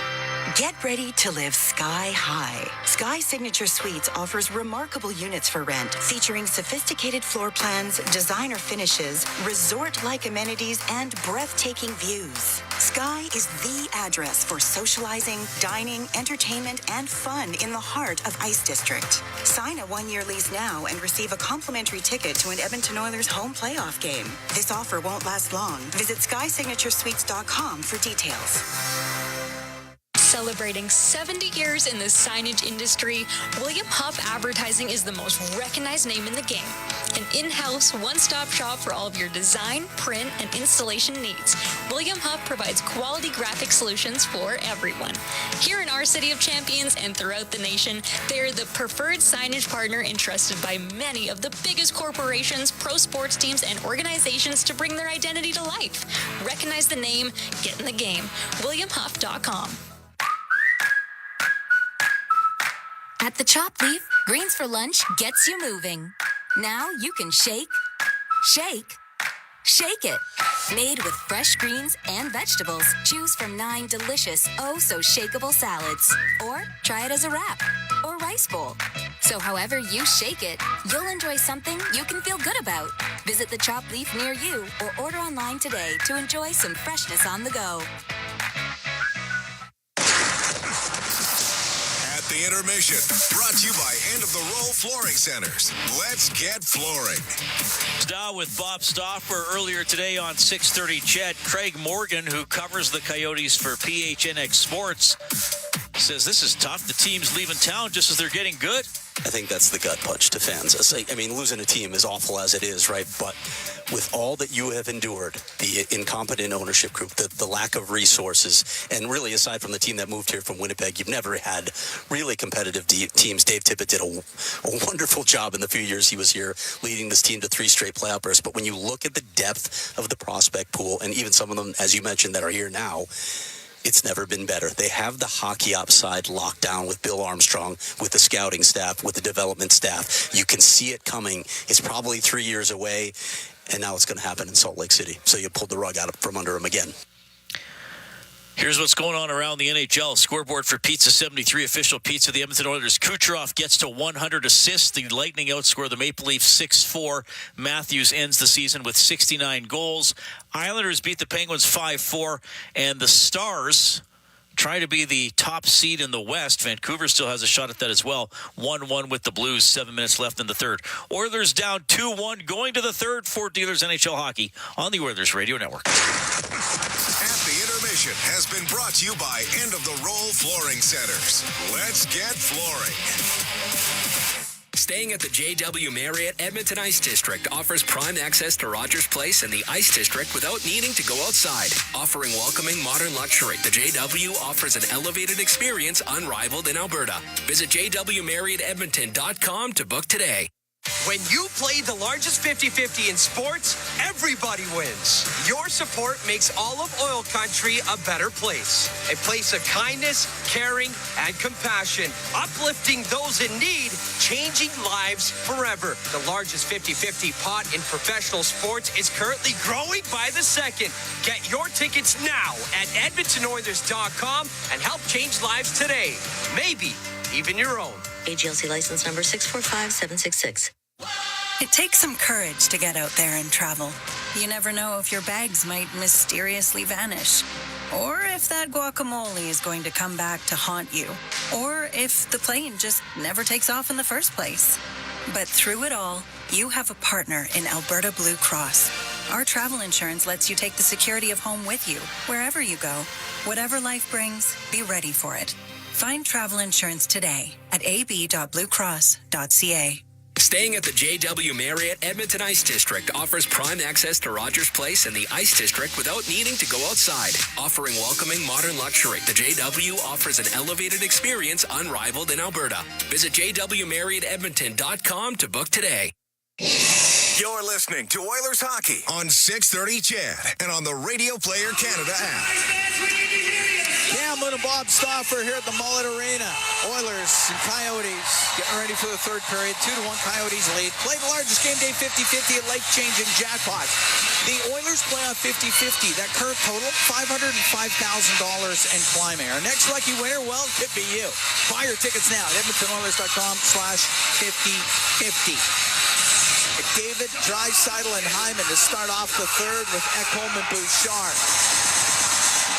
Get ready to live sky high. Sky Signature Suites offers remarkable units for rent, featuring sophisticated floor plans, designer finishes, resort-like amenities, and breathtaking views. Sky is the address for socializing, dining, entertainment, and fun in the heart of Ice District. Sign a 1-year lease now and receive a complimentary ticket to an Edmonton Oilers home playoff game. This offer won't last long. Visit skysignaturesuites.com for details. Celebrating 70 years in the signage industry, William Huff Advertising is the most recognized name in the game. An in-house, one-stop shop for all of your design, print, and installation needs. William Huff provides quality graphic solutions for everyone. Here in our City of Champions and throughout the nation, they're the preferred signage partner entrusted by many of the biggest corporations, pro sports teams, and organizations to bring their identity to life. Recognize the name, get in the game. WilliamHuff.com. At the Chop Leaf, greens for lunch gets you moving. Now you can shake it. Made with fresh greens and vegetables, choose from 9 delicious, oh-so-shakeable salads. Or try it as a wrap or rice bowl. So however you shake it, you'll enjoy something you can feel good about. Visit the Chop Leaf near you or order online today to enjoy some freshness on the go. The Intermission, brought to you by End of the Roll Flooring Centers. Let's get flooring. Now with Bob Stauffer earlier today on 630 Ched, Craig Morgan, who covers the Coyotes for PHNX Sports, says this is tough. The team's leaving town just as they're getting good. I think that's the gut punch to fans. I mean, losing a team is awful as it is, right? But with all that you have endured, the incompetent ownership group, the lack of resources, and really aside from the team that moved here from Winnipeg, you've never had really competitive teams. Dave Tippett did a wonderful job in the few years he was here, leading this team to 3 straight playoff berths. But when you look at the depth of the prospect pool, and even some of them, as you mentioned, that are here now, it's never been better. They have the hockey upside locked down with Bill Armstrong, with the scouting staff, with the development staff. You can see it coming. It's probably 3 years away, and now it's going to happen in Salt Lake City. So you pulled the rug out from under them again. Here's what's going on around the NHL. Scoreboard for Pizza 73, official pizza. The Edmonton Oilers. Kucherov gets to 100 assists. The Lightning outscore the Maple Leafs 6-4. Matthews ends the season with 69 goals. Islanders beat the Penguins 5-4. And the Stars try to be the top seed in the West. Vancouver still has a shot at that as well. 1-1 with the Blues. 7 minutes left in the third. Oilers down 2-1 going to the third. Fort Dealers NHL Hockey on the Oilers Radio Network. Intermission has been brought to you by End of the Roll Flooring Centers. Let's get flooring. Staying at the JW Marriott Edmonton Ice District offers prime access to Rogers Place and the Ice District without needing to go outside. Offering welcoming modern luxury, the JW offers an elevated experience unrivaled in Alberta. Visit jwmarriottedmonton.com to book today. When you play the largest 50-50 in sports, everybody wins. Your support makes Olive Oil Country a better place. A place of kindness, caring, and compassion. Uplifting those in need, changing lives forever. The largest 50-50 pot in professional sports is currently growing by the second. Get your tickets now at EdmontonOilers.com and help change lives today. Maybe even your own. AGLC license number 645766. It takes some courage to get out there and travel. You never know if your bags might mysteriously vanish, or if that guacamole is going to come back to haunt you, or if the plane just never takes off in the first place. But through it all, you have a partner in Alberta Blue Cross. Our travel insurance lets you take the security of home with you, wherever you go. Whatever life brings, be ready for it. Find travel insurance today at ab.bluecross.ca. Staying at the JW Marriott Edmonton Ice District offers prime access to Rogers Place and the Ice District without needing to go outside. Offering welcoming modern luxury, the JW offers an elevated experience unrivaled in Alberta. Visit jwmarriottedmonton.com to book today. You're listening to Oilers Hockey on 630 CHED and on the Radio Player Canada app. Cam Moon and Bob Stauffer here at the Mullet Arena. Oilers and Coyotes getting ready for the third period. 2-1 Coyotes lead. Play the largest game day 50-50 at life-changing jackpot. The Oilers play on 50-50. That current total, $505,000 and climbing. Our next lucky winner, well, could be you. Buy your tickets now at EdmontonOilers.com/50-50. David, Draisaitl, and Hyman to start off the third with Ekholm and Bouchard.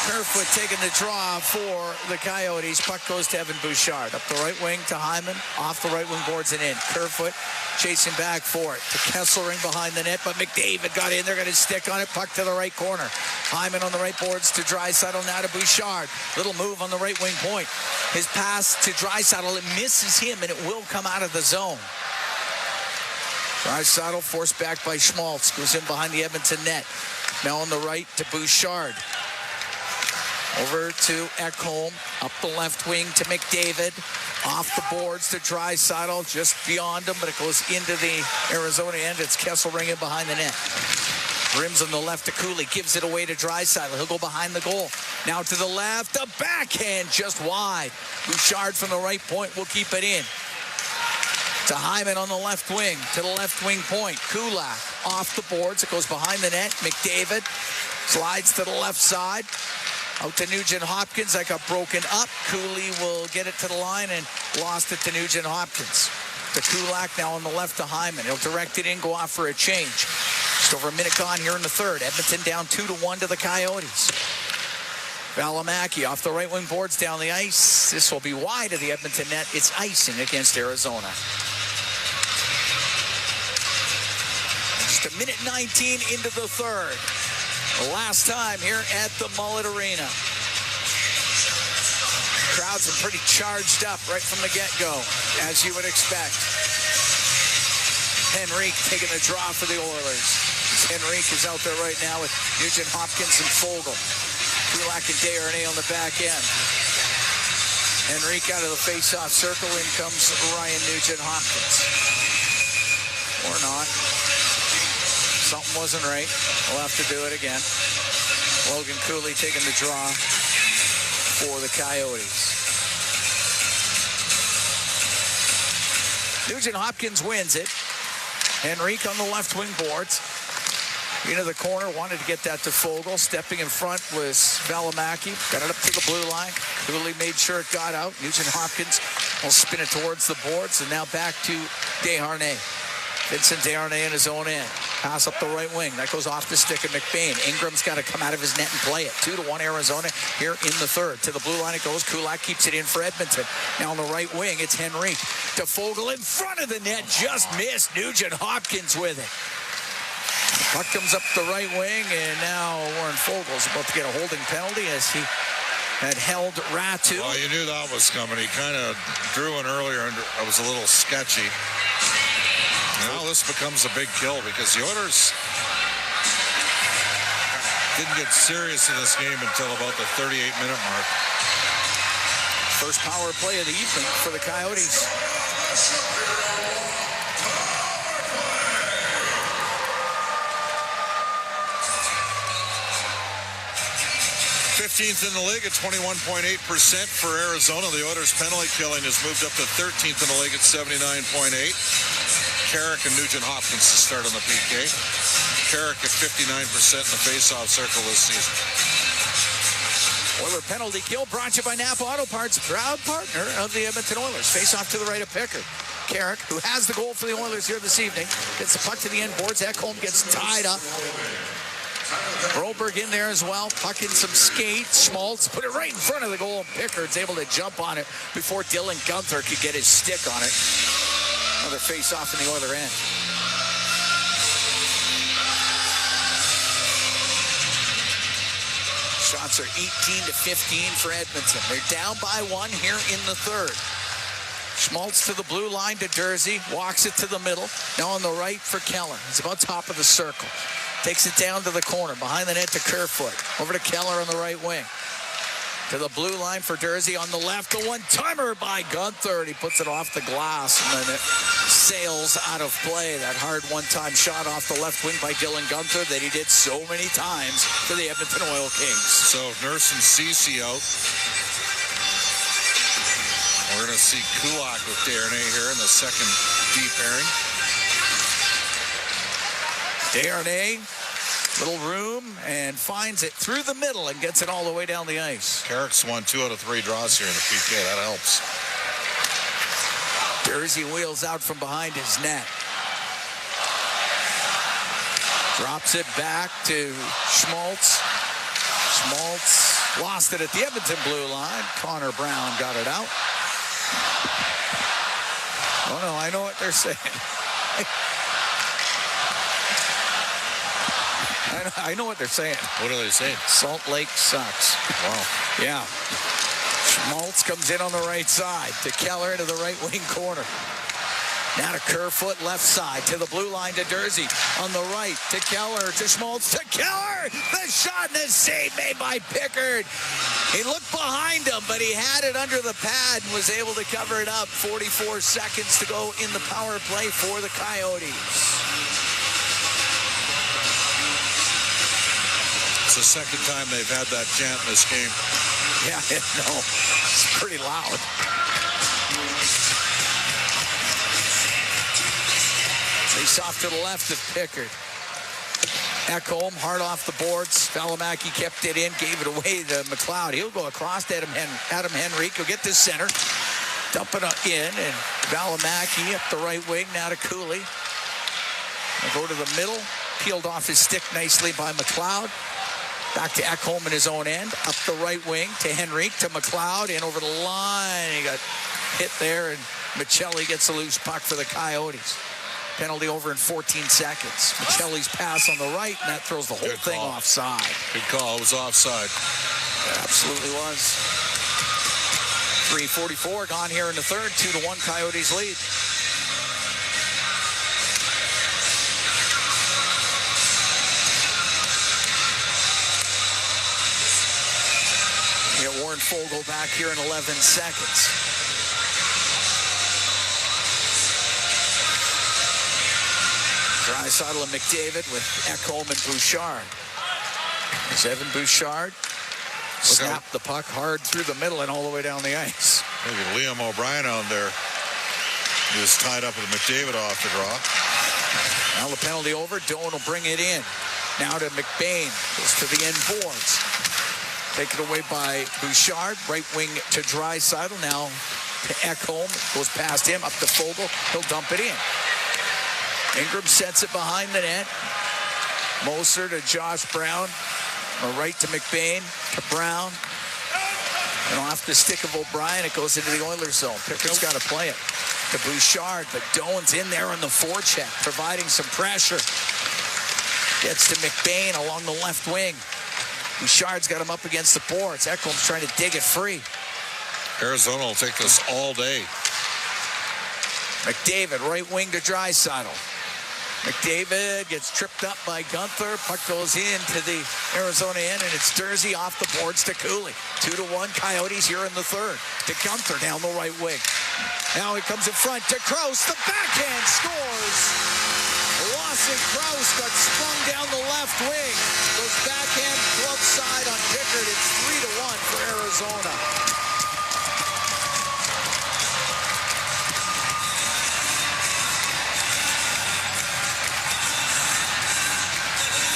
Kerfoot taking the draw for the Coyotes. Puck goes to Evan Bouchard. Up the right wing to Hyman. Off the right wing boards and in. Kerfoot chasing back for it to Kesselring behind the net, but McDavid got in there, got his stick on it. Puck to the right corner. Hyman on the right boards to Draisaitl, now to Bouchard. Little move on the right wing point. His pass to Draisaitl, it misses him, and it will come out of the zone. Draisaitl forced back by Schmaltz. Goes in behind the Edmonton net. Now on the right to Bouchard. Over to Ekholm. Up the left wing to McDavid. Off the boards to Draisaitl. Just beyond him, but it goes into the Arizona end. It's Kesselring in behind the net. Rims on the left to Cooley. Gives it away to Draisaitl. He'll go behind the goal. Now to the left. A backhand just wide. Bouchard from the right point will keep it in. To Hyman on the left wing, to the left wing point. Kulak off the boards. It goes behind the net. McDavid slides to the left side. Out to Nugent Hopkins. That got broken up. Cooley will get it to the line and lost it to Nugent Hopkins. To Kulak now on the left to Hyman. He'll direct it in, go off for a change. Just over a minute gone here in the third. Edmonton down 2-1 to the Coyotes. Valimaki off the right wing boards down the ice. This will be wide of the Edmonton net. It's icing against Arizona. Just a minute 19 into the third. The last time here at the Mullet Arena. Crowds are pretty charged up right from the get-go, as you would expect. Henrique taking the draw for the Oilers. Henrique is out there right now with Nugent Hopkins and Fogle. Kulak and Desharnais on the back end. Henrique out of the face-off circle. In comes Ryan Nugent Hopkins. Or not. Something wasn't right. We'll have to do it again. Logan Cooley taking the draw for the Coyotes. Nugent Hopkins wins it. Henrique on the left wing boards. Into the corner, wanted to get that to Fogle. Stepping in front was Valimaki. Got it up to the blue line. Cooley made sure it got out. Nugent Hopkins will spin it towards the boards. And now back to Desharnais. Vincent Desharnais in his own end. Pass up the right wing. That goes off the stick of McBain. Ingram's got to come out of his net and play it. 2-1 Arizona here in the third. To the blue line it goes. Kulak keeps it in for Edmonton. Now on the right wing, it's Henrique. To Fogle in front of the net. Just missed. Nugent Hopkins with it. Puck comes up the right wing, and now Warren Fogel's about to get a holding penalty as he had held Ratu. Well, you knew that was coming. He kind of drew one earlier, and it was a little sketcy. Now this becomes a big kill because the Oilers didn't get serious in this game until about the 38-minute mark. First power play of the evening for the Coyotes. 15th in the league at 21.8% for Arizona. The Oilers' penalty killing has moved up to 13th in the league at 79.8. Carrick and Nugent Hopkins to start on the PK. Carrick at 59% in the faceoff circle this season. Oiler penalty kill brought to you by Napa Auto Parts, proud partner of the Edmonton Oilers. Face off to the right of Pickard. Carrick, who has the goal for the Oilers here this evening, gets the puck to the end boards. Ekholm gets tied up. Broberg in there as well, puck in some skates. Schmaltz put it right in front of the goal. Pickard's able to jump on it before Dylan Gunther could get his stick on it. Another face off in the Oiler end. Shots are 18-15 for Edmonton. They're down by 1 here in the third. Schmaltz to the blue line to Dursey. Walks it to the middle. Now on the right for Keller. He's about top of the circle. Takes it down to the corner. Behind the net to Kerfoot. Over to Keller on the right wing. To the blue line for Dursey on the left. The one-timer by Gunther. And he puts it off the glass. And then it sails out of play. That hard one-time shot off the left wing by Dylan Gunther that he did so many times for the Edmonton Oil Kings. So Nurse and Cece out. We're going to see Kulak with Darnay here in the second deep pairing. Darnay, little room, and finds it through the middle and gets it all the way down the ice. Carrick's won 2 out of 3 draws here in the PK. That helps. Dursey wheels out from behind his net. Drops it back to Schmaltz. Schmaltz lost it at the Edmonton blue line. Connor Brown got it out. Oh, no, I know what they're saying. I know what they're saying. What are they saying? Salt Lake sucks. Wow. Yeah. Schmaltz comes in on the right side to Keller to the right wing corner. Now to Kerfoot, left side, to the blue line to Dursey. On the right, to Keller, to Schmaltz, to Keller! The shot and the save made by Pickard. He looked behind him, but he had it under the pad and was able to cover it up. 44 seconds to go in the power play for the Coyotes. It's the second time they've had that chant in this game. Yeah, no, it's pretty loud. Face off to the left of Pickard. Ekholm, hard off the boards. Valimaki kept it in, gave it away to McLeod. He'll go across to Adam Henrique. He'll get to center. Dump it in, and Valimaki up the right wing, now to Cooley. He'll go to the middle. Peeled off his stick nicely by McLeod. Back to Ekholm in his own end. Up the right wing to Henrique, to McLeod. In over the line. He got hit there, and Michelli gets a loose puck for the Coyotes. Penalty over in 14 seconds. Michelli's pass on the right, and that throws the whole thing offside. Good call. It was offside. It absolutely was. 3:44 gone here in the third. 2-1 Coyotes lead. You get Warren Fogle back here in 11 seconds. Draisaitl and McDavid with Ekholm and Bouchard. As Evan Bouchard snapped the puck hard through the middle and all the way down the ice. Look at Liam O'Brien on there. He was tied up with McDavid off the draw. Now the penalty over. Doan will bring it in. Now to McBain. Goes to the end boards. Taken away by Bouchard. Right wing to Draisaitl. Now to Ekholm. Goes past him. Up to Fogle. He'll dump it in. Ingram sets it behind the net. Moser to Josh Brown. Right to McBain. To Brown. And off the stick of O'Brien, it goes into the Oilers zone. Pickard's got to play it. To Bouchard, but Doan's in there on the forecheck, providing some pressure. Gets to McBain along the left wing. Bouchard's got him up against the boards. Ekholm's trying to dig it free. Arizona will take this all day. McDavid, right wing to Draisaitl. McDavid gets tripped up by Gunther. Puck goes into the Arizona end, and it's Dursey off the boards to Cooley. 2-1 Coyotes here in the third. To Gunther down the right wing. Now he comes in front to Krause. The backhand scores. Lawson Krause got sprung down the left wing. Goes backhand glove side on Pickard. It's 3-1 for Arizona.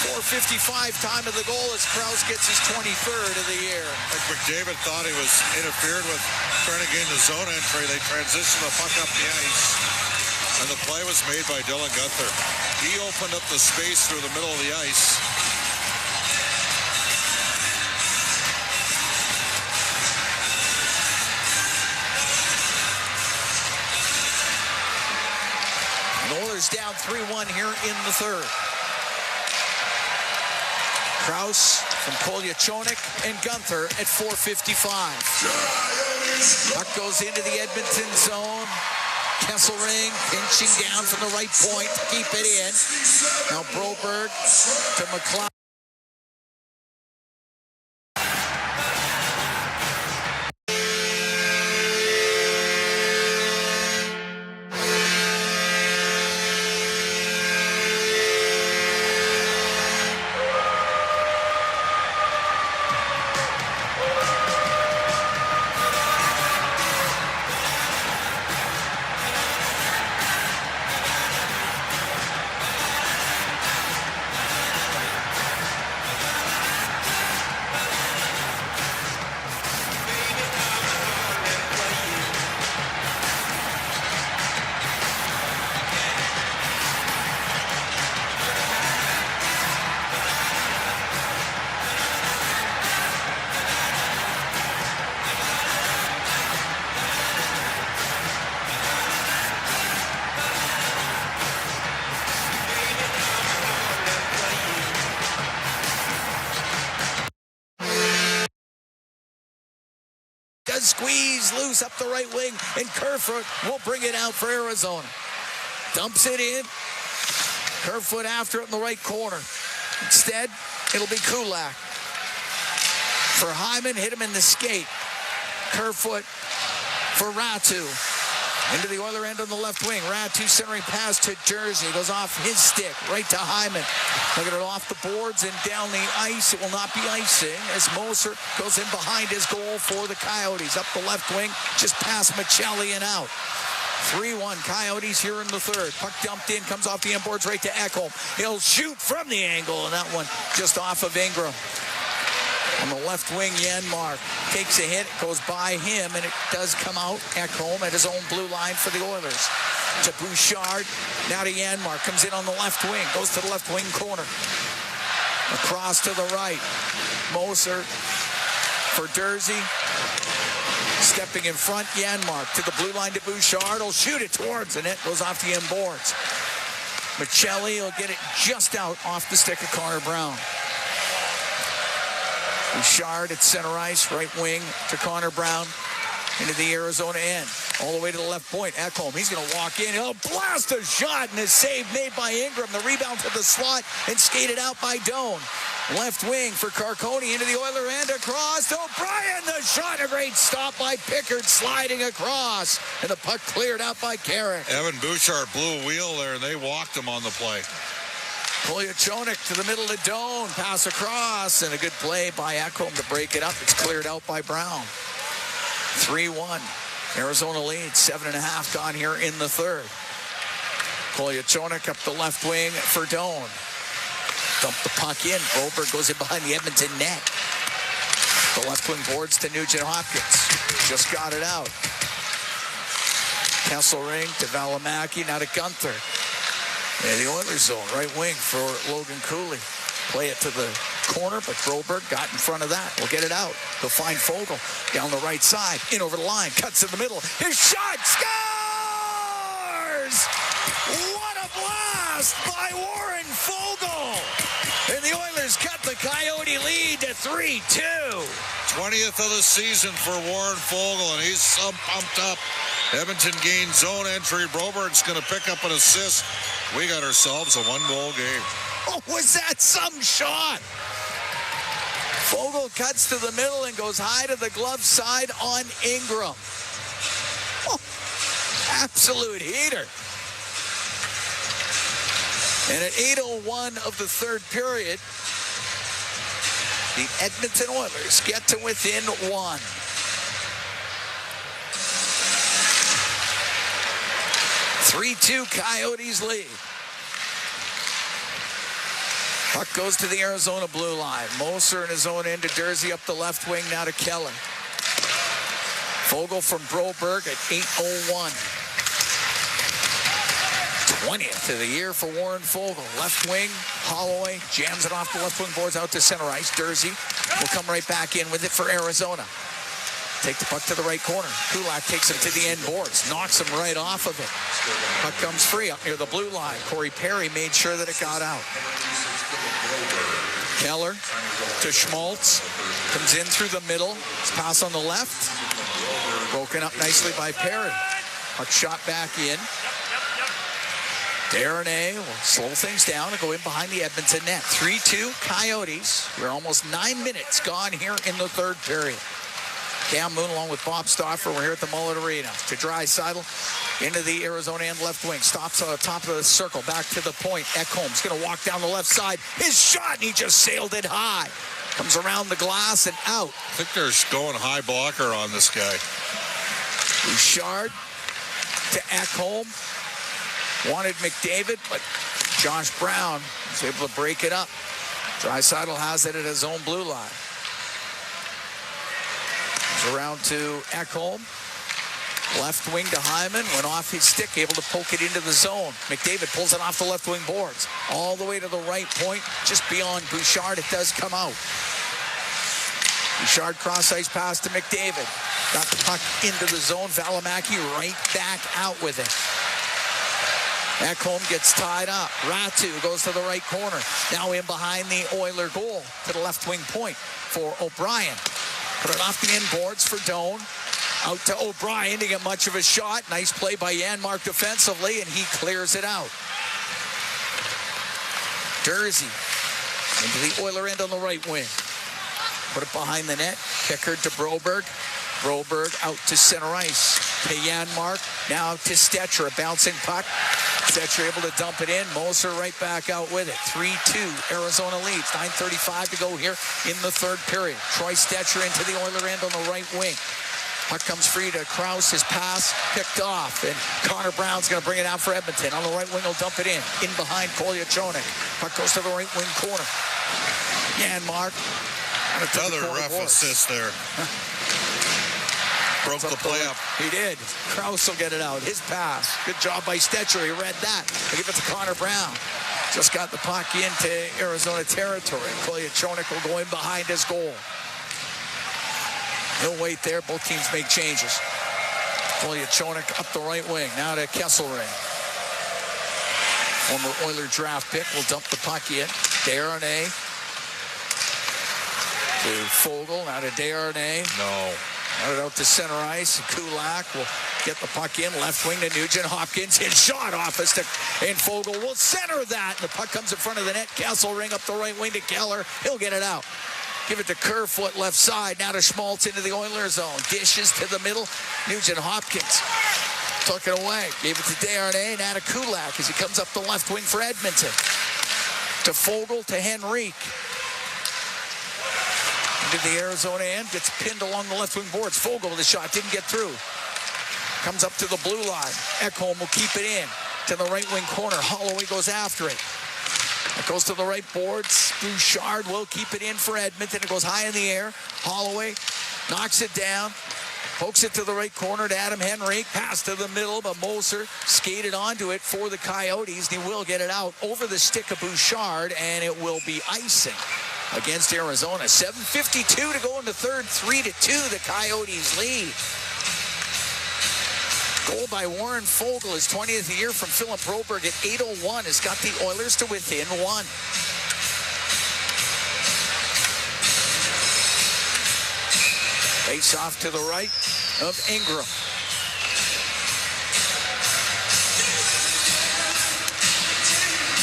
4:15 4:55 time of the goal as Krause gets his 23rd of the year. Like McDavid thought he was interfered with trying to gain the zone entry. They transitioned the puck up the ice. And the play was made by Dylan Guenther. He opened up the space through the middle of the ice. Oilers down 3-1 here in the third. Krause from Kolyachonok and Guenther at 4:55. Puck goes into the Edmonton zone. Kesselring pinching down from the right point to keep it in. Now Broberg to McLeod. Squeeze loose up the right wing, and Kerfoot will bring it out for Arizona. Dumps it in. Kerfoot after it in the right corner. Instead, it'll be Kulak. For Hyman, hit him in the skate. Kerfoot for Ratu. Into the Oiler end on the left wing. Ratu centering pass to Jersey. Goes off his stick right to Hyman. Look at it off the boards and down the ice. It will not be icing as Moser goes in behind his goal for the Coyotes. Up the left wing, just past Michelli and out. 3-1 Coyotes here in the third. Puck dumped in, comes off the inboards right to Ekholm. He'll shoot from the angle, and that one just off of Ingram. On the left wing, Janmark takes a hit, goes by him, and it does come out. Ekholm at his own blue line for the Oilers. To Bouchard, now to Janmark, comes in on the left wing, goes to the left wing corner. Across to the right, Moser for Jersey. Stepping in front, Janmark to the blue line to Bouchard. He'll shoot it towards the net, goes off the end boards. Michelli will get it just out off the stick of Connor Brown. Bouchard at center ice, right wing to Connor Brown into the Arizona end. All the way to the left point. Ekholm, he's going to walk in. He'll blast a shot, and a save made by Ingram. The rebound to the slot and skated out by Doan. Left wing for Carconi into the Oiler end across to O'Brien. The shot, a great stop by Pickard sliding across. And the puck cleared out by Carrick. Evan Bouchard blew a wheel there, and they walked him on the play. Kolyachonok to the middle of Doan. Pass across, and a good play by Ekholm to break it up. It's cleared out by Brown. 3-1. Arizona leads. 7.5 gone here in the third. Kolyachonok up the left wing for Doan. Dump the puck in. Broberg goes in behind the Edmonton net. The left wing boards to Nugent Hopkins. Just got it out. Kesselring to Valimaki. Now to Guenther. And the Oilers zone, right wing for Logan Cooley. Play it to the corner, but Broberg got in front of that. We'll get it out. They'll find Fogle down the right side. In over the line. Cuts in the middle. His shot scores! What a blast by Warren Fogle! And the Oilers cut the Coyote lead to 3-2. 20th of the season for Warren Fogle, and he's so pumped up. Edmonton gained zone entry. Broberg's going to pick up an assist. We got ourselves a one-goal game. Oh, was that some shot? Fogle cuts to the middle and goes high to the glove side on Ingram. Oh, absolute heater. And at 8:01 of the third period, the Edmonton Oilers get to within one. Three-2 Coyotes lead. Puck goes to the Arizona blue line. Moser in his own end to Dursey up the left wing, now to Keller. Fogle from Broberg at 8:01. 20th of the year for Warren Fogle. Left wing, Holloway jams it off the left wing boards out to center ice. Dursey will come right back in with it for Arizona. Take the puck to the right corner. Kulak takes him to the end boards, knocks him right off of it. Puck comes free up near the blue line. Corey Perry made sure that it got out. Keller to Schmaltz. Comes in through the middle. His pass on the left. Broken up nicely by Perry. Puck shot back in. Darnay will slow things down and go in behind the Edmonton net. 3-2 Coyotes. We're almost 9 minutes gone here in the third period. Cam Moon along with Bob Stauffer. We're here at the Mullet Arena. To Draisaitl into the Arizona end left wing. Stops on the top of the circle. Back to the point. Ekholm's going to walk down the left side. His shot, and he just sailed it high. Comes around the glass and out. I think they're going high blocker on this guy. Bouchard to Ekholm. Wanted McDavid, but Josh Brown was able to break it up. Draisaitl has it at his own blue line. Around to Ekholm. Left wing to Hyman. Went off his stick, able to poke it into the zone. McDavid pulls it off the left wing boards. All the way to the right point, just beyond Bouchard. It does come out. Bouchard cross-ice pass to McDavid. Got the puck into the zone. Valimaki right back out with it. Ekholm gets tied up. Ratu goes to the right corner. Now in behind the Oiler goal to the left wing point for O'Brien. Put it off the inboards for Doan. Out to O'Brien to get much of a shot. Nice play by Janmark defensively, and he clears it out. Dursey into the Oiler end on the right wing. Put it behind the net. Pickard to Broberg. Broberg out to center ice. To Janmark. Now to Stetcher. A bouncing puck. Stetcher able to dump it in. Moser right back out with it. 3-2. Arizona leads. 9:35 to go here in the third period. Troy Stetcher into the Oiler end on the right wing. Puck comes free to Krause. His pass picked off. And Connor Brown's going to bring it out for Edmonton. On the right wing, he'll dump it in. In behind Kolyachonok. Puck goes to the right wing corner. Janmark. Another rough assist there. Broke the play up. He did. Krause will get it out. His pass. Good job by Stetcher. He read that. They give it to Connor Brown. Just got the puck into Arizona territory. Kolyachonok will go in behind his goal. He'll wait there. Both teams make changes. Kolyachonok up the right wing. Now to Kesselring. Former Oiler draft pick will dump the puck in. Darnay to Fogle. Now to Darnay. No. Out out to center ice. Kulak will get the puck in. Left wing to Nugent Hopkins. His shot off a stick. And Fogle will center that. And the puck comes in front of the net. Kesselring up the right wing to Keller. He'll get it out. Give it to Kerfoot left side. Now to Schmaltz into the Oilers zone. Dishes to the middle. Nugent Hopkins took it away. Gave it to Darnay. Now to Kulak as he comes up the left wing for Edmonton. To Fogle to Henrique. Into the Arizona end. Gets pinned along the left wing boards. Fogle with a shot. Didn't get through. Comes up to the blue line. Ekholm will keep it in. To the right wing corner. Holloway goes after it. It goes to the right boards. Bouchard will keep it in for Edmonton. It goes high in the air. Holloway knocks it down. Pokes it to the right corner to Adam Henrique. Pass to the middle, but Moser skated onto it for the Coyotes. He will get it out over the stick of Bouchard, and it will be icing against Arizona. 7:52 to go in the third. 3-2, the Coyotes lead. Goal by Warren Fogle, his 20th of the year from Philip Broberg at 8:01 has got the Oilers to within one. Face off to the right of Ingram.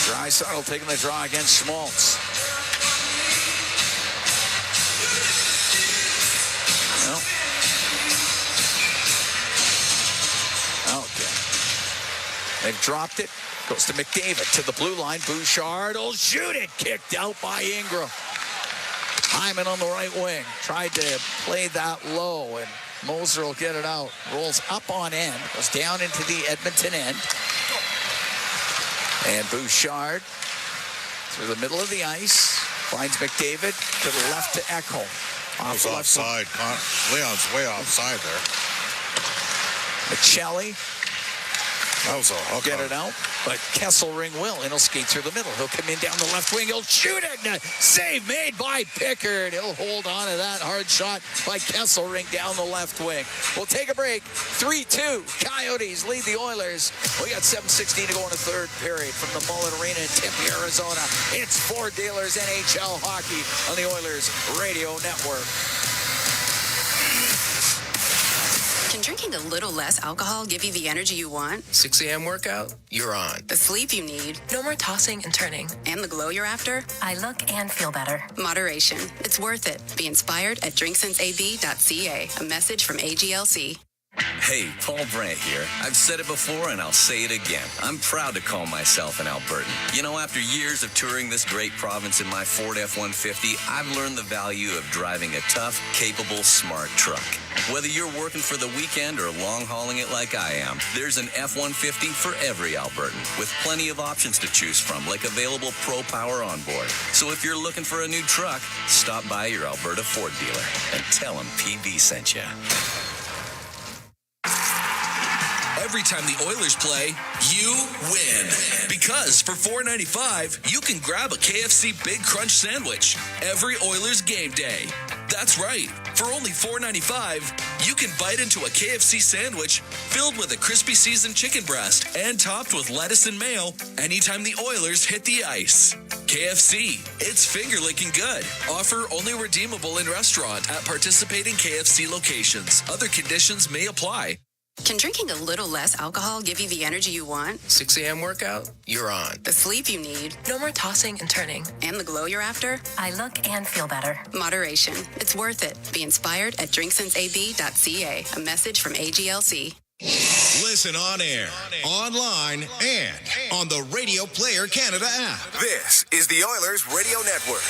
Draisaitl taking the draw against Schmaltz. Well. Okay. They've dropped it. Goes to McDavid to the blue line. Bouchard will shoot it. Kicked out by Ingram. Hyman on the right wing. Tried to play that low, and Moser will get it out. Rolls up on end. Goes down into the Edmonton end. And Bouchard through the middle of the ice. Finds McDavid to the left to Ekholm. That was offside. Leon's way offside there. Michelli. That was a hook. Get it out, but Kesselring will, and he'll skate through the middle. He'll come in down the left wing. He'll shoot it. Save made by Pickard. He'll hold on to that hard shot by Kesselring down the left wing. We'll take a break. 3-2. Coyotes lead the Oilers. We got 7:16 to go in the third period from the Mullet Arena in Tempe, Arizona. It's Ford Dealers NHL Hockey on the Oilers Radio Network. Can drinking a little less alcohol give you the energy you want? 6 a.m. workout? You're on. The sleep you need? No more tossing and turning. And the glow you're after? I look and feel better. Moderation. It's worth it. Be inspired at drinksinceab.ca. A message from AGLC. Hey, Paul Brandt here. I've said it before and I'll say it again. I'm proud to call myself an Albertan. You know, after years of touring this great province in my Ford F-150, I've learned the value of driving a tough, capable, smart truck. Whether you're working for the weekend or long-hauling it like I am, there's an F-150 for every Albertan, with plenty of options to choose from, like available Pro Power on board. So if you're looking for a new truck, stop by your Alberta Ford dealer and tell them PB sent you. Every time the Oilers play, you win. Because for $4.95, you can grab a KFC Big Crunch sandwich every Oilers game day. That's right. For only $4.95, you can bite into a KFC sandwich filled with a crispy seasoned chicken breast and topped with lettuce and mayo anytime the Oilers hit the ice. KFC, it's finger-licking good. Offer only redeemable in restaurant at participating KFC locations. Other conditions may apply. Can drinking a little less alcohol give you the energy you want? 6 a.m. workout? You're on. The sleep you need? No more tossing and turning. And the glow you're after? I look and feel better. Moderation. It's worth it. Be inspired at drinksinceab.ca. A message from AGLC. Listen on air, online, and on the Radio Player Canada app. This is the Oilers Radio Network.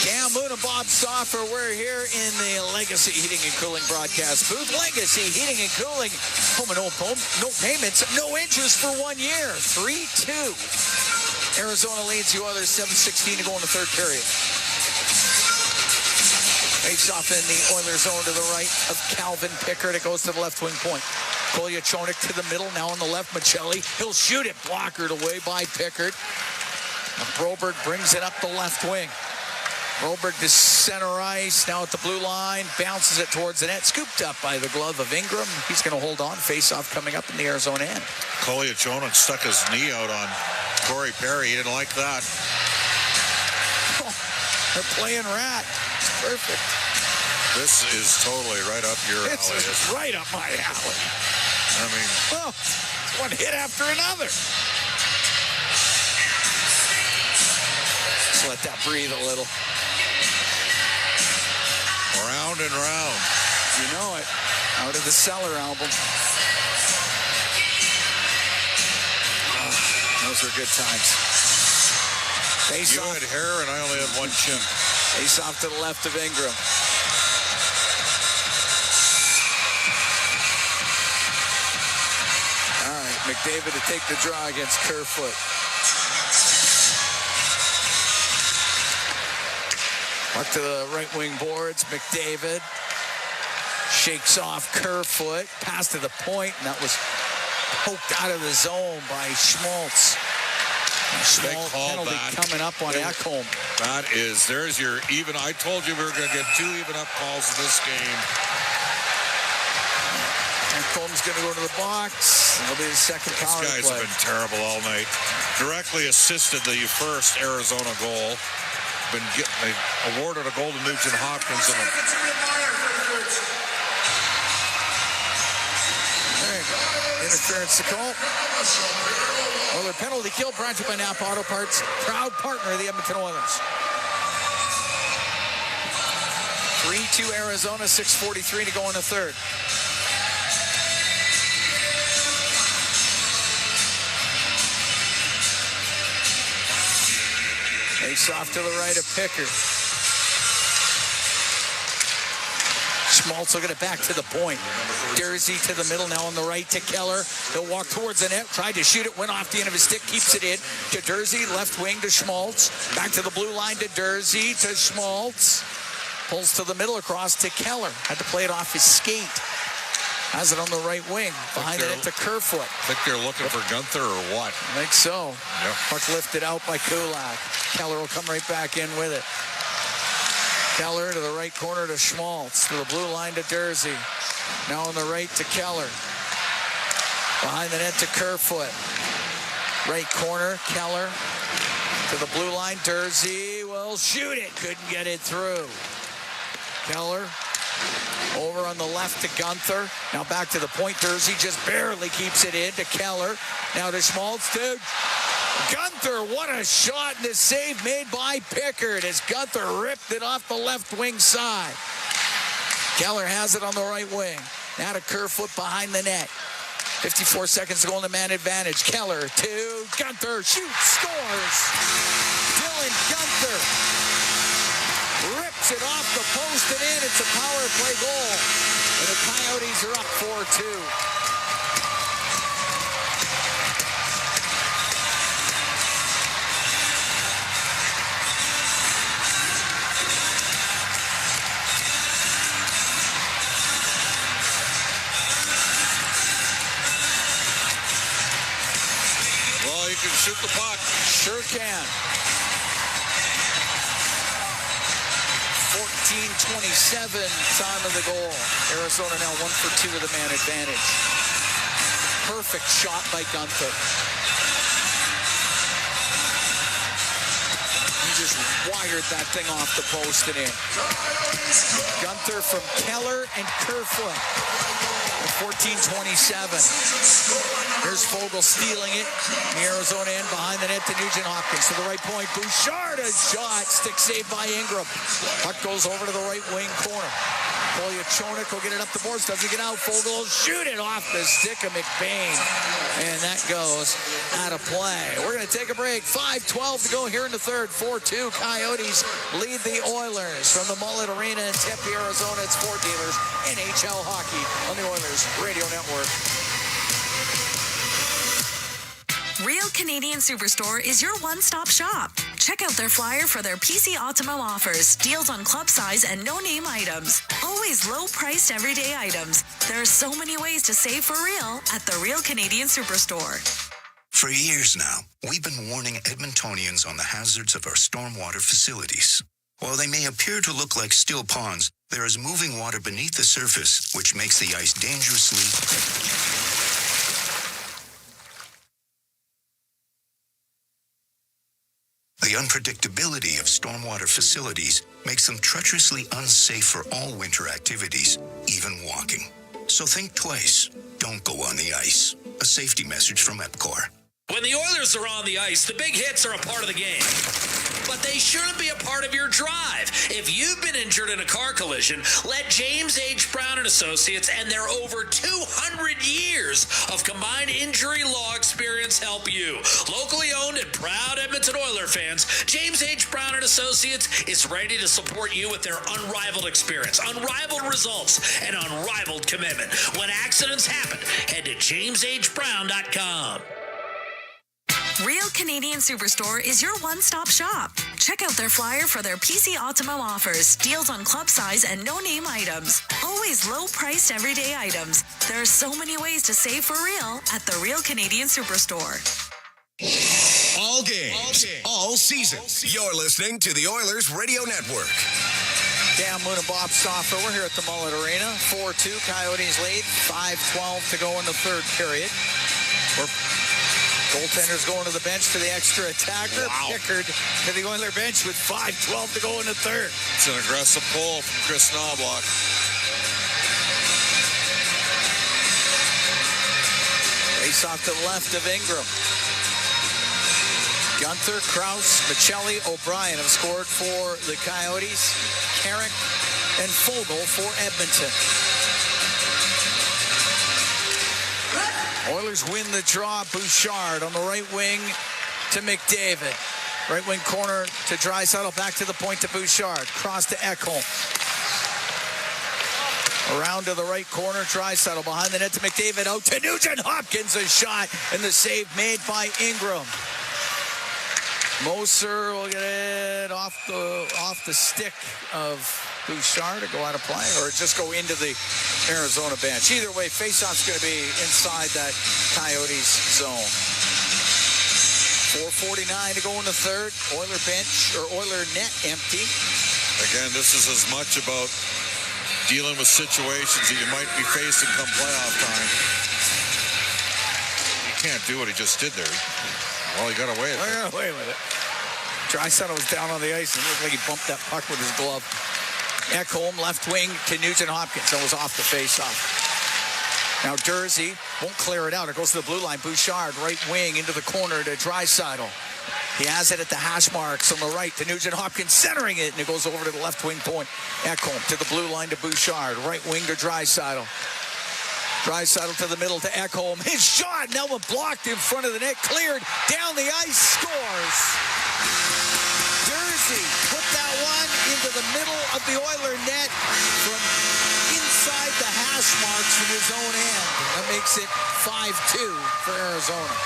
Cam Moon and Bob Stauffer, we're here in the Legacy Heating and Cooling broadcast booth. Legacy Heating and Cooling, home and home, no payments, no interest for 1 year. 3-2. Arizona leads the Oilers 7:16 to go in the third period. Face off in the Oilers zone to the right of Calvin Pickard. It goes to the left wing point. Kolyachonik to the middle, now on the left, Michelli. He'll shoot it, blockered away by Pickard. Broberg brings it up the left wing. Broberg to center ice, now at the blue line, bounces it towards the net, scooped up by the glove of Ingram. He's going to hold on. Face-off coming up in the Arizona end. Kolyachonik stuck his knee out on Corey Perry. He didn't like that. Oh, they're playing rat. It's perfect. This is totally right up your alley. It's right up my alley. I mean, well, it's one hit after another. Just let that breathe a little. Round and round. You know it. Out of the Cellar album. Those were good times. Face you off. had hair and I only had one chin. Face off to the left of Ingram. All right, McDavid to take the draw against Kerfoot. Up to the right wing boards, McDavid shakes off Kerfoot, pass to the point, and that was poked out of the zone by Schmaltz. Schmaltz penalty coming up on Ekholm. That is, there's your even. I told you we were going to get 2 even up calls in this game. Ekholm's going to go to the box. It'll be the second power play. These guys have been terrible all night. Directly assisted the first Arizona goal. Been getting awarded a goal to Nugent Hopkins. And interference to call. Oiler penalty kill brought to you by Napa Auto Parts, proud partner of the Edmonton Oilers. 3-2 Arizona, 6:43 to go in the third. Face off to the right of Pickard. Schmaltz will get it back to the point. Dersey to the middle, now on the right to Keller. He'll walk towards the net, tried to shoot it, went off the end of his stick, keeps it in. To Dersey, left wing to Schmaltz. Back to the blue line to Dersey, to Schmaltz. Pulls to the middle across to Keller. Had to play it off his skate. Has it on the right wing. Behind it to Kerfoot. I think they're looking for Gunther or what? I think so. Yep. Puck lifted out by Kulak. Keller will come right back in with it. Keller to the right corner to Schmaltz. To the blue line to Dersey. Now on the right to Keller. Behind the net to Kerfoot. Right corner, Keller. To the blue line, Dersey will shoot it. Couldn't get it through. Keller over on the left to Gunther. Now back to the point. Dersey just barely keeps it in to Keller. Now to Schmaltz to Gunther. What a shot, and a save made by Pickard as Gunther ripped it off the left wing side. Keller has it on the right wing. Now to Kerfoot behind the net. 54 seconds to go in the man advantage. Keller to Gunther. Shoots, scores. Dylan Gunther rips it off the post and in. It's a power play goal. And the Coyotes are up 4-2. Well, you can shoot the puck. Sure can. 14:27, time of the goal. Arizona now 1 for 2 with a man advantage. Perfect shot by Gunther. He just wired that thing off the post and in. Gunther from Keller and Kerfoot. 14:27. Here's Fogle stealing it. The Arizona end behind the net to Nugent Hopkins. To the right point. Bouchard, a shot. Stick saved by Ingram. Puck goes over to the right wing corner. Polyachonik will get it up the boards. Doesn't get out. Fogle will shoot it off the stick of McBain. And that goes out of play. We're going to take a break. 5:12 to go here in the third. 4-2. Coyotes lead the Oilers from the Mullet Arena in Tempe, Arizona. It's Ford Dealers, NHL Hockey on the Oilers Radio Network. Real Canadian Superstore is your one-stop shop. Check out their flyer for their PC Optimo offers, deals on club size and no-name items. Always low-priced everyday items. There are so many ways to save for real at the Real Canadian Superstore. For years now, we've been warning Edmontonians on the hazards of our stormwater facilities. While they may appear to look like still ponds, there is moving water beneath the surface, which makes the ice dangerously... The unpredictability of stormwater facilities makes them treacherously unsafe for all winter activities, even walking. So think twice. Don't go on the ice. A safety message from EPCOR. When the Oilers are on the ice, the big hits are a part of the game. But they shouldn't be a part of your drive. If you've been injured in a car collision, let James H. Brown & Associates and their over 200 years of combined injury law experience help you. Locally owned and proud Edmonton Oiler fans, James H. Brown & Associates is ready to support you with their unrivaled experience, unrivaled results, and unrivaled commitment. When accidents happen, head to jameshbrown.com. Real Canadian Superstore is your one-stop shop. Check out their flyer for their PC Optimo offers, deals on club size and no-name items. Always low-priced everyday items. There are so many ways to save for real at the Real Canadian Superstore. All games, all season. You're listening to the Oilers Radio Network. Cam Moon and Bob Stauffer. We're here at the Mullet Arena. 4-2, Coyotes lead. 5:12 to go in the third period. Goaltenders going to the bench to the extra attacker. Wow. Pickard to the Oiler bench with 5:12 to go in the third. It's an aggressive pull from Chris Knobloch. Face off to the left of Ingram. Gunther, Krause, Michelli, O'Brien have scored for the Coyotes. Carrick and Fogle for Edmonton. Oilers win the draw. Bouchard on the right wing to McDavid. Right wing corner to Draisaitl. Back to the point to Bouchard. Cross to Ekholm. Around to the right corner, Draisaitl behind the net to McDavid, out to Nugent-Hopkins, a shot, and the save made by Ingram. Moser will get it off the stick of Bouchard to go out of play, or just go into the Arizona bench. Either way, faceoff's going to be inside that Coyotes zone. 4:49 to go in the third. Oiler bench, or Oiler net empty. Again, this is as much about dealing with situations that you might be facing come playoff time. You can't do what he just did there. Well, he got away with it. Away with it. Draisaitl was down on the ice and it looked like he bumped that puck with his glove. Ekholm left wing to Nugent-Hopkins. That was off the face-off. Now Dursey won't clear it out. It goes to the blue line. Bouchard, right wing into the corner to Draisaitl. He has it at the hash marks on the right to Nugent-Hopkins, centering it, and it goes over to the left wing point. Ekholm to the blue line to Bouchard. Right wing to Draisaitl. Draisaitl to the middle to Ekholm. His shot, Nelma blocked in front of the net, cleared down the ice, scores. Dursey put that one into the middle of the Oiler net from inside the hash marks from his own end. That makes it 5-2 for Arizona.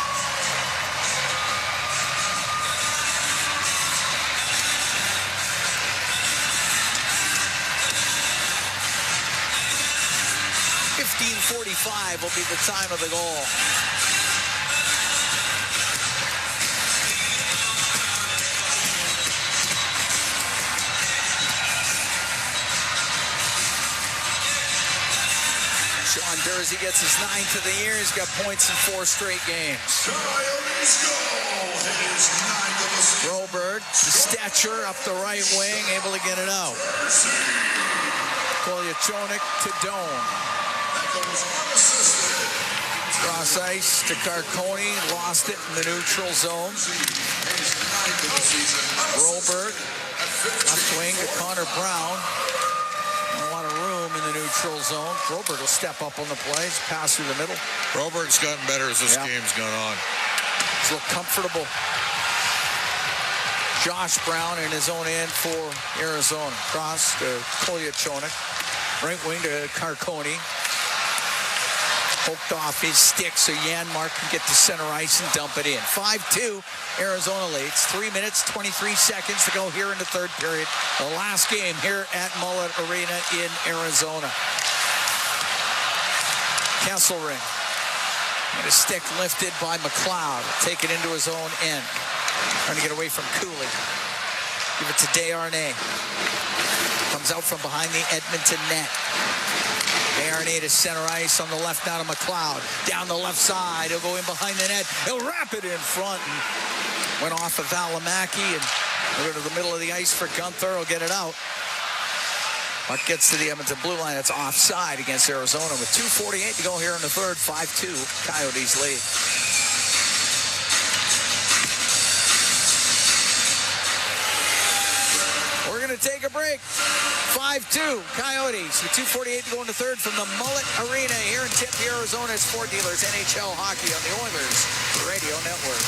.45 will be the time of the goal. Sean Dursey gets his 9th of the year. He's got points in 4 straight games. Broberg, the stature up the right wing, able to get it out. Kolyachonok to Doan. Cross ice to Carconi, lost it in the neutral zone. Broberg, left wing to Connor Brown. A lot of room in the neutral zone. Broberg will step up on the plays, pass through the middle. Broberg's gotten better as this game's gone on. He's looked comfortable. Josh Brown in his own end for Arizona. Cross to Kolyachonok. Right wing to Carconi. Poked off his stick so Janmark can get to center ice and dump it in. 5-2, Arizona leads. 3 minutes, 23 seconds to go here in the third period. The last game here at Mullet Arena in Arizona. Kesselring. And a stick lifted by McLeod. Take it into his own end. Trying to get away from Cooley. Give it to Desharnais. Comes out from behind the Edmonton net. Desharnais to center ice on the left now to McLeod. Down the left side. He'll go in behind the net. He'll wrap it in front. And went off of Valimaki and go to the middle of the ice for Gunther. He'll get it out. Puck gets to the Edmonton blue line. It's offside against Arizona with 2:48 to go here in the third. 5-2. Coyotes lead. We're going to take a break. 5-2, Coyotes with 2:48 to go in the third from the Mullet Arena here in Tempe, Arizona. It's Ford Dealers NHL Hockey on the Oilers Radio Network.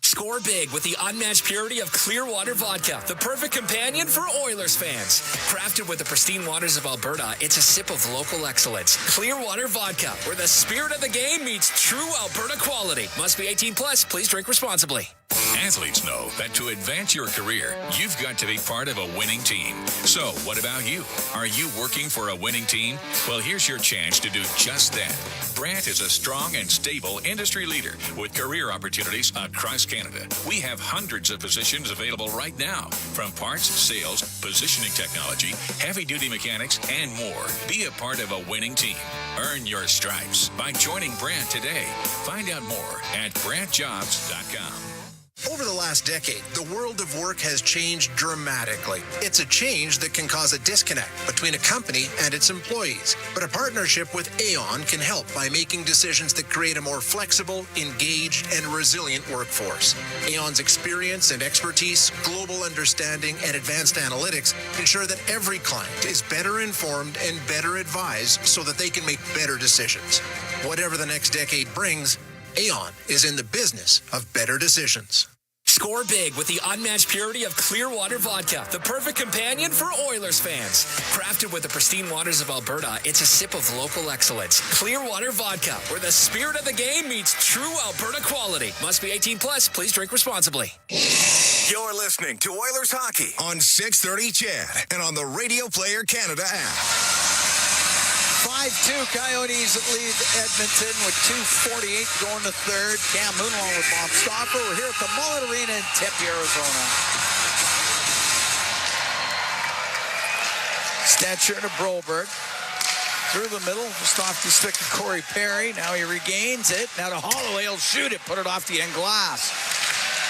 Score big with the unmatched purity of Clearwater Vodka, the perfect companion for Oilers fans. Crafted with the pristine waters of Alberta, it's a sip of local excellence. Clearwater Vodka, where the spirit of the game meets true Alberta quality. Must be 18 plus. Please drink responsibly. Athletes know that to advance your career, you've got to be part of a winning team. So, what about you? Are you working for a winning team? Well, here's your chance to do just that. Brandt is a strong and stable industry leader with career opportunities across Canada. We have hundreds of positions available right now, from parts, sales, positioning technology, heavy-duty mechanics, and more. Be a part of a winning team. Earn your stripes by joining Brandt today. Find out more at BrandtJobs.com. Over the last decade, the world of work has changed dramatically. It's a change that can cause a disconnect between a company and its employees. But a partnership with Aon can help by making decisions that create a more flexible, engaged, and resilient workforce. Aon's experience and expertise, global understanding, and advanced analytics ensure that every client is better informed and better advised so that they can make better decisions. Whatever the next decade brings, Aon is in the business of better decisions. Score big with the unmatched purity of Clearwater Vodka, the perfect companion for Oilers fans. Crafted with the pristine waters of Alberta, it's a sip of local excellence. Clearwater Vodka, where the spirit of the game meets true Alberta quality. Must be 18 plus. Please drink responsibly. You're listening to Oilers Hockey on 630 CHED and on the Radio Player Canada app. 5-2 Coyotes lead Edmonton with 2:48 to go in the third. Cam Moon along with Bob Stauffer. We're here at the Mullet Arena in Tempe, Arizona. Stetcher to Broberg. Through the middle, just off the stick of Corey Perry. Now he regains it. Now to Holloway. He'll shoot it. Put it off the end glass.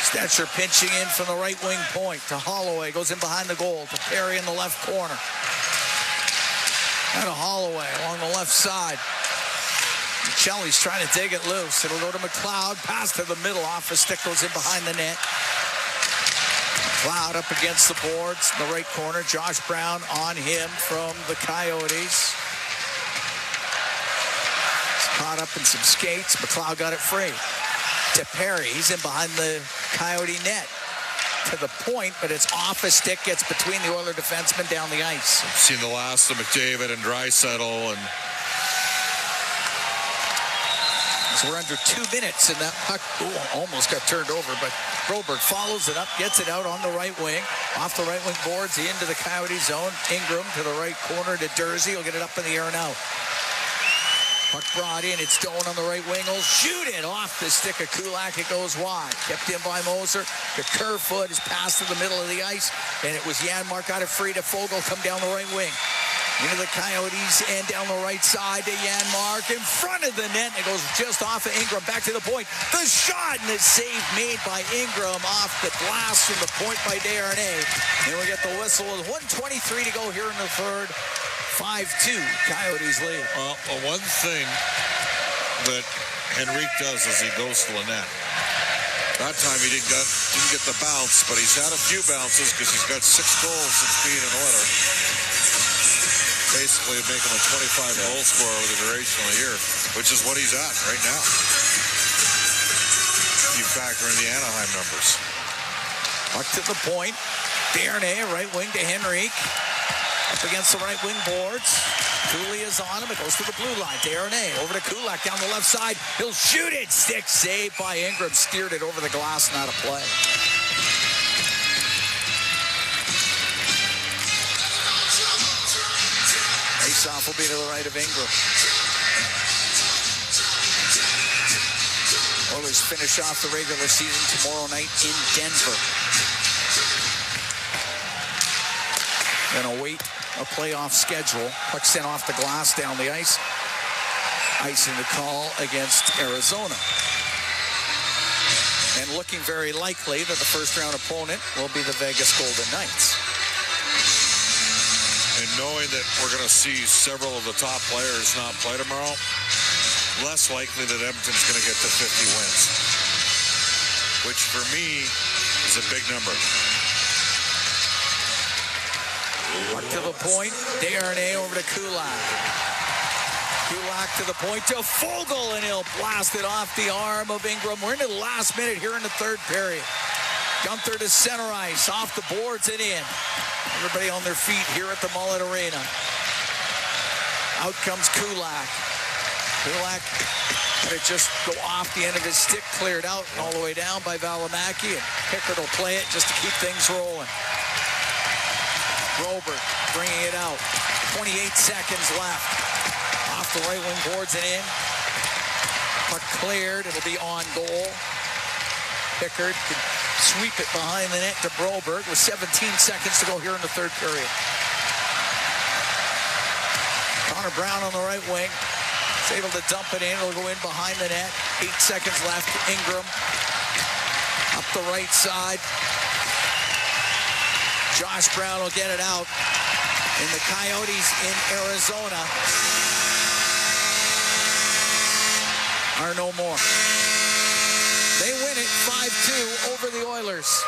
Stetcher pinching in from the right wing point to Holloway. Goes in behind the goal to Perry in the left corner. Now to Holloway along the left side. Michelli's trying to dig it loose. It'll go to McLeod. Pass to the middle. Off the stick. Goes in behind the net. McLeod up against the boards in the right corner. Josh Brown on him from the Coyotes. He's caught up in some skates. McLeod got it free. To Perry. He's in behind the Coyote net. To the point, but it's off a stick, gets between the Oiler defensemen down the ice. I've seen the last of McDavid and Draisaitl, and so we're under 2 minutes, and that puck almost got turned over, but Broberg follows it up, gets it out on the right wing, off the right wing boards, into the Coyote zone. Ingram to the right corner to Dursey. He'll get it up in the air and out. Puck brought in. It's Stone on the right wing. He'll shoot it off the stick of Kulak. It goes wide. Kept in by Moser. The Kerfoot is passed to the middle of the ice, and it was Janmark got it free to Fogle. Come down the right wing. Into the Coyotes and down the right side to Janmark in front of the net. It goes just off of Ingram. Back to the point. The shot and the save made by Ingram off the glass from the point by Desharnais. And we get the whistle with 1:23 to go here in the third. 5-2 Coyotes lead. Well, one thing that Henrique does is he goes to the net. That time he didn't get the bounce, but he's had a few bounces because he's got 6 goals since being an Oiler. Basically make him a 25 goal scorer over the duration of the year, which is what he's at right now. You factor in the Anaheim numbers. Up to the point. Desharnais, right wing to Henrique. Up against the right wing boards. Cooley is on him. It goes to the blue line. Desharnais over to Kulak down the left side. He'll shoot it. Stick saved by Ingram. Steered it over the glass and out of play. Face-off will be to the right of Ingram. Oilers finish off the regular season tomorrow night in Denver. Gonna wait a playoff schedule. Puck sent off the glass down the ice. Icing the call against Arizona. And looking very likely that the first round opponent will be the Vegas Golden Knights. And knowing that we're going to see several of the top players not play tomorrow, less likely that Edmonton's going to get to 50 wins, which for me is a big number. Puck to the point. Desharnais over to Kulak. Kulak to the point to Fogle, and he'll blast it off the arm of Ingram. We're into the last minute here in the third period. Gunther to center ice, off the boards and in. Everybody on their feet here at the Mullet Arena. Out comes Kulak. Kulak had it just go off the end of his stick, cleared out and all the way down by Valimaki, and Pickard will play it just to keep things rolling. Broberg bringing it out. 28 seconds left. Off the right wing boards and in. Puck cleared. It'll be on goal. Pickard can sweep it behind the net to Broberg with 17 seconds to go here in the third period. Connor Brown on the right wing. Is able to dump it in. It'll go in behind the net. 8 seconds left. Ingram up the right side. Josh Brown will get it out. And the Coyotes in Arizona are no more. They win it 5-2 over the Oilers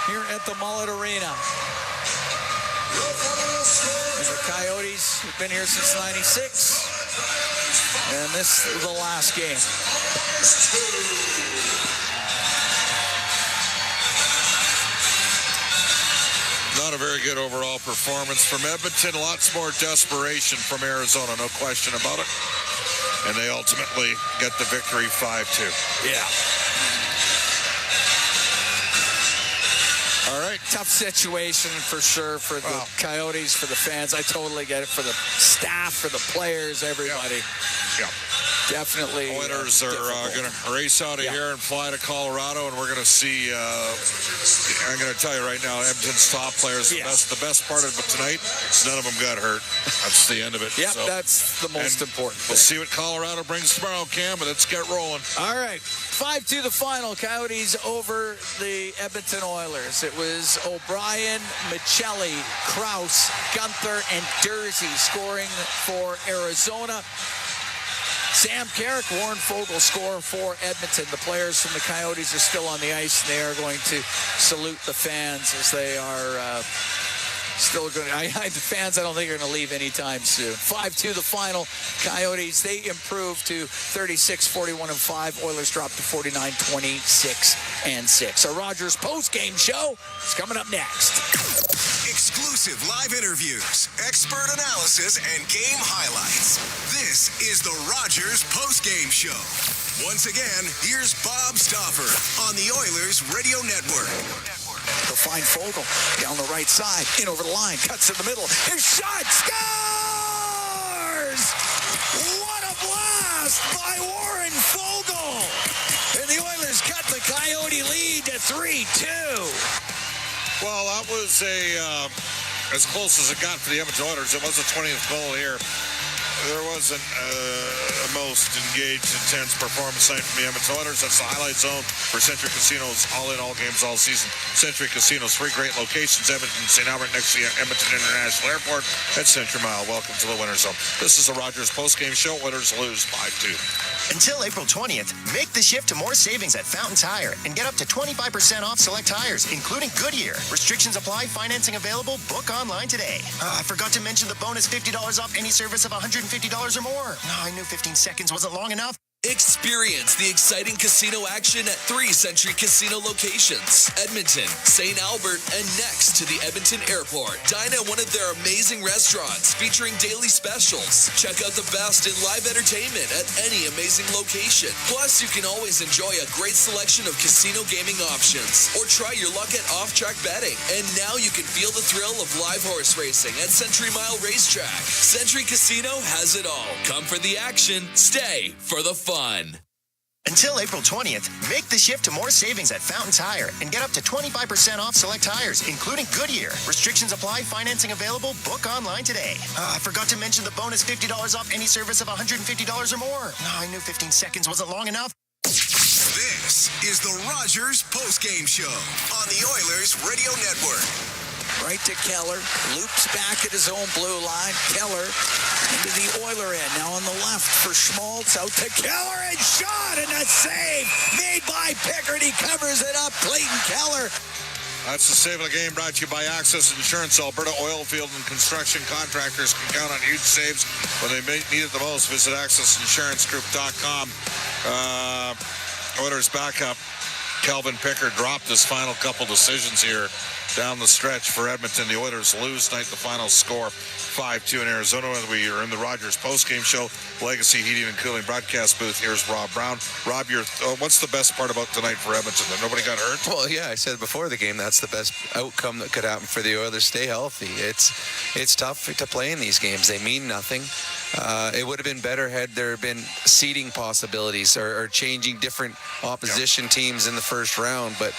here at the Mullet Arena. And the Coyotes have been here since '96. And this is the last game. not a very good overall performance from Edmonton. Lots more desperation from Arizona, no question about it. And they ultimately get the victory 5-2. Yeah. All right. Tough situation for sure for the Coyotes, for the fans. I totally get it. For the staff, for the players, everybody. Yeah. Definitely. Oilers are going to race out of here and fly to Colorado, and we're going to see, I'm going to tell you right now, Edmonton's top players, the best part of it tonight, none of them got hurt. That's the end of it. Yep, so, that's the most important thing. We'll see what Colorado brings tomorrow, Cam, but let's get rolling. All right. 5-2 the final. Coyotes over the Edmonton Oilers. It was O'Brien, Michelli, Krause, Gunther, and Dursey scoring for Arizona. Sam Carrick, Warren Fogle score for Edmonton. The players from the Coyotes are still on the ice, and they are going to salute the fans as they are still going to. The fans, I don't think, are going to leave anytime soon. 5-2 the final. Coyotes, they improved to 36-41-5. Oilers dropped to 49-26-6. Our Rogers post-game show is coming up next. Exclusive live interviews, expert analysis, and game highlights. This is the Rogers Post-Game Show. Once again, here's Bob Stauffer on the Oilers Radio Network. They'll find Fogle down the right side, in over the line, cuts in the middle. His shot scores! What a blast by Warren Fogle! And the Oilers cut the Coyote lead to 3-2. Well, that was as close as it got for the Edmonton Oilers. It was a 20th goal here. There wasn't a most engaged, intense performance night from the Edmonton Oilers. That's the highlight zone for Century Casinos, all in, all games, all season. Century Casinos, 3 great locations. Edmonton, St. Albert, next to the Edmonton International Airport, at Century Mile. Welcome to the Winter Zone. This is the Rogers post-game show. Oilers lose 5-2. Until April 20th, make the shift to more savings at Fountain Tire and get up to 25% off select tires, including Goodyear. Restrictions apply. Financing available. Book online today. I forgot to mention the bonus $50 off any service of $150 or more. I knew 15 seconds wasn't long enough. Experience the exciting casino action at 3 Century Casino locations: Edmonton, St. Albert, and next to the Edmonton Airport. Dine at one of their amazing restaurants featuring daily specials. Check out the best in live entertainment at any amazing location. Plus, you can always enjoy a great selection of casino gaming options or try your luck at off-track betting. And now you can feel the thrill of live horse racing at Century Mile Racetrack. Century Casino has it all. Come for the action, stay for the fun. Until April 20th, make the shift to more savings at Fountain Tire and get up to 25% off select tires, including Goodyear. Restrictions apply. Financing available. Book online today. I forgot to mention the bonus $50 off any service of $150 or more. I knew 15 seconds wasn't long enough. This is the Rogers Post-Game Show on the Oilers Radio Network. Right to Keller, loops back at his own blue line. Keller into the Oiler end. Now on the left for Schmaltz, out to Keller, and shot, and a save made by Pickard. He covers it up. Clayton Keller. That's the save of the game, brought to you by Access Insurance. Alberta oilfield and construction contractors can count on huge saves when they need it the most. Visit accessinsurancegroup.com. Oilers backup Calvin Pickard dropped his final couple decisions here down the stretch for Edmonton. The Oilers lose tonight. The final score 5-2 in Arizona. We are in the Rogers postgame show, Legacy Heating and Cooling broadcast booth. Here's Rob Brown. Rob, what's the best part about tonight for Edmonton? That nobody got hurt? Well, yeah, I said before the game, that's the best outcome that could happen for the Oilers. Stay healthy. It's tough to play in these games. They mean nothing. It would have been better had there been seeding possibilities or changing different opposition teams in the first round, but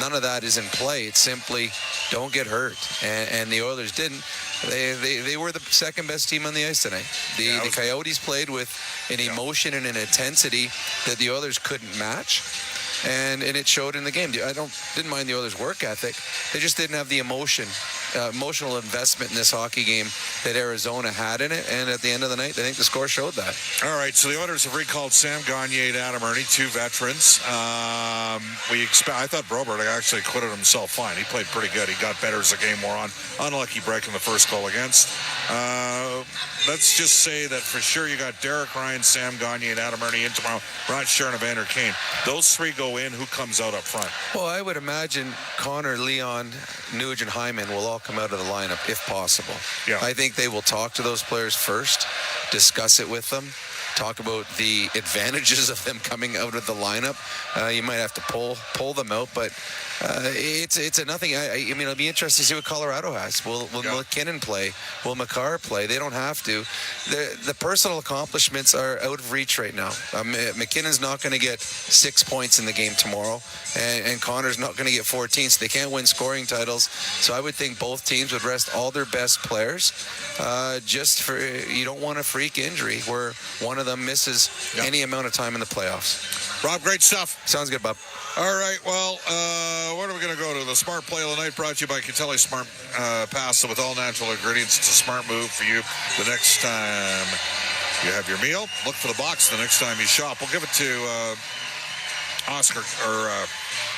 none of that is in play. It's simply don't get hurt, and the Oilers didn't. They were the second best team on the ice tonight. The Coyotes played with an emotion and an intensity that the Oilers couldn't match. And it showed in the game. I didn't mind the Oilers' work ethic. They just didn't have the emotional investment in this hockey game that Arizona had in it. And at the end of the night, I think the score showed that. All right, so the Oilers have recalled Sam Gagner and Adam Erne, two veterans. I thought Broberg actually acquitted himself fine. He played pretty good. He got better as the game wore on. Unlucky breaking the first goal against. Let's just say that for sure you got Derek Ryan, Sam Gagner, and Adam Erne in tomorrow. Rod Sharon and Evander Kane. Those three go in. Who comes out up front? Well, I would imagine Connor, Leon, Nugent, Hyman will all all come out of the lineup if possible. Yeah. I think they will talk to those players first, discuss it with them, talk about the advantages of them coming out of the lineup. You might have to pull them out, but it's a nothing. I mean, it'll be interesting to see what Colorado has. Will McKinnon play? Will Makar play? They don't have to. The personal accomplishments are out of reach right now. McKinnon's not going to get 6 points in the game tomorrow, and Connor's not going to get 14, so they can't win scoring titles. So I would think both teams would rest all their best players, just for, you don't want a freak injury where one of them misses any amount of time in the playoffs. Rob, great stuff. Sounds good, Bob. All right, well, where are we going to go to? The Smart Play of the Night brought to you by Catelli Smart Pasta with all natural ingredients. It's a smart move for you the next time you have your meal. Look for the box the next time you shop. We'll give it to Oscar, or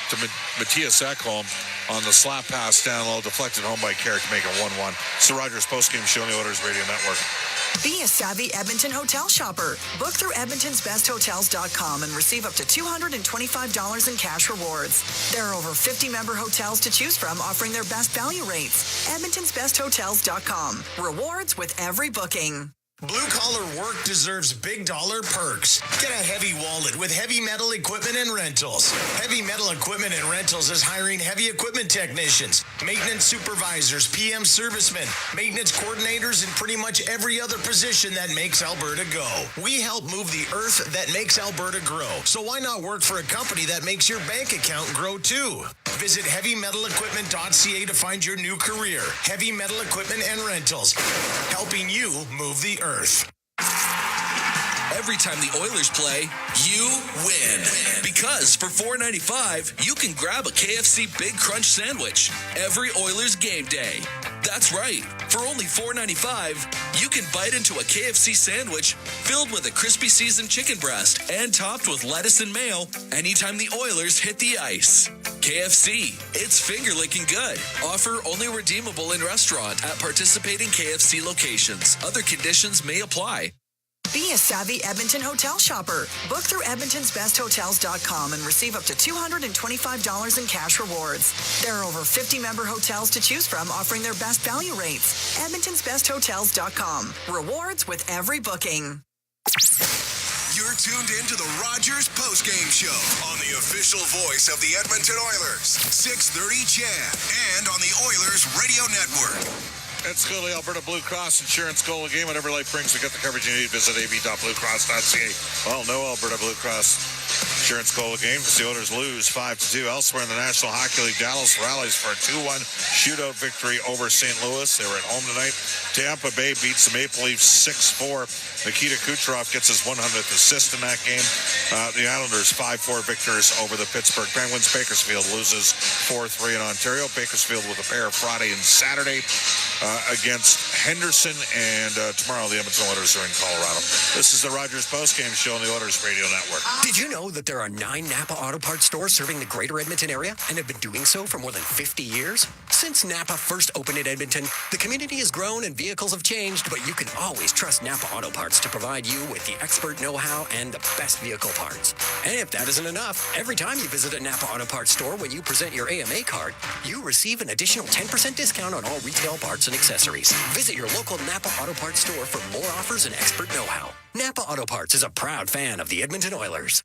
to Matthias Ekholm on the slap pass down low, deflected home by Carrick to make it 1-1. It's the Rogers postgame show on the Oilers Radio Network. Be a savvy Edmonton hotel shopper. Book through EdmontonsBestHotels.com and receive up to $225 in cash rewards. There are over 50 member hotels to choose from, offering their best value rates. EdmontonsBestHotels.com. Rewards with every booking. Blue-collar work deserves big dollar perks. Get a heavy wallet with Heavy Metal Equipment and Rentals. Heavy Metal Equipment and Rentals is hiring heavy equipment technicians, maintenance supervisors, PM servicemen, maintenance coordinators, and pretty much every other position that makes Alberta go. We help move the earth that makes Alberta grow. So why not work for a company that makes your bank account grow too? Visit HeavyMetalEquipment.ca to find your new career. Heavy Metal Equipment and Rentals, helping you move the earth. Every time the Oilers play, you win. Because for $4.95, you can grab a KFC Big Crunch sandwich every Oilers game day. That's right. For only $4.95, you can bite into a KFC sandwich filled with a crispy seasoned chicken breast and topped with lettuce and mayo anytime the Oilers hit the ice. KFC, it's finger-licking good. Offer only redeemable in restaurant at participating KFC locations. Other conditions may apply. Be a savvy Edmonton hotel shopper. Book through Edmonton'sBestHotels.com and receive up to $225 in cash rewards. There are over 50 member hotels to choose from, offering their best value rates. Edmonton'sBestHotels.com. Rewards with every booking. You're tuned in to the Rogers postgame show on the official voice of the Edmonton Oilers, 630 CHED, and on the Oilers Radio Network. It's clearly Alberta Blue Cross Insurance goal of game. Whatever life brings, to get the coverage you need, visit ab.bluecross.ca. Well, no Alberta Blue Cross Insurance goal of game because the Oilers lose 5-2. Elsewhere in the National Hockey League, Dallas rallies for a 2-1 shootout victory over St. Louis. They were at home tonight. Tampa Bay beats the Maple Leafs 6-4. Nikita Kucherov gets his 100th assist in that game. The Islanders 5-4 victors over the Pittsburgh Penguins. Bakersfield loses 4-3 in Ontario. Bakersfield with a pair Friday and Saturday against Henderson, and tomorrow the Edmonton Oilers are in Colorado. This is the Rogers postgame show on the Oilers Radio Network. Did you know that there are 9 Napa Auto Parts stores serving the greater Edmonton area and have been doing so for more than 50 years? Since Napa first opened in Edmonton, the community has grown and vehicles have changed, but you can always trust Napa Auto Parts to provide you with the expert know-how and the best vehicle parts. And if that isn't enough, every time you visit a Napa Auto Parts store when you present your AMA card, you receive an additional 10% discount on all retail parts and accessories. Visit your local Napa Auto Parts store for more offers and expert know-how. Napa Auto Parts is a proud fan of the Edmonton Oilers.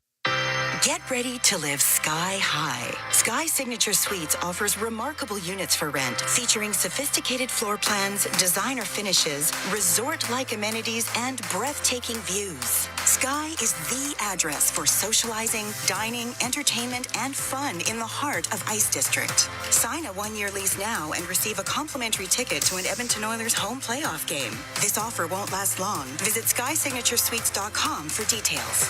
Get ready to live sky high. Sky Signature Suites offers remarkable units for rent, featuring sophisticated floor plans, designer finishes, resort-like amenities, and breathtaking views. Sky is the address for socializing, dining, entertainment, and fun in the heart of Ice District. Sign a 1-year lease now and receive a complimentary ticket to an Edmonton Oilers home playoff game. This offer won't last long. Visit SkySignatureSuites.com for details.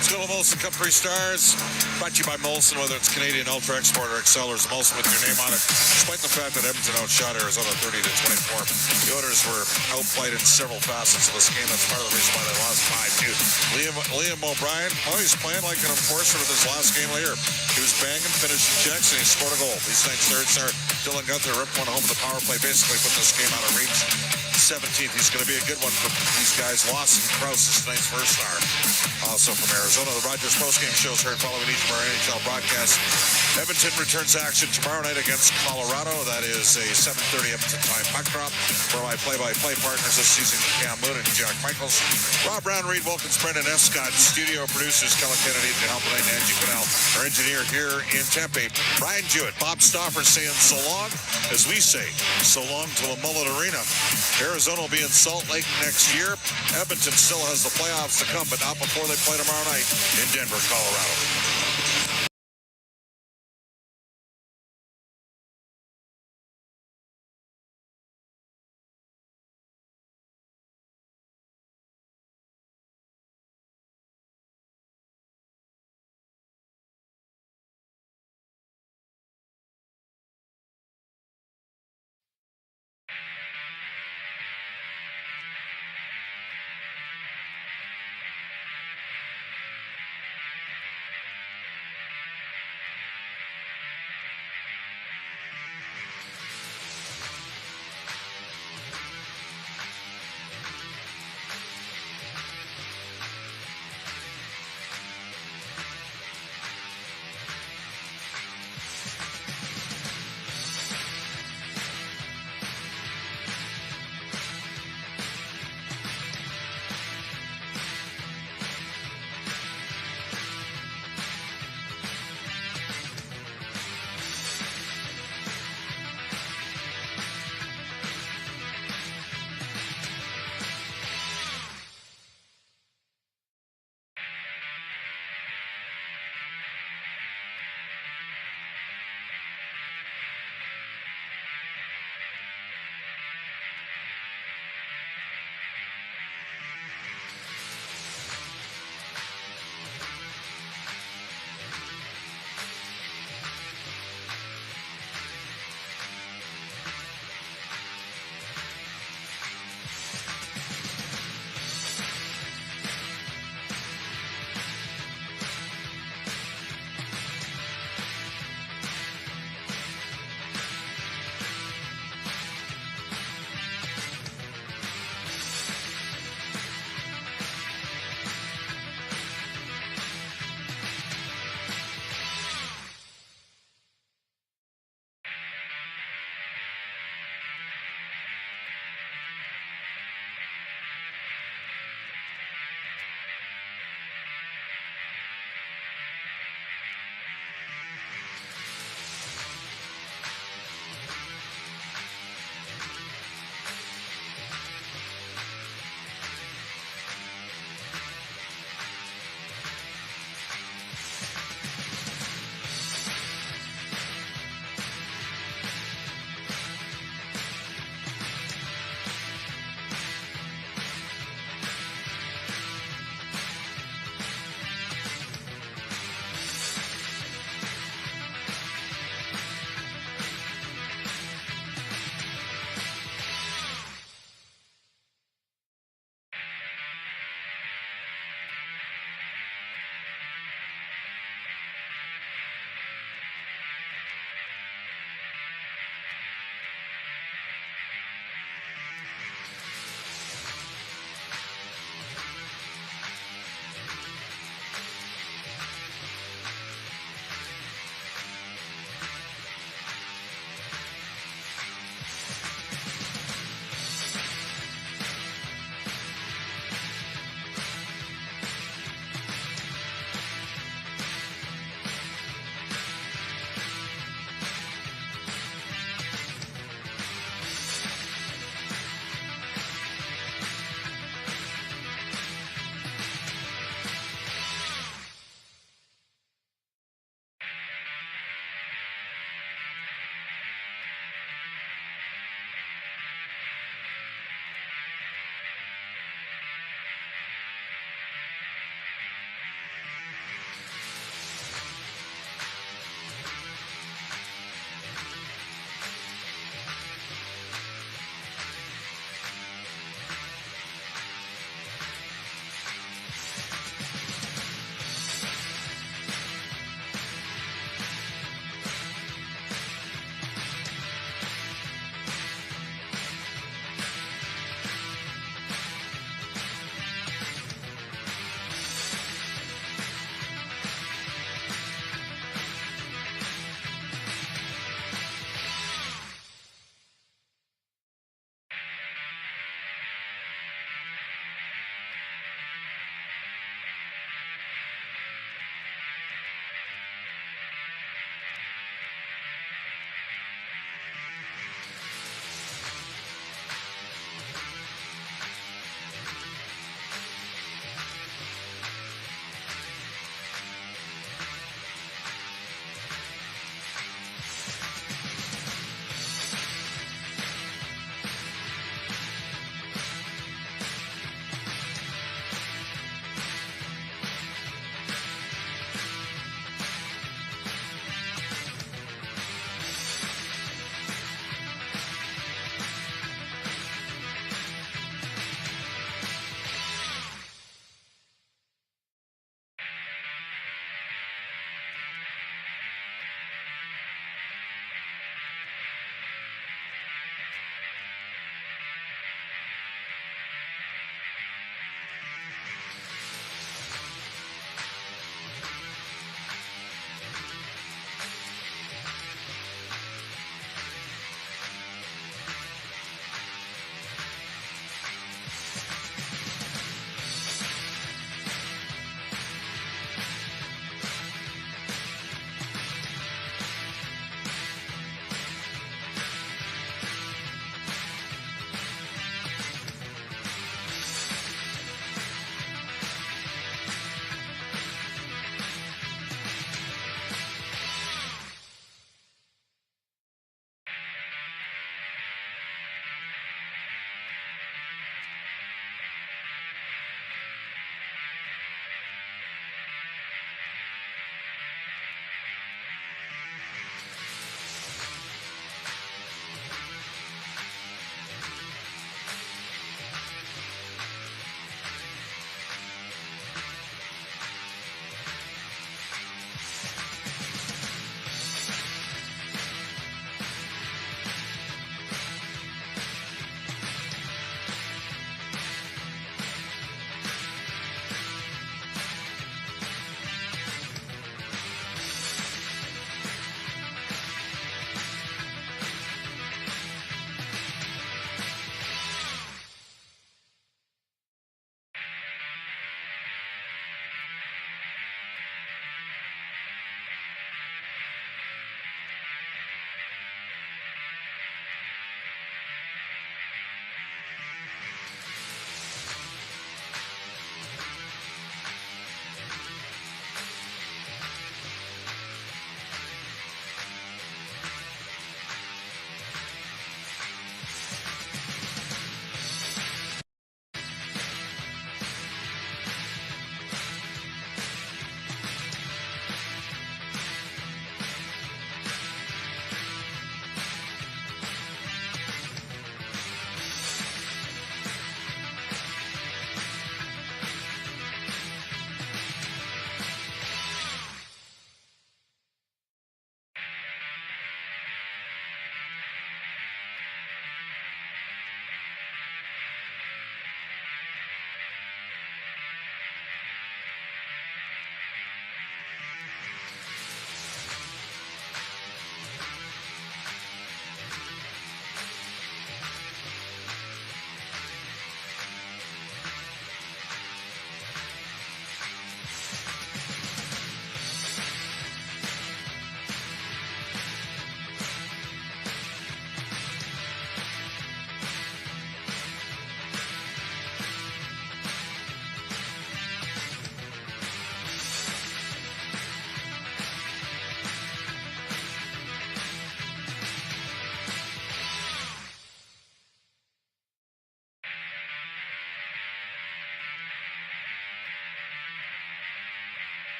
Still a Molson Cup 3 Stars, brought to you by Molson, whether it's Canadian Ultra Export or Excellers, Molson with your name on it. Despite the fact that Edmonton outshot Arizona 30-24, the Oilers were outplayed in several facets of this game. That's part of the reason why they lost 5-2. Liam O'Brien, he's playing like an enforcer with his last game later. He was banging, finishing checks, and he scored a goal. East Night's third star, Dylan Gunther, ripped one home in the power play, basically put this game out of reach. 17th. He's going to be a good one for these guys. Lawson Krause is tonight's first star. Also from Arizona, the Rogers postgame show is heard following each of our NHL broadcasts. Edmonton returns to action tomorrow night against Colorado. That is a 7:30 Edmonton time puck drop. For my play-by-play partners this season, Cam Moon and Jack Michaels. Rob Brown, Reed Wilkins, Brendan Escott. Studio producers, Kellen Kennedy, and Halpernite, and Angie Pinnell. Our engineer here in Tempe, Brian Jewett. Bob Stauffer saying so long, as we say, so long to the Mullet Arena. Arizona will be in Salt Lake next year. Edmonton still has the playoffs to come, but not before they play tomorrow night in Denver, Colorado.